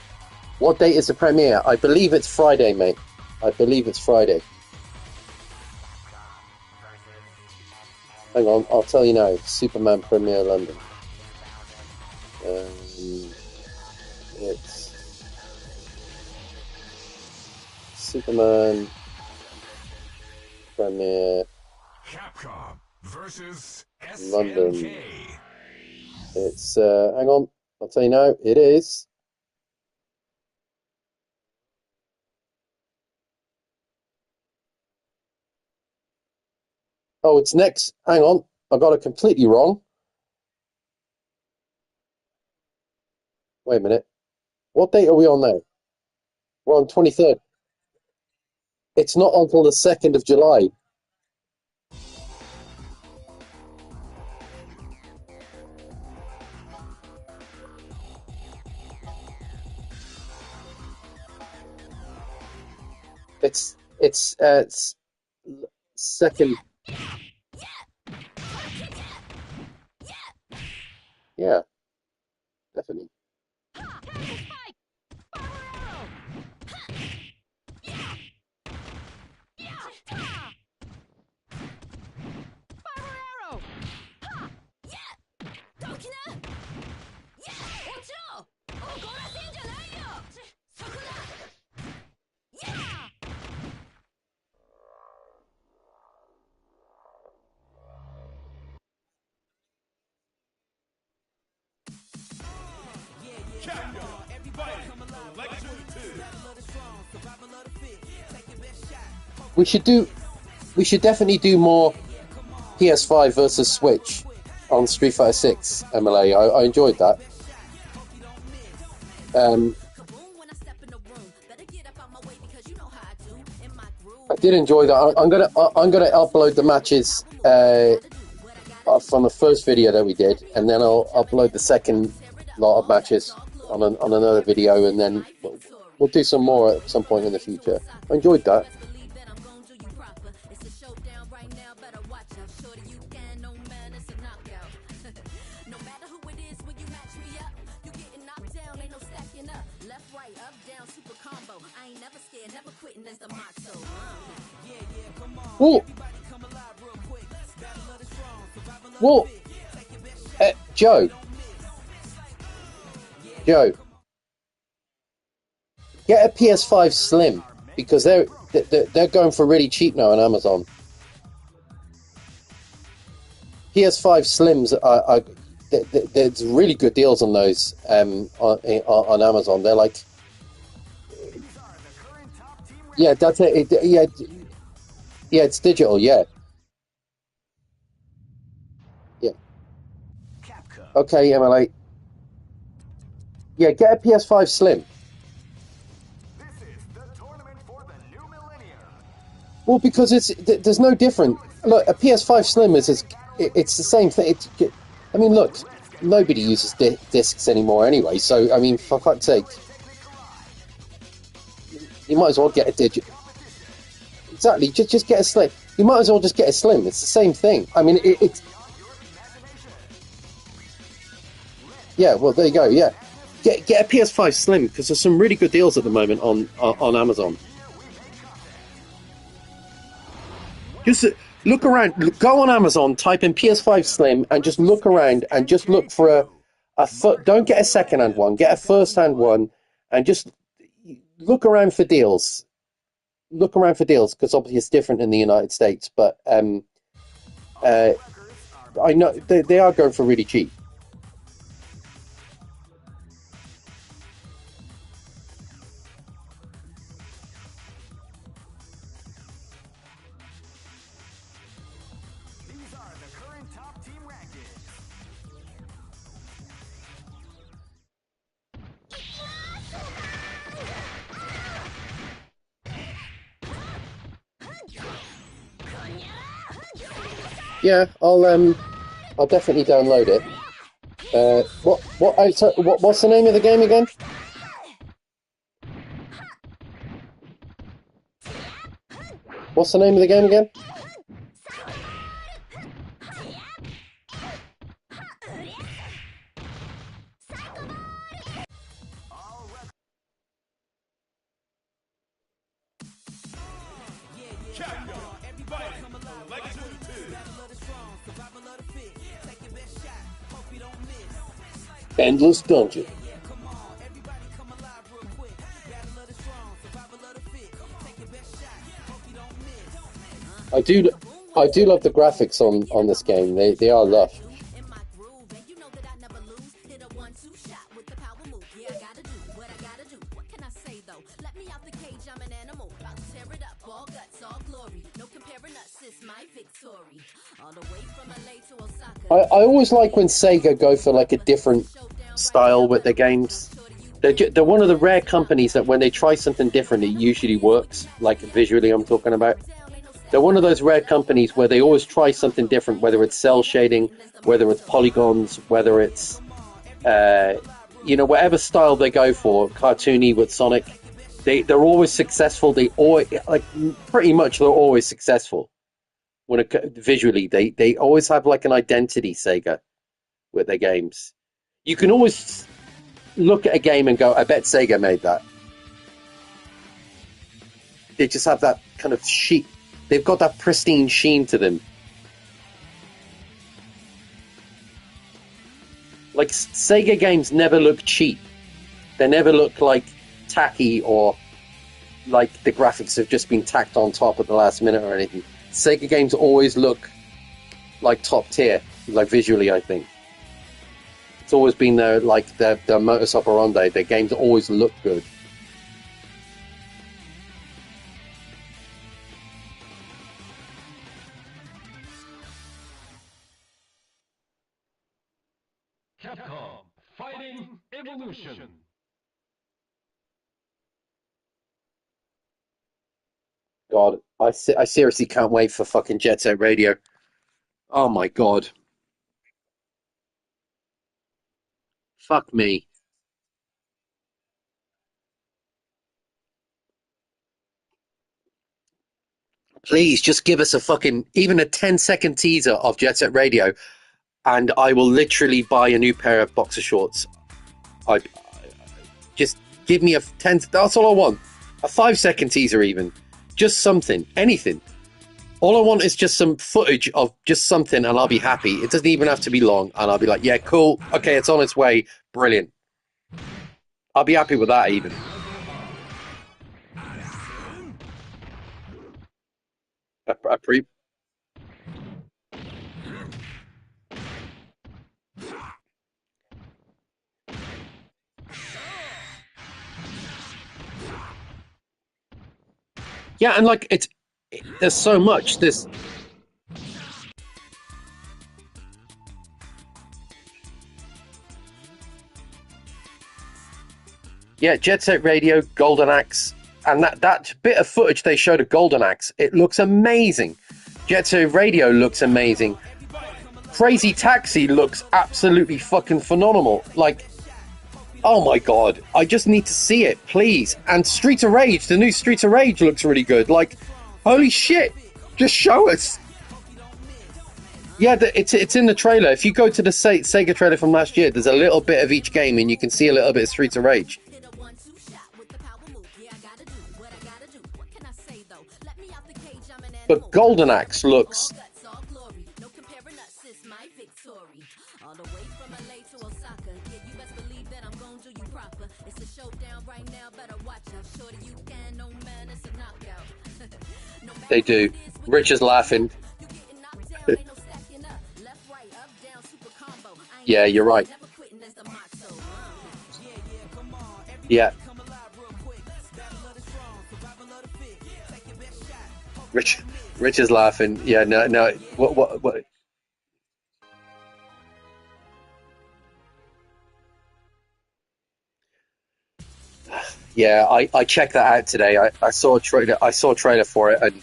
what date is the premiere? I believe it's Friday, mate. I believe it's Friday. Hang on, I'll tell you now. Superman premiere London. It's Superman premiere Capcom versus SNK. London. It's hang on, I'll tell you now. It is. Oh, it's next. Hang on, I got it completely wrong. Wait a minute. What date are we on now? We're on 23rd. It's not until the 2nd of July. It's second. Yeah, definitely. We should definitely do more PS5 versus Switch on Street Fighter 6 MLA. I enjoyed that. I did enjoy that. I'm gonna upload the matches from the first video that we did, and then I'll upload the second lot of matches on another video, and then we'll do some more at some point in the future. I enjoyed that. Well, Joe, get a PS5 Slim, because they're going for really cheap now on Amazon. PS5 Slims are there's really good deals on those on Amazon. They're like, yeah, that's it. Yeah, it's digital. Yeah. Okay, MLA. Yeah, get a PS5 Slim. This is the tournament for the new millennium. Well, because there's no different. Look, a PS5 Slim it's the same thing. I mean, look, nobody uses discs anymore anyway. So, I mean, for fuck's sake, you might as well get a digital. Exactly, just get a Slim. You might as well just get a Slim. It's the same thing. I mean, it's. Yeah, well, there you go. Yeah, get a PS5 Slim, because there's some really good deals at the moment on Amazon. Just look around. Go on Amazon, type in PS5 Slim, and just look around and just look for Don't get a second-hand one. Get a first-hand one, and just look around for deals. Look around for deals, because obviously it's different in the United States. But I know they are going for really cheap. These are the current top team rankings. Yeah, I'll definitely download it. What's the name of the game again? What's the name of the game again? Capcom, fighting Legacy 2. Endless Dungeon. I do love the graphics on this game. They are lush. In my groove, and you know that I never lose. Hit a 1-2 shot with the power move. Yeah, I gotta do what I gotta do. What can I say though? Let me out the cage, I'm an animal. About to tear it up, all guts, all glory. No comparing us, it's my victory. All the way from LA to Osaka. I always like when Sega go for like a different style with their games. They're one of the rare companies that when they try something different, it usually works. Like visually, I'm talking about. They're one of those rare companies where they always try something different, whether it's cell shading, whether it's polygons, whether it's, whatever style they go for, cartoony with Sonic. They're always successful. They always, pretty much they're always successful. Visually, they always have like an identity, Sega, with their games. You can always look at a game and go, I bet Sega made that. They just have that kind of sheet. They've got that pristine sheen to them. Like, Sega games never look cheap. They never look like tacky or like the graphics have just been tacked on top at the last minute or anything. Sega games always look like top tier, like visually, I think. It's always been their modus operandi. Their games always look good. Capcom, fighting Evolution. God, I seriously can't wait for fucking Jet Set Radio. Oh my God. Fuck me. Please just give us even a 10-second teaser of Jet Set Radio, and I will literally buy a new pair of boxer shorts. Just give me that's all I want. A 5-second teaser even. Just something, anything. All I want is just some footage of just something and I'll be happy. It doesn't even have to be long and I'll be like, yeah, cool. Okay, it's on its way. Brilliant. I'll be happy with that even. Yeah, and like there's so much. Yeah, Jet Set Radio, Golden Axe, and that bit of footage they showed of Golden Axe, it looks amazing. Jet Set Radio looks amazing. Crazy Taxi looks absolutely fucking phenomenal. Like, oh my God, I just need to see it, please. And Streets of Rage, the new Streets of Rage looks really good. Like, holy shit, just show us. Yeah, it's in the trailer. If you go to the Sega trailer from last year, there's a little bit of each game and you can see a little bit of Streets of Rage. But Golden Axe looks All the way from LA to Osaka. Yeah, you best believe that I'm gon' do you proper. It's a showdown right now, better watch out. Shorty, you can, no man, it's a knockout. No matter They do. who it is, when Rich you is laughing. you getting knocked down, ain't no stacking up. Left, right, up, down, super combo. I ain't Yeah, never you're right. scared, never quitting as the motto. Yeah. Rich is laughing. Yeah, no. What? Yeah, I checked that out today. I saw a trailer. I saw a trailer for it, and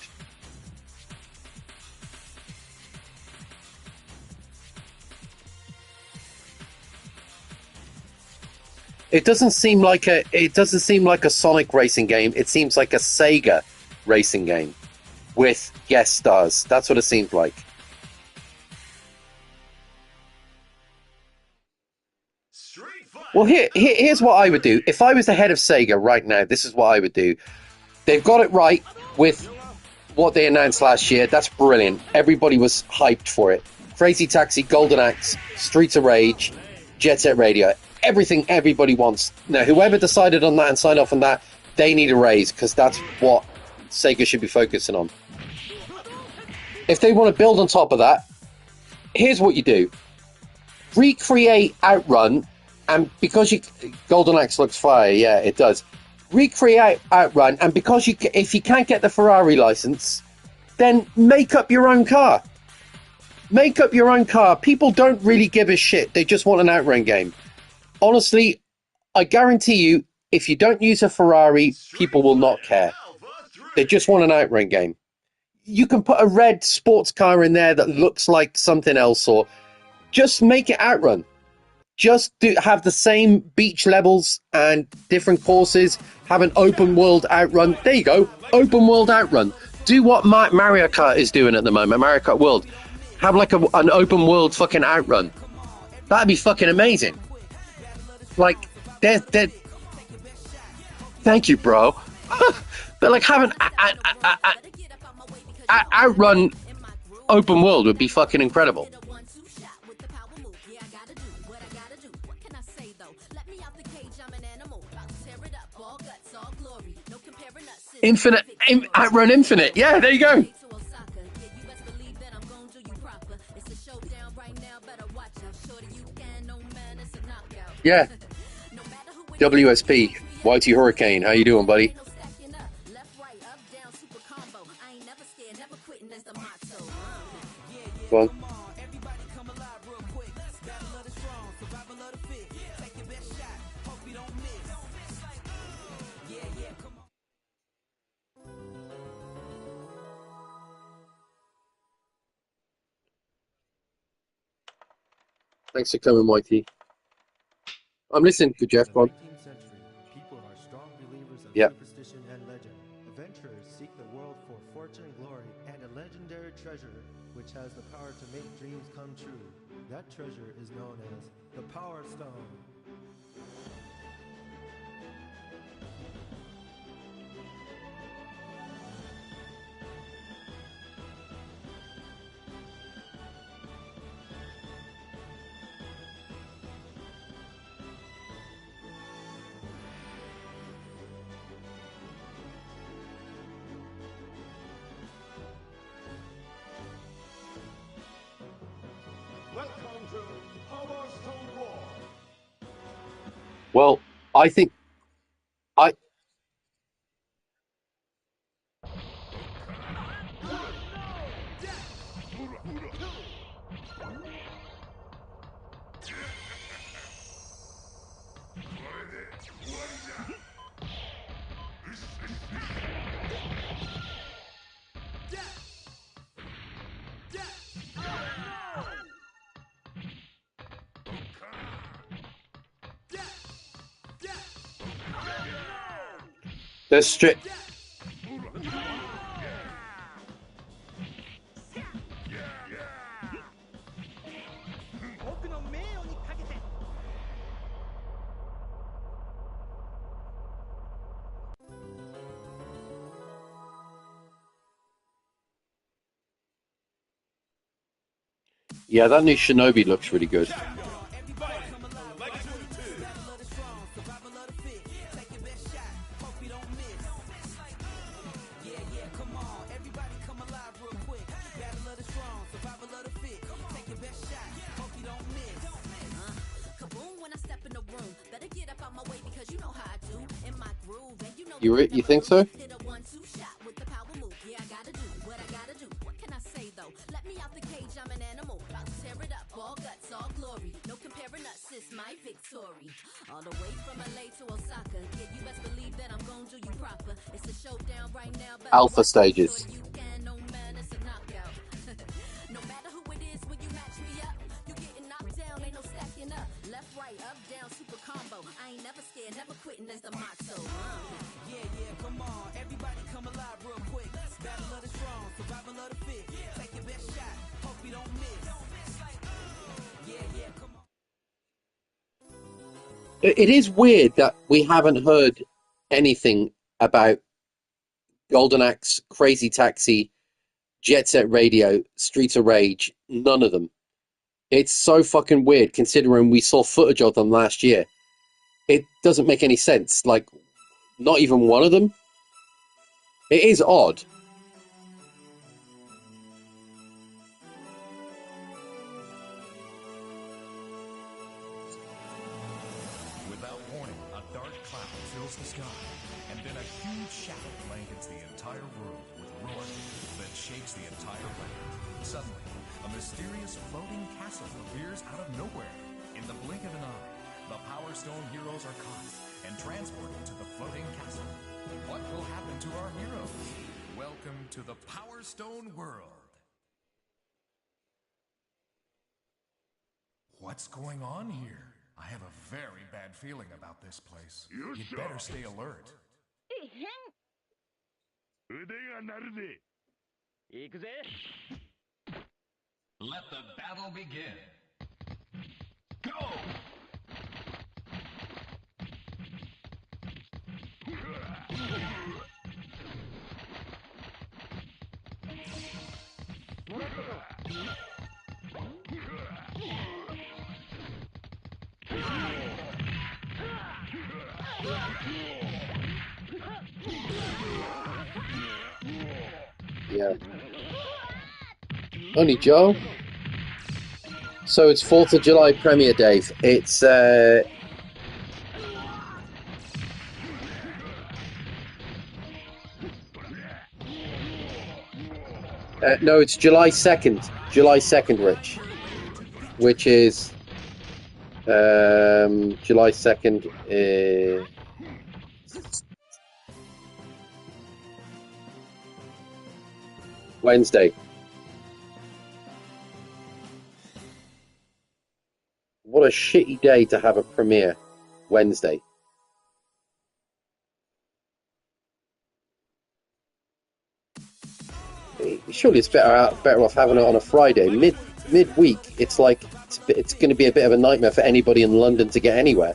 it doesn't seem like a Sonic racing game. It seems like a Sega racing game with guest stars. That's what it seems like. Well, here's what I would do. If I was the head of Sega right now, this is what I would do. They've got it right with what they announced last year. That's brilliant. Everybody was hyped for it. Crazy Taxi, Golden Axe, Streets of Rage, Jet Set Radio. Everything everybody wants. Now, whoever decided on that and signed off on that, they need a raise, because that's what Sega should be focusing on. If they want to build on top of that, here's what you do. Recreate Outrun, and because Golden Axe looks fire, yeah, it does. Recreate Outrun, and because if you can't get the Ferrari license, then make up your own car. Make up your own car. People don't really give a shit. They just want an Outrun game. Honestly, I guarantee you, if you don't use a Ferrari, people will not care. They just want an Outrun game. You can put a red sports car in there that looks like something else, or just make it Outrun. Just have the same beach levels and different courses. Have an open world Outrun. There you go. Open world Outrun. Do what Mario Kart is doing at the moment. Mario Kart World. Have like an open world fucking Outrun. That'd be fucking amazing. Like, they're thank you, bro. But like having Outrun open world would be fucking incredible. Infinite, Outrun Infinite. Yeah, there you go. Yeah. WSP, YT Hurricane. How you doing, buddy? Well. Thanks for coming, YT. I'm listening to Jeff. Go on. People are strong believers of Yep. superstition and legend. Adventurers seek the world for fortune and glory and a legendary treasure which has the power to make dreams come true. That treasure is known as the Power Stone. Well, I think I. There's strict. Yeah, that new Shinobi looks really good. You think so? All the way from LA to Osaka. Yeah, you best believe that I'm gonna do you proper. It's a showdown right now. Alpha stages. You can, no man, it's a knockout. No matter who it is, when you match me up, you getting knocked down, ain't no stacking up. Left, right, up, down, super combo. I ain't never scared, never quitting as the motto. Yeah, come on, everybody come alive real quick. Battle of the strong, survival of the fit. Take your best shot, hope you don't miss. Yeah, come on. It is weird that we haven't heard anything about Golden Axe, Crazy Taxi, Jet Set Radio, Streets of Rage. None of them. It's so fucking weird considering we saw footage of them last year. It doesn't make any sense. Like, not even one of them. It is odd. Without warning, a dark cloud fills the sky, and then a huge shadow blankets the entire world with roaring that shakes the entire land. Suddenly, a mysterious floating castle appears out of nowhere. In the blink of an eye, the Power Stone heroes are caught and transported to the floating castle. What will happen to our heroes? Welcome to the Power Stone world. What's going on here? I have a very bad feeling about this place. You'd better stay alert. Let the battle begin. Go! Yeah. Only Joe? So it's 4th of July premiere, Dave. It's no, it's July 2nd. July 2nd, Rich. Which is July 2nd is Wednesday. What a shitty day to have a premiere. Wednesday. Surely it's better off having it on a Friday. Midweek, it's like it's going to be a bit of a nightmare for anybody in London to get anywhere.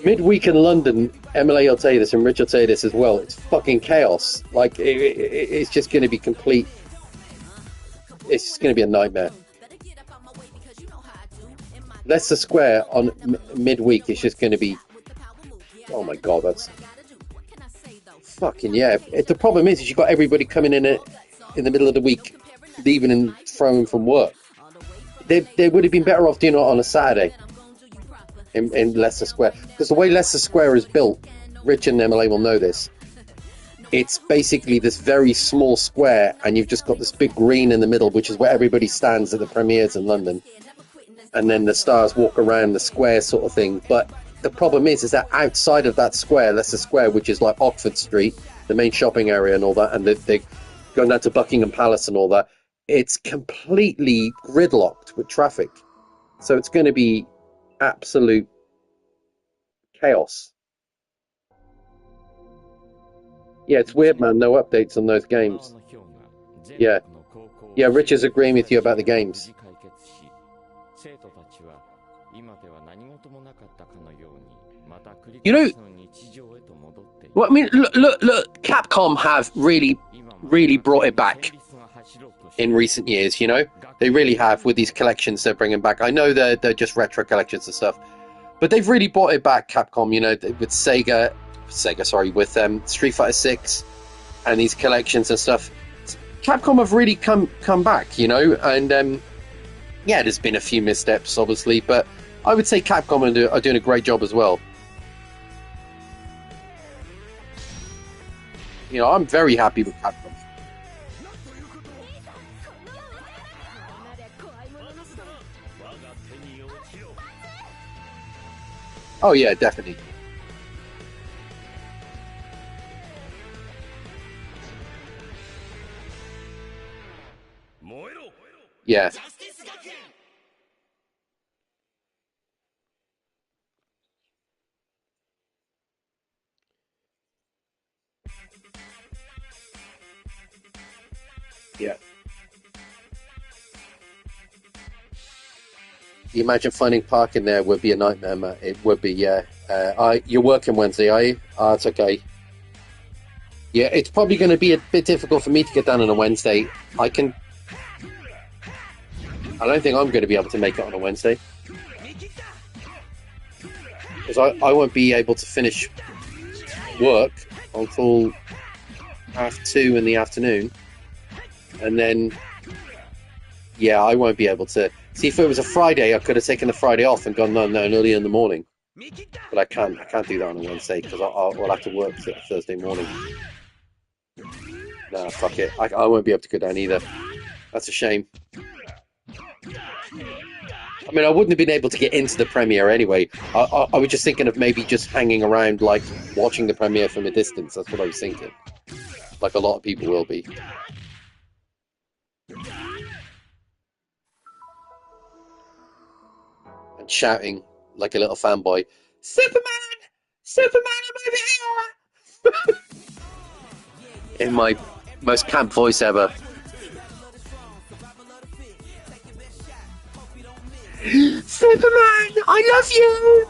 Midweek in London, MLA will tell you this, and Rich will tell you this as well. It's fucking chaos. Like it's just going to be complete. It's just going to be a nightmare. Leicester Square on midweek is just going to be. Oh my god, that's fucking yeah. The problem is you've got everybody coming in the middle of the week, leaving and throwing from work. They would have been better off doing it on a Saturday in Leicester Square, because the way Leicester Square is built, Rich and MLA will know this. It's basically this very small square, and you've just got this big green in the middle, which is where everybody stands at the premieres in London. And then the stars walk around the square sort of thing. But the problem is that outside of that square, Leicester Square, which is like Oxford Street, the main shopping area and all that, and they're going down to Buckingham Palace and all that, it's completely gridlocked with traffic. So it's going to be absolute chaos. Yeah, it's weird, man. No updates on those games. Yeah. Yeah, Rich is agreeing with you about the games. You know, well, I mean, look, Capcom have really brought it back. in recent years, you know? They really have with these collections they're bringing back. I know they're just retro collections and stuff, but they've really brought it back, Capcom, you know, with with Street Fighter 6 and these collections and stuff. Capcom have really come back, you know, and yeah, there's been a few missteps, obviously, but I would say Capcom are doing a great job as well. You know, I'm very happy with Capcom. Oh yeah, definitely. Yeah. Yeah. You imagine finding parking there would be a nightmare, Matt. It would be, yeah. You're working Wednesday, are you? It's okay. Yeah, it's probably going to be a bit difficult for me to get down on a Wednesday. I don't think I'm going to be able to make it on a Wednesday. Because I won't be able to finish work until 2:30 in the afternoon. And then, yeah, I won't be able to. See, if it was a Friday, I could have taken the Friday off and gone, no, early in the morning. But I can't do that on a Wednesday because I'll have to work Thursday morning. Nah, fuck it. I won't be able to go down either. That's a shame. I mean, I wouldn't have been able to get into the premiere anyway. I was just thinking of maybe just hanging around, like, watching the premiere from a distance. That's what I was thinking. Like a lot of people will be. And shouting like a little fanboy, Superman! Superman, I'm over here! In my most camp voice ever. Superman, I love you!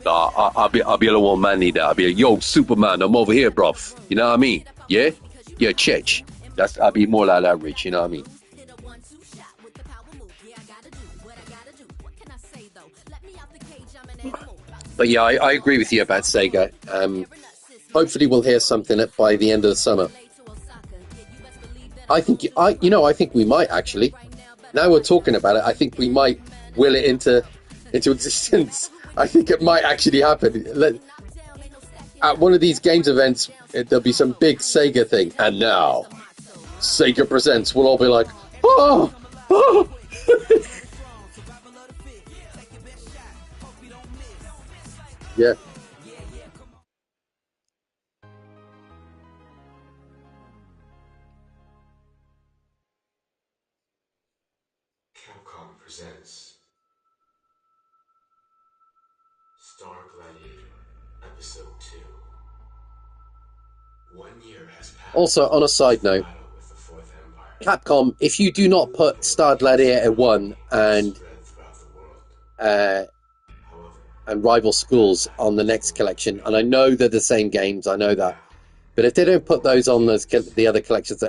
I'll be a little manly there. I'll be like, yo, Superman, I'm over here, bruv. You know what I mean? Yeah? Yeah, Chich. I'll be more like that, Rich, you know what I mean? But yeah, I agree with you about Sega. Hopefully we'll hear something by the end of the summer. I think we might actually. Now we're talking about it, I think we might will it into existence. I think it might actually happen. At one of these games events, there'll be some big Sega thing. And now, Sega Presents. We'll all be like, oh! Oh! Yeah. Capcom presents Star Gladiator Episode 2. 1 year has passed. Also, on a side note, Capcom, if you do not put Star Gladiator 1 and Rival Schools on the next collection, and I know they're the same games, I know that, but if they don't put those on the other collections,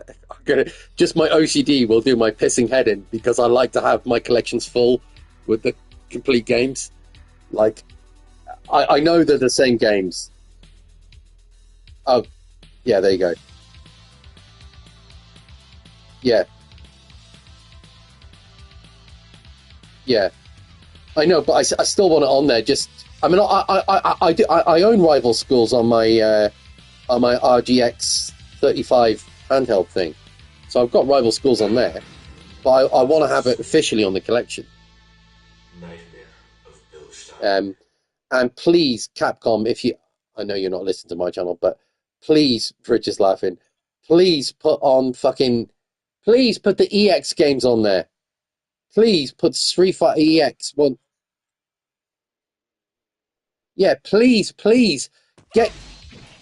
just my OCD will do my pissing head in, because I like to have my collections full with the complete games. Like, I know they're the same games. Oh, yeah, there you go. Yeah. Yeah. I know, but I still want it on there. Just, I mean, I own Rival Schools on my RGX 35 handheld thing, so I've got Rival Schools on there, but I want to have it officially on the collection. Nightmare of Bill Stein. And please, Capcom, I know you're not listening to my channel, but please, Rich is laughing. Please put the EX games on there. Please put Street Fighter EX one. Yeah, please get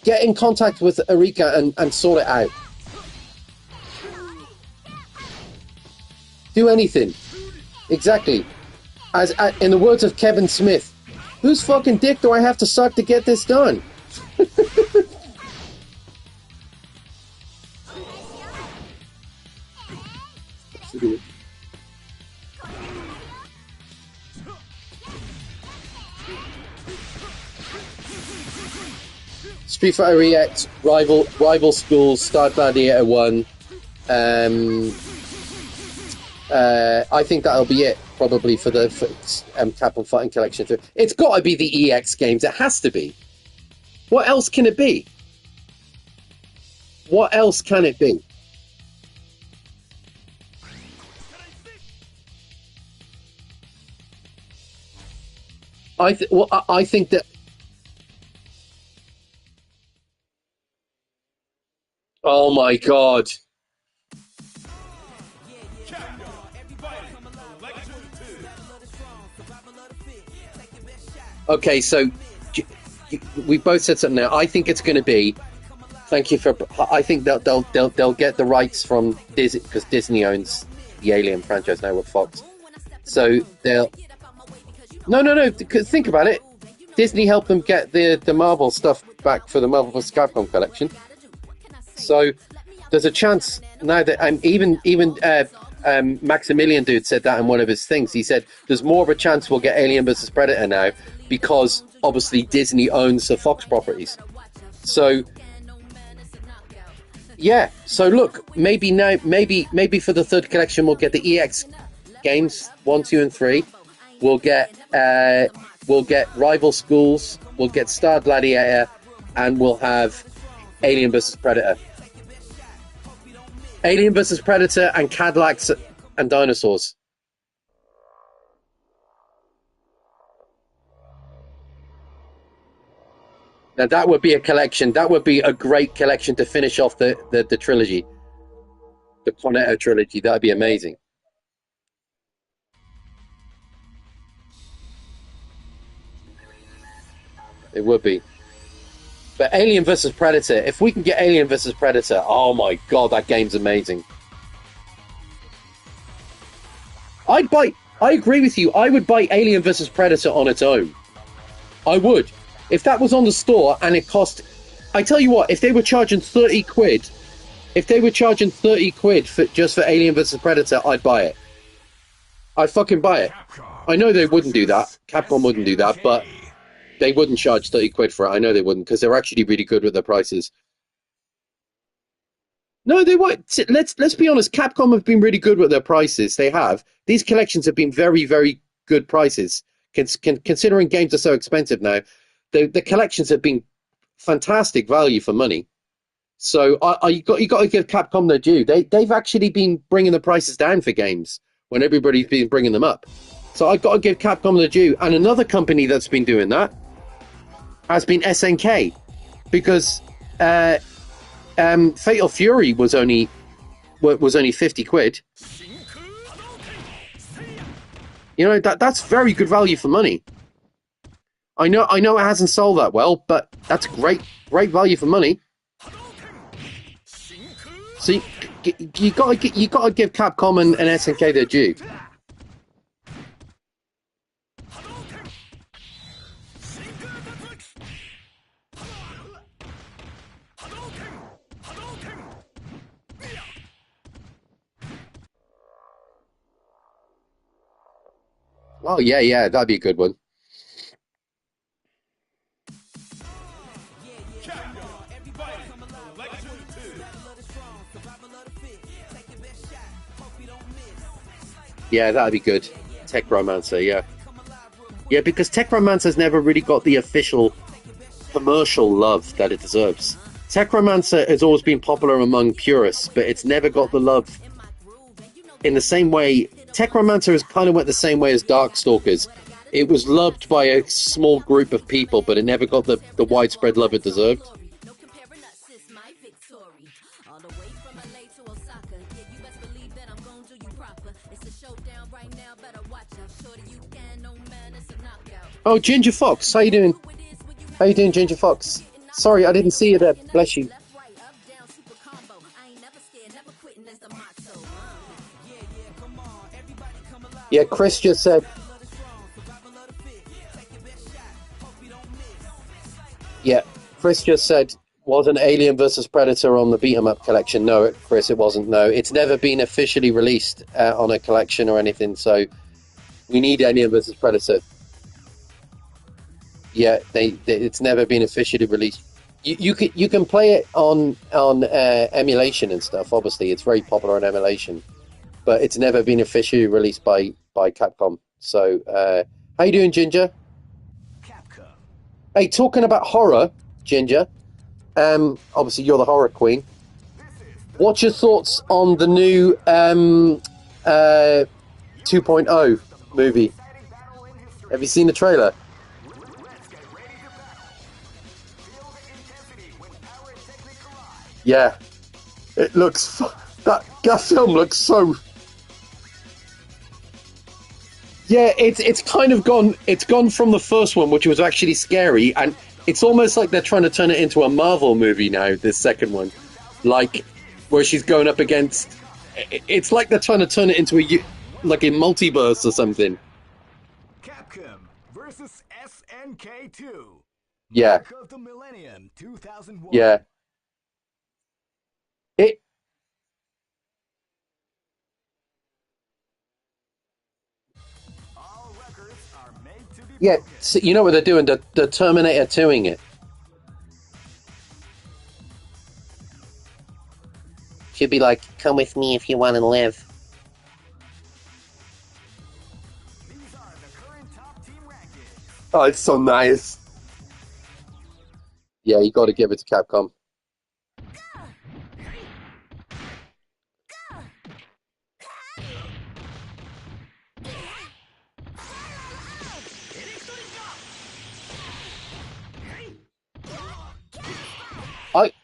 in contact with Erika and sort it out. Do anything. Exactly. As in the words of Kevin Smith, whose fucking dick do I have to suck to get this done? Street Fighter EX, Rival Schools, Star Gladiator 1. I think that'll be it, probably, for Capcom Fighting Collection 3. It's got to be the EX games. It has to be. What else can it be? What else can it be? I think that. Oh my god! Okay, so we both said something now. I think it's going to be. Thank you for. I think they'll get the rights from Disney, because Disney owns the Alien franchise now with Fox. So they'll. No. Think about it. Disney helped them get the Marvel stuff back for the Marvel vs. Capcom collection. So there's a chance now that even Maximilian dude said that in one of his things. He said there's more of a chance we'll get Alien vs. Predator now, because obviously Disney owns the Fox properties. So yeah, so look, maybe for the third collection we'll get the EX games 1, 2, and 3. We'll get Rival Schools, we'll get Star Gladiator, and we'll have Alien vs. Predator. Alien vs. Predator and Cadillacs and dinosaurs. Now that would be a collection. That would be a great collection to finish off the trilogy. The Cornetto trilogy. That would be amazing. It would be. But Alien vs. Predator, if we can get Alien vs. Predator, oh my god, that game's amazing. I agree with you. I would buy Alien vs. Predator on its own. I would. If that was on the store and it cost... I tell you what, if they were charging 30 quid... If they were charging 30 quid just for Alien vs. Predator, I'd buy it. I'd fucking buy it. I know they wouldn't do that. Capcom wouldn't do that, but... They wouldn't charge 30 quid for it. I know they wouldn't, because they're actually really good with their prices. No, they won't. Let's be honest. Capcom have been really good with their prices. They have. These collections have been very, very good prices. Considering games are so expensive now, the collections have been fantastic value for money. So you got to give Capcom their due. They've actually been bringing the prices down for games when everybody's been bringing them up. So I've got to give Capcom their due. And another company that's been doing that has been SNK, because Fatal Fury was only 50 quid. You know, that's very good value for money. I know it hasn't sold that well, but that's great value for money. So you got to give Capcom and SNK their due. Oh yeah, that'd be a good one. Yeah, that'd be good. Tech Romancer, yeah. Yeah, because Tech Romancer's never really got the official commercial love that it deserves. Tech Romancer has always been popular among purists, but it's never got the love in the same way. Tech Romancer is kind of went the same way as Darkstalkers. It was loved by a small group of people, but it never got the widespread love it deserved. Oh, Ginger Fox, how you doing? How you doing, Ginger Fox? Sorry, I didn't see you there. Bless you. Yeah, Chris just said. Yeah, Chris just said Wasn't Alien versus Predator on the beat 'em up collection? No, Chris, it wasn't. No, it's never been officially released on a collection or anything. So we need Alien versus Predator. Yeah, it's never been officially released. You can play it on emulation and stuff. Obviously, it's very popular on emulation, but it's never been officially released by Capcom. So, how you doing, Ginger? Capcom. Hey, talking about horror, Ginger. Obviously, you're the horror queen. What's your thoughts on the new 2.0 movie? Have you seen the trailer? Yeah, it looks that film looks so. Yeah, it's kind of gone. It's gone from the first one, which was actually scary, and it's almost like they're trying to turn it into a Marvel movie now. This second one, like where she's going up against. It's like they're trying to turn it into like a multiverse or something. Capcom versus SNK2. Yeah. Mark of the Millennium 2001. Yeah. It. All records are made to be Yeah, broken. so you know what they're doing? The Terminator 2ing it. She'd be like, come with me if you want to live. These are the current top team rankings. Oh, it's so nice. Yeah, you got to give it to Capcom.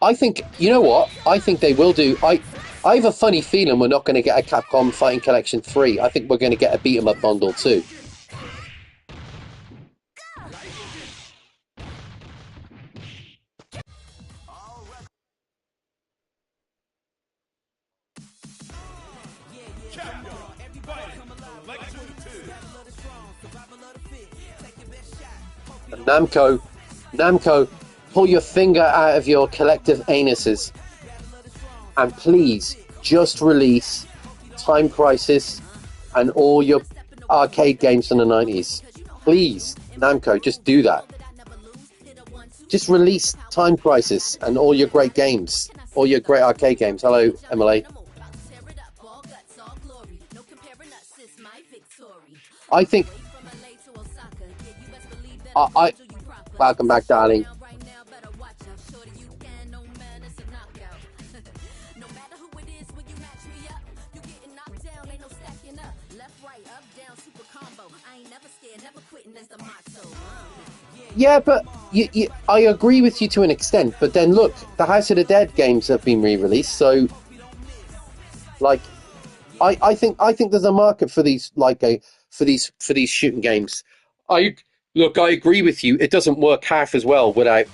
I think, you know what? I think they will do. I have a funny feeling we're not going to get a Capcom Fighting Collection 3. I think we're going to get a beat 'em up bundle too. And Namco, pull your finger out of your collective anuses and please just release Time Crisis and all your arcade games from the 90s. Please, Namco, just do that. Just release Time Crisis and all your great games, all your great arcade games. Hello, Emily. I think I welcome back, darling. Yeah, but I agree with you to an extent. But then look, the House of the Dead games have been re-released, so like, I think there's a market for these for these shooting games. I agree with you. It doesn't work half as well without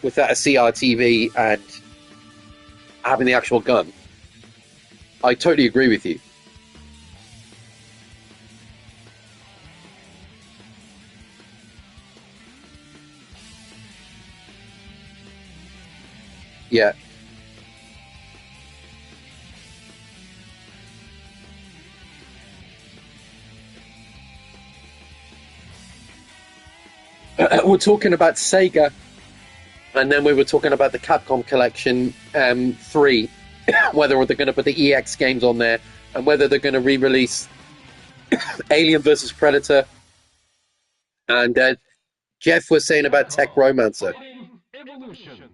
a CRTV and having the actual gun. I totally agree with you. Yeah. We're talking about Sega, and then we were talking about the Capcom Collection 3, whether they're going to put the EX games on there, and whether they're going to re-release Alien versus Predator. And Jeff was saying about Tech Romancer. Evolution.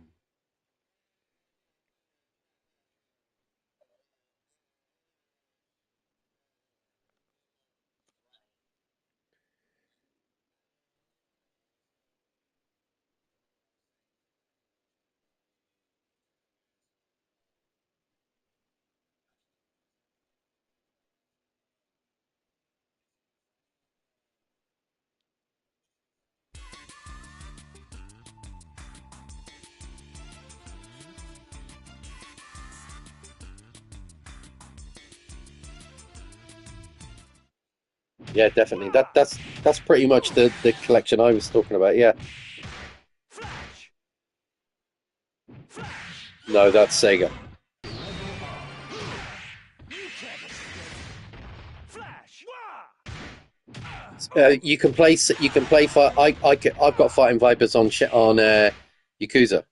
Yeah, definitely. That's pretty much the collection I was talking about. Yeah. No, that's Sega. You can play. You can play. I've got Fighting Vipers on Yakuza.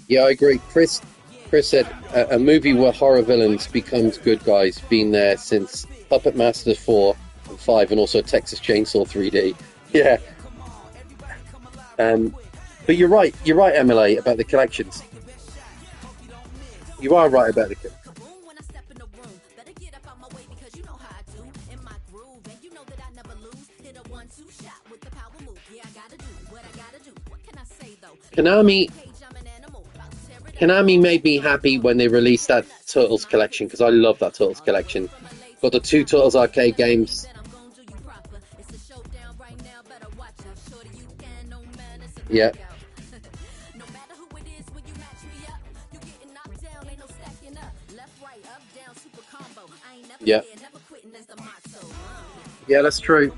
Yeah, I agree. Chris said a movie where horror villains becomes good guys. Been there since Puppet Masters 4 and 5, and also Texas Chainsaw 3D. Yeah. But you're right. You're right, MLA, about the collections. You are right about the collections. Konami made me happy when they released that Turtles collection, because I love that Turtles collection. Got the 2 Turtles arcade games. Yeah. Yeah. Yeah, that's true.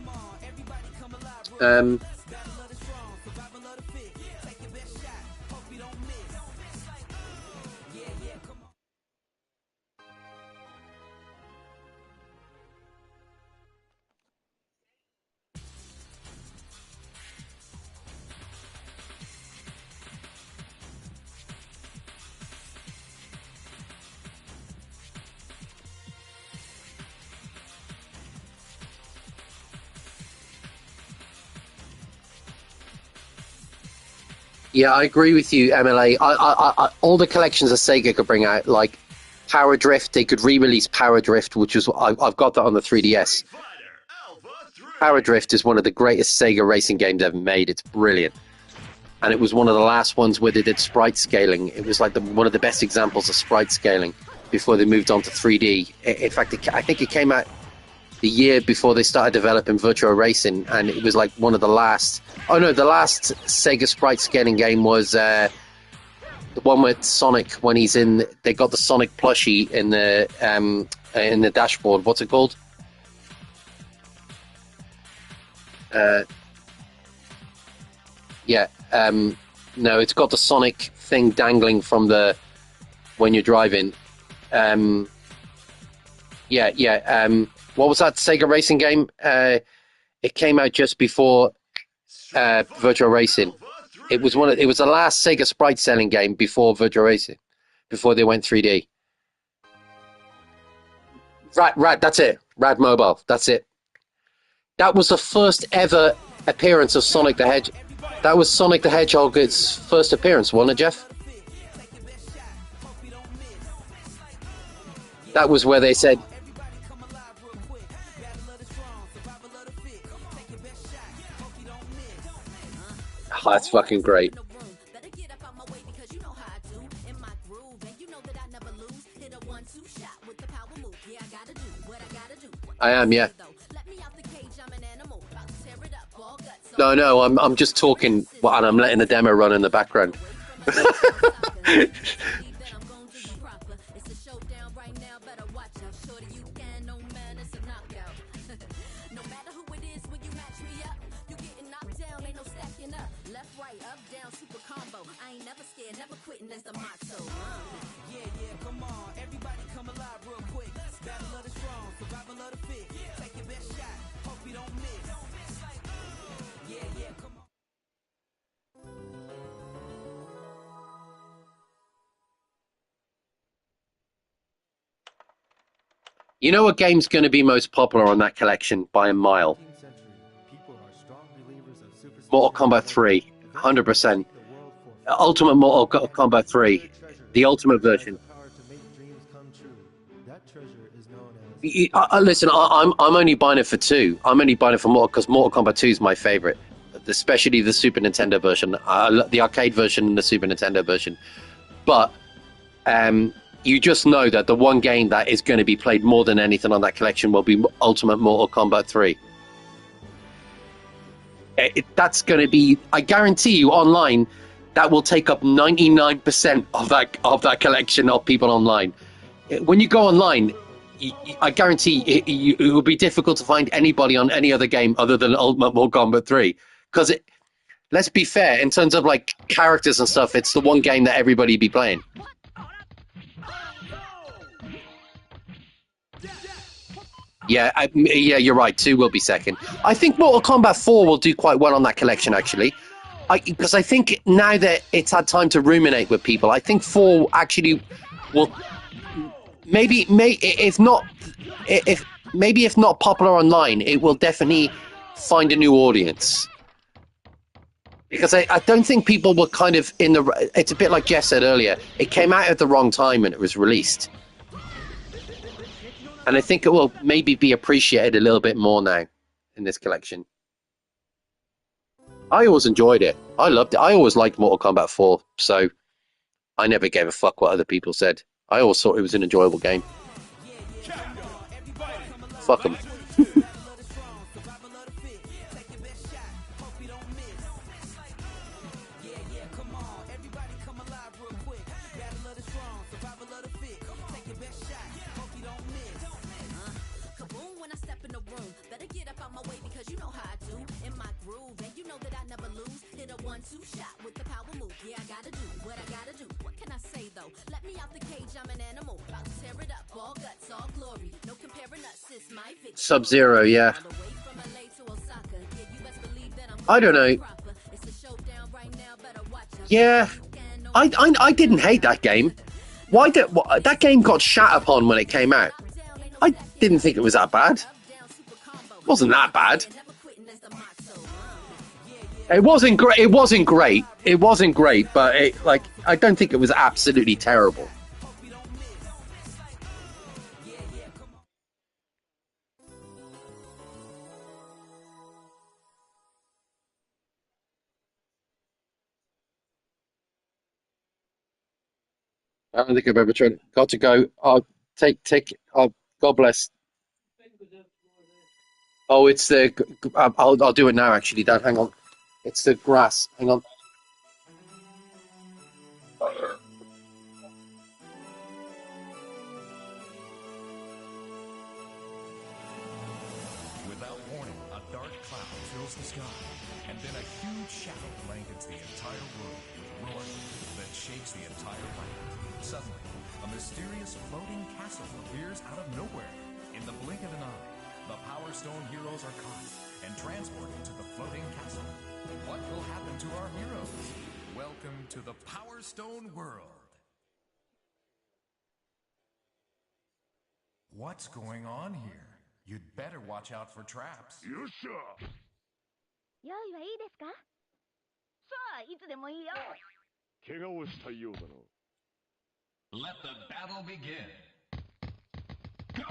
Yeah, I agree with you, MLA. All the collections that Sega could bring out, like Power Drift, they could re-release Power Drift, which is I've got that on the 3DS. Power Drift is one of the greatest Sega racing games ever made. It's brilliant, and it was one of the last ones where they did sprite scaling. It was like one of the best examples of sprite scaling before they moved on to 3D. In fact, I think it came out the year before they started developing Virtua Racing, and it was like one of the last. Oh no, the last Sega sprite scaling game was the one with Sonic when he's in. They got the Sonic plushie in the dashboard. What's it called? Yeah. No, it's got the Sonic thing dangling from the when you're driving. What was that Sega racing game? It came out just before Virtua Racing. It was the last Sega sprite selling game before Virtua Racing, before they went 3D. Rad, that's it. Rad Mobile, that's it. That was the first ever appearance of Sonic the Hedgehog. That was Sonic the Hedgehog's first appearance, wasn't it, Jeff? That was where they said. Oh, that's fucking great. I am, yeah. No, I'm just talking, and I'm letting the demo run in the background. You know what game's going to be most popular on that collection by a mile? Mortal Kombat 3, 100%. Ultimate Mortal Kombat 3, the ultimate version. Listen, I'm only buying it for 2. I'm only buying it for Mortal because Mortal Kombat 2 is my favorite, especially the Super Nintendo version, the arcade version and the Super Nintendo version. But you just know that the one game that is going to be played more than anything on that collection will be Ultimate Mortal Kombat 3. That's going to be, I guarantee you, online, that will take up 99% of that collection of people online. When you go online, I guarantee it will be difficult to find anybody on any other game other than Ultimate Mortal Kombat 3. Because let's be fair, in terms of like characters and stuff, it's the one game that everybody be playing. Yeah, you're right. 2 will be second. I think Mortal Kombat 4 will do quite well on that collection, actually. Because I think now that it's had time to ruminate with people, I think 4 actually will if not popular online, it will definitely find a new audience. Because I don't think people were kind of in the... It's a bit like Jeff said earlier. It came out at the wrong time when it was released. And I think it will maybe be appreciated a little bit more now in this collection. I always enjoyed it. I loved it. I always liked Mortal Kombat 4, so I never gave a fuck what other people said. I always thought it was an enjoyable game. Fuck them. Sub-Zero, yeah. I don't know. Yeah, I didn't hate that game. That game got shat upon when it came out? I didn't think it was that bad. It wasn't that bad. It wasn't great. It wasn't great. It wasn't great, but I don't think it was absolutely terrible. I don't think I've ever tried. Got to go. I'll take. God bless. Oh, it's the. I'll do it now. Actually, Dad, hang on. It's the grass. Hang on. Without warning, a dark cloud fills the sky, and then a huge shadow blankets the entire room with roaring that shakes the entire land. Suddenly, a mysterious floating castle appears out of nowhere. In the blink of an eye, the Power Stone heroes are caught and transported to the floating castle. What will happen to our heroes? Welcome to the Power Stone world. What's going on here? You'd better watch out for traps. よっしゃ用意はいいですか？さあ、いつでもいいよ。怪我をしたいようだな Let the battle begin. Go!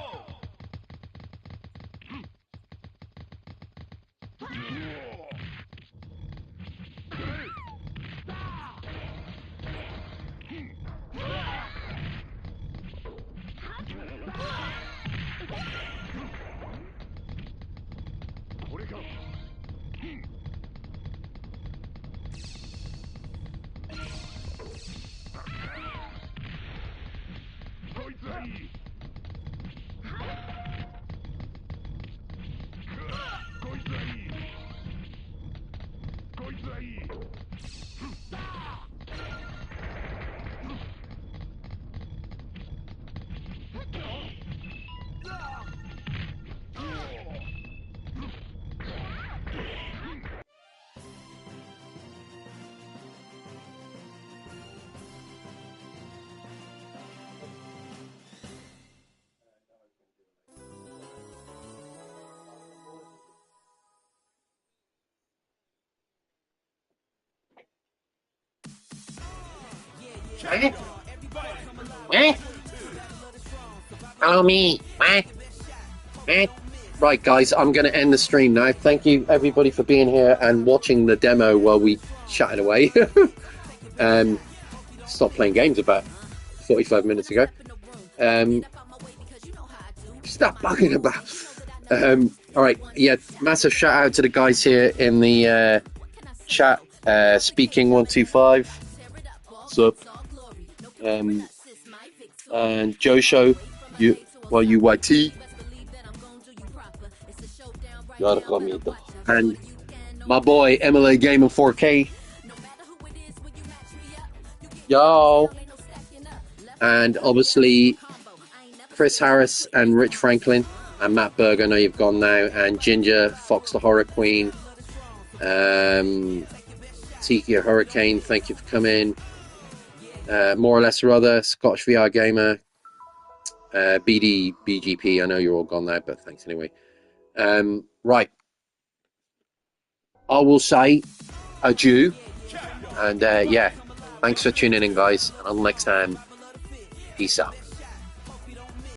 Follow me. Right, guys, I'm going to end the stream now. Thank you, everybody, for being here and watching the demo while we chatted away. Stopped playing games about 45 minutes ago. Stop bugging about. All right. Yeah. Massive shout out to the guys here in the chat. Speaking 125. What's up? And Joe Show. UYT. And my boy MLA Gamer 4K. Yo. And obviously Chris Harris and Rich Franklin and Matt Berg. I know you've gone now. And Ginger, Fox the Horror Queen. Tiki Hurricane, thank you for coming. More or less rather, Scottish VR Gamer. BGP, I know you're all gone now, but thanks anyway. Right. I will say adieu. And yeah, thanks for tuning in, guys. And until next time, peace out.